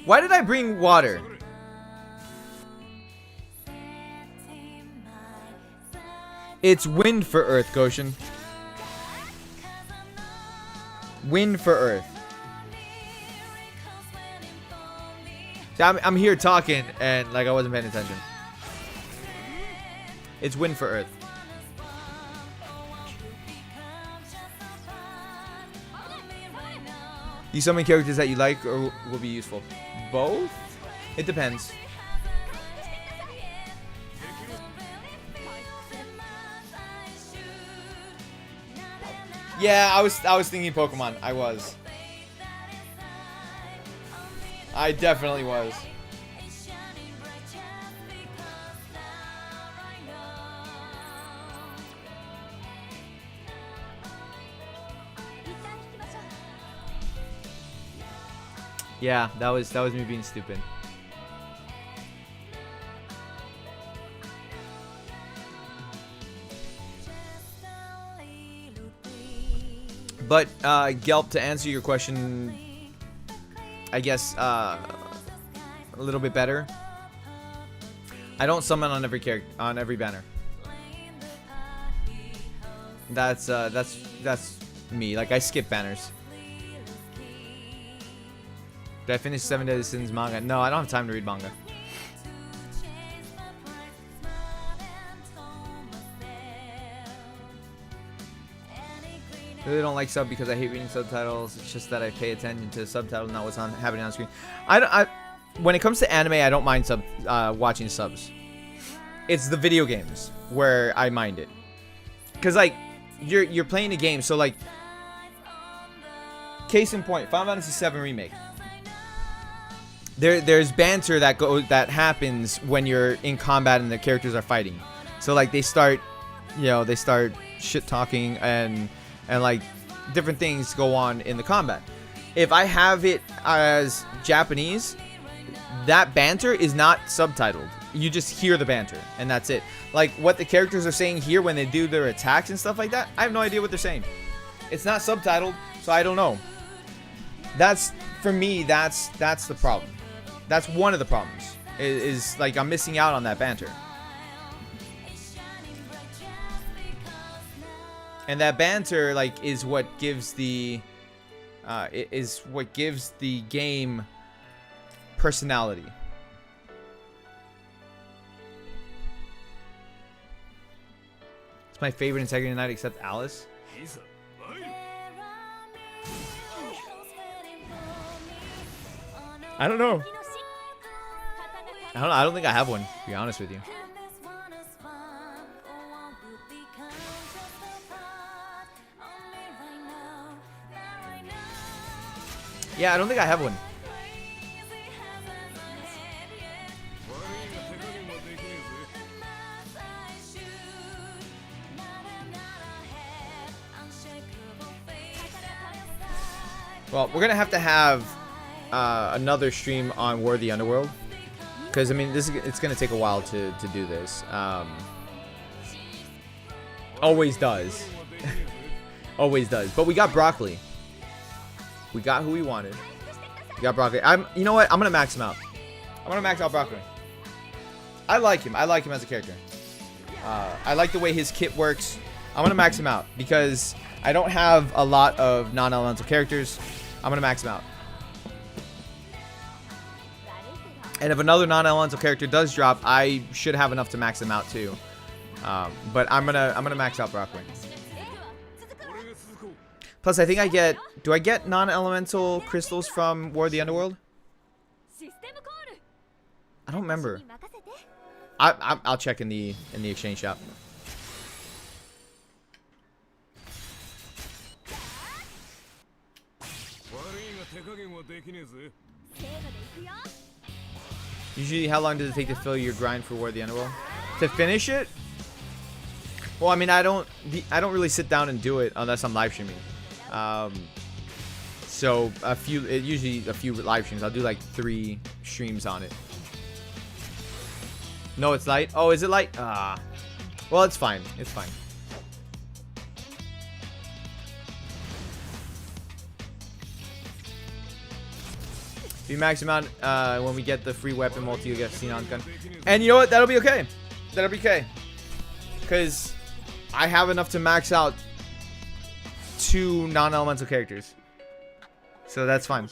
Why did I bring water? It's wind for Earth, Goshen. Wind for Earth. See, I'm here talking and like I wasn't paying attention. It's wind for Earth. You summon characters that you like or will be useful? Both? It depends. Yeah, I was thinking Pokemon. I definitely was. Yeah, that was me being stupid. But Gelp, to answer your question, I guess a little bit better. I don't summon on every character on every banner. That's me. Like I skip banners. Did I finish 7 Deadly Sins manga? No, I don't have time to read manga. I really don't like sub because I hate reading subtitles. It's just that I pay attention to the subtitle, not what's happening on screen. When it comes to anime, I don't mind watching subs. It's the video games where I mind it, cause like you're playing a game, so like case in point, Final Fantasy VII Remake. There's banter that happens when you're in combat and the characters are fighting. So like they start shit talking and like different things go on in the combat. If I have it as Japanese, that banter is not subtitled. You just hear the banter and that's it. Like what the characters are saying here when they do their attacks and stuff like that, I have no idea what they're saying. It's not subtitled, so I don't know. That's for me. That's the problem. That's one of the problems. Is like I'm missing out on that banter. And that banter like is what gives the game personality. It's my favorite Integrity Knight except Alice. I don't know. I don't think I have one, to be honest with you. Yeah, I don't think I have one. Well, we're gonna have to have another stream on War of the Underworld, because I mean it's gonna take a while to do this. Always does. Always does. But we got Broccoli. We got who we wanted. We got Broccoli. You know what? I'm gonna max him out. I'm gonna max out Broccoli. I like him. I like him as a character. I like the way his kit works. I'm gonna max him out because I don't have a lot of non-elemental characters. I'm gonna max him out. And if another non-elemental character does drop, I should have enough to max him out too. But I'm gonna max out Broccoli. Plus, I think do I get non-elemental crystals from War of the Underworld? I don't remember. I'll check in the exchange shop. Usually, how long does it take to fill your grind for War of the Underworld? To finish it? Well, I mean, I don't really sit down and do it unless I'm live streaming. So usually a few live streams. I'll do like 3 streams on it. No, it's light. Oh, is it light? Well, it's fine. It's fine. If you max him out when we get the free weapon multi, you get Xenon gun. And you know what? That'll be okay. That'll be okay. Because I have enough to max out 2 non-elemental characters. So that's fine.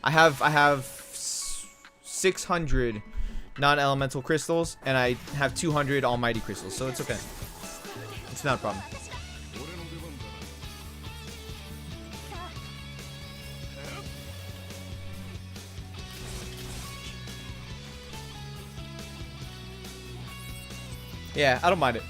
I have 600 non-elemental crystals, and I have 200 almighty crystals, so it's okay. It's not a problem. Yeah, I don't mind it.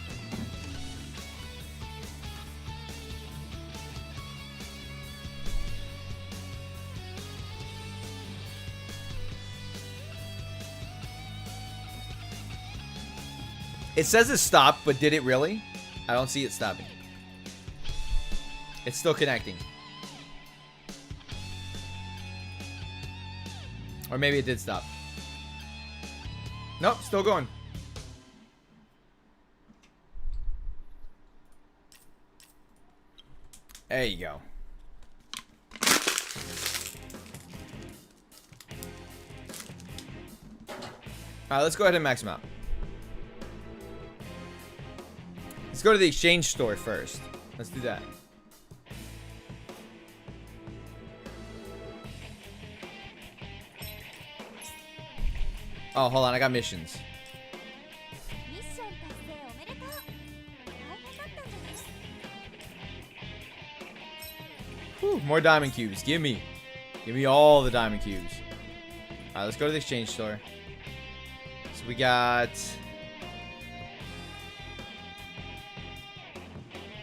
It says it stopped, but did it really? I don't see it stopping. It's still connecting. Or maybe it did stop. Nope, still going. There you go. Alright, let's go ahead and max them out. Let's go to the exchange store first. Let's do that. Oh, hold on. I got missions. Whew, more diamond cubes. Give me all the diamond cubes. Alright, let's go to the exchange store. So we got...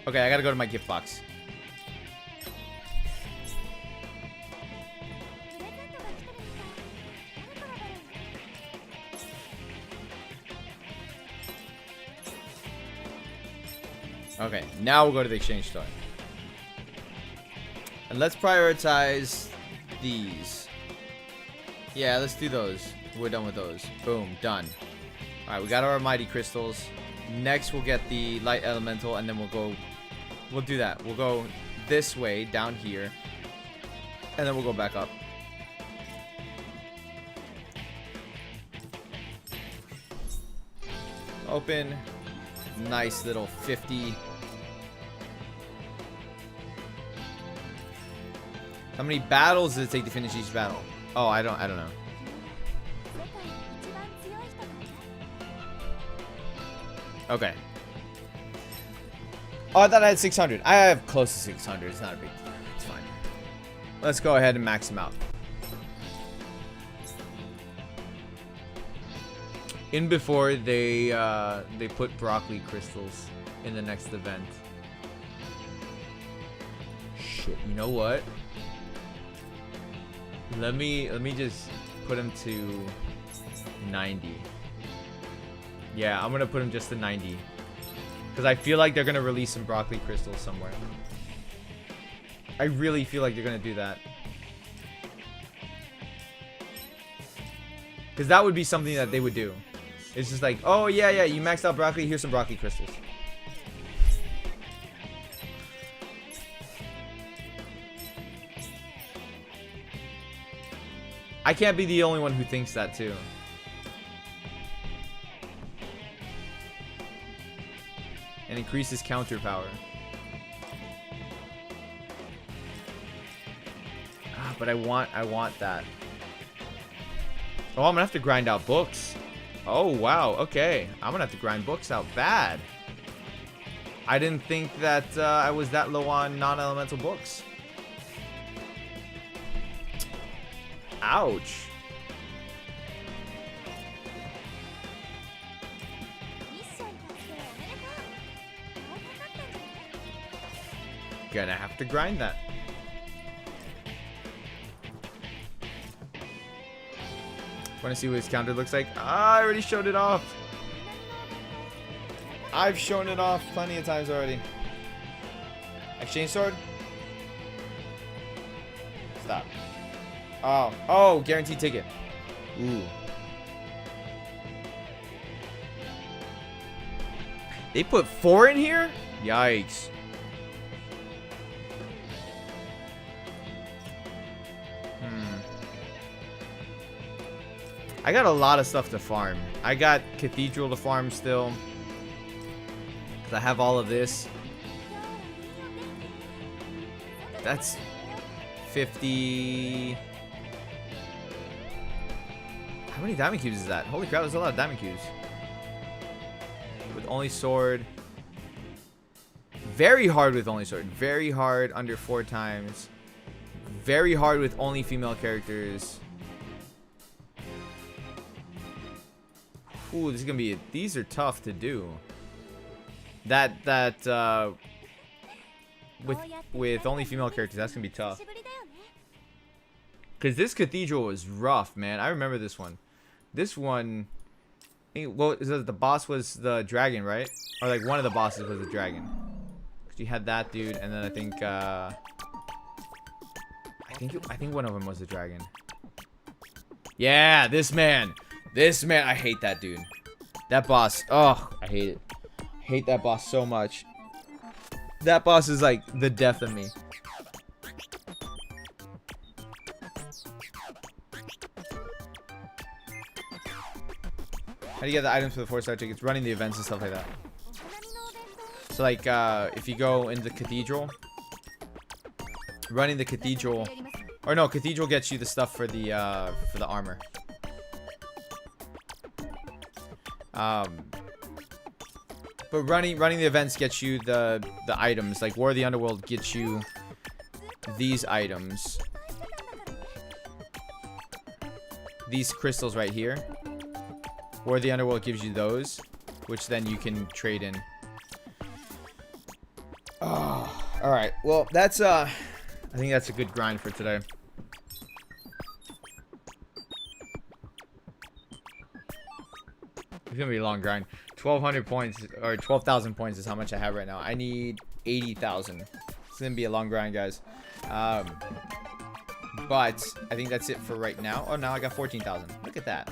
Okay, I gotta go to my gift box. Okay, now we'll go to the exchange store. And let's prioritize these. Yeah, let's do those. We're done with those. Boom, done. Alright, we got our mighty crystals. Next, we'll get the light elemental, and then we'll do that. We'll go this way, down here, and then we'll go back up. Open. Nice little 50. How many battles does it take to finish each battle? Oh, I don't know. Okay. Oh, I thought I had 600. I have close to 600. It's not a big deal. It's fine. Let's go ahead and max them out. In before they put broccoli crystals in the next event. Shit, you know what? Let me just put him to 90. Yeah, I'm gonna put him just to 90. Because I feel like they're gonna release some broccoli crystals somewhere. I really feel like they're gonna do that. Because that would be something that they would do. It's just like, oh yeah, you maxed out broccoli, here's some broccoli crystals. I can't be the only one who thinks that too. And increases counter power. Ah, but I want that. Oh, I'm gonna have to grind out books. Oh wow, okay. I'm gonna have to grind books out bad. I didn't think that I was that low on non-elemental books. Ouch. Gonna have to grind that. Want to see what his counter looks like? Ah, I already showed it off. I've shown it off plenty of times already. Exchange sword? Stop. Oh, guaranteed ticket. Ooh. They put 4 in here? Yikes. I got a lot of stuff to farm. I got Cathedral to farm still. Because I have all of this. That's 50... How many diamond cubes is that? Holy crap, there's a lot of diamond cubes. With only sword. Very hard with only sword. Very hard under 4 times. Very hard with only female characters. Ooh, this is gonna be. These are tough to do. With only female characters, that's gonna be tough. Cause this cathedral was rough, man. I remember this one. This one, well, the boss was the dragon, right? Or like one of the bosses was the dragon. Cause you had that dude, and then I think one of them was the dragon. Yeah, this man. This man, I hate that dude. That boss. Oh, I hate it. I hate that boss so much. That boss is like the death of me. How do you get the items for the 4-star tickets? Running the events and stuff like that. So like if you go in the cathedral, running the cathedral, or no, cathedral gets you the stuff for the armor. But running the events gets you the items. Like War of the Underworld gets you these items. These crystals right here. War of the Underworld gives you those, which then you can trade in. Oh, all right. Well, that's I think that's a good grind for today. It's gonna be a long grind. 1,200 points or 12,000 points is how much I have right now. I need 80,000. It's gonna be a long grind, guys. But I think that's it for right now. Oh, now I got 14,000. Look at that.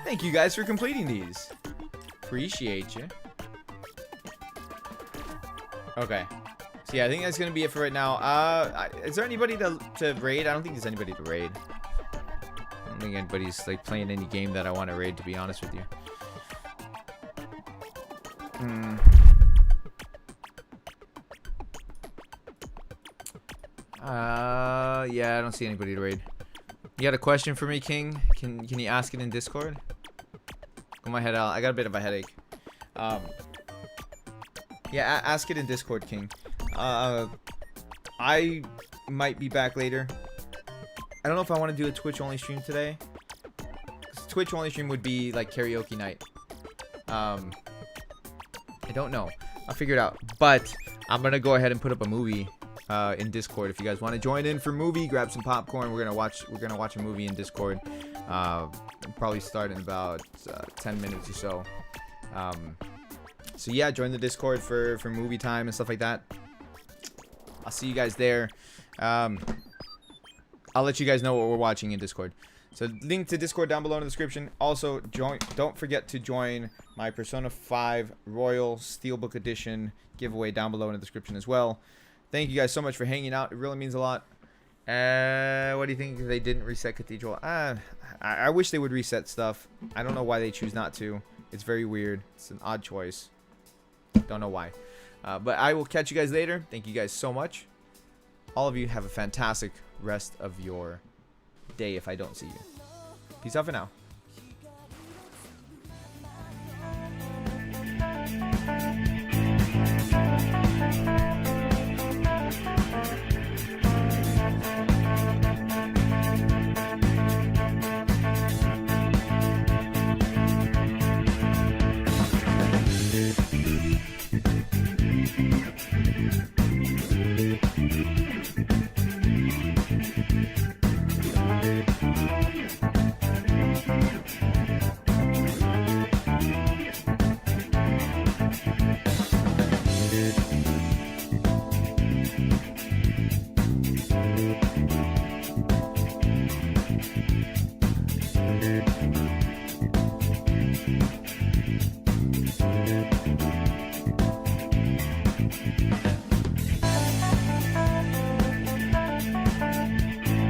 Thank you guys for completing these. Appreciate you. Okay. So yeah, I think that's gonna be it for right now. Is there anybody to raid? I don't think there's anybody to raid. I don't think anybody's like playing any game that I want to raid, to be honest with you. Yeah, I don't see anybody to raid. You got a question for me, King? Can you ask it in Discord? Got my head out. I got a bit of a headache. Yeah, ask it in Discord, King. I might be back later. I don't know if I want to do a Twitch only stream today. Twitch only stream would be like karaoke night. I don't know. I'll figure it out. But I'm gonna go ahead and put up a movie in Discord. If you guys want to join in for movie, grab some popcorn. We're gonna watch a movie in Discord. Probably start in about 10 minutes or so. So yeah, join the Discord for movie time and stuff like that. I'll see you guys there. I'll let you guys know what we're watching in Discord. So link to Discord down below in the description. Also, don't forget to join my Persona 5 Royal Steelbook Edition giveaway down below in the description as well. Thank you guys so much for hanging out. It really means a lot. What do you think if they didn't reset Cathedral? I wish they would reset stuff. I don't know why they choose not to. It's very weird. It's an odd choice. Don't know why. But I will catch you guys later. Thank you guys so much. All of you have a fantastic rest of your day if I don't see you. Peace out for now.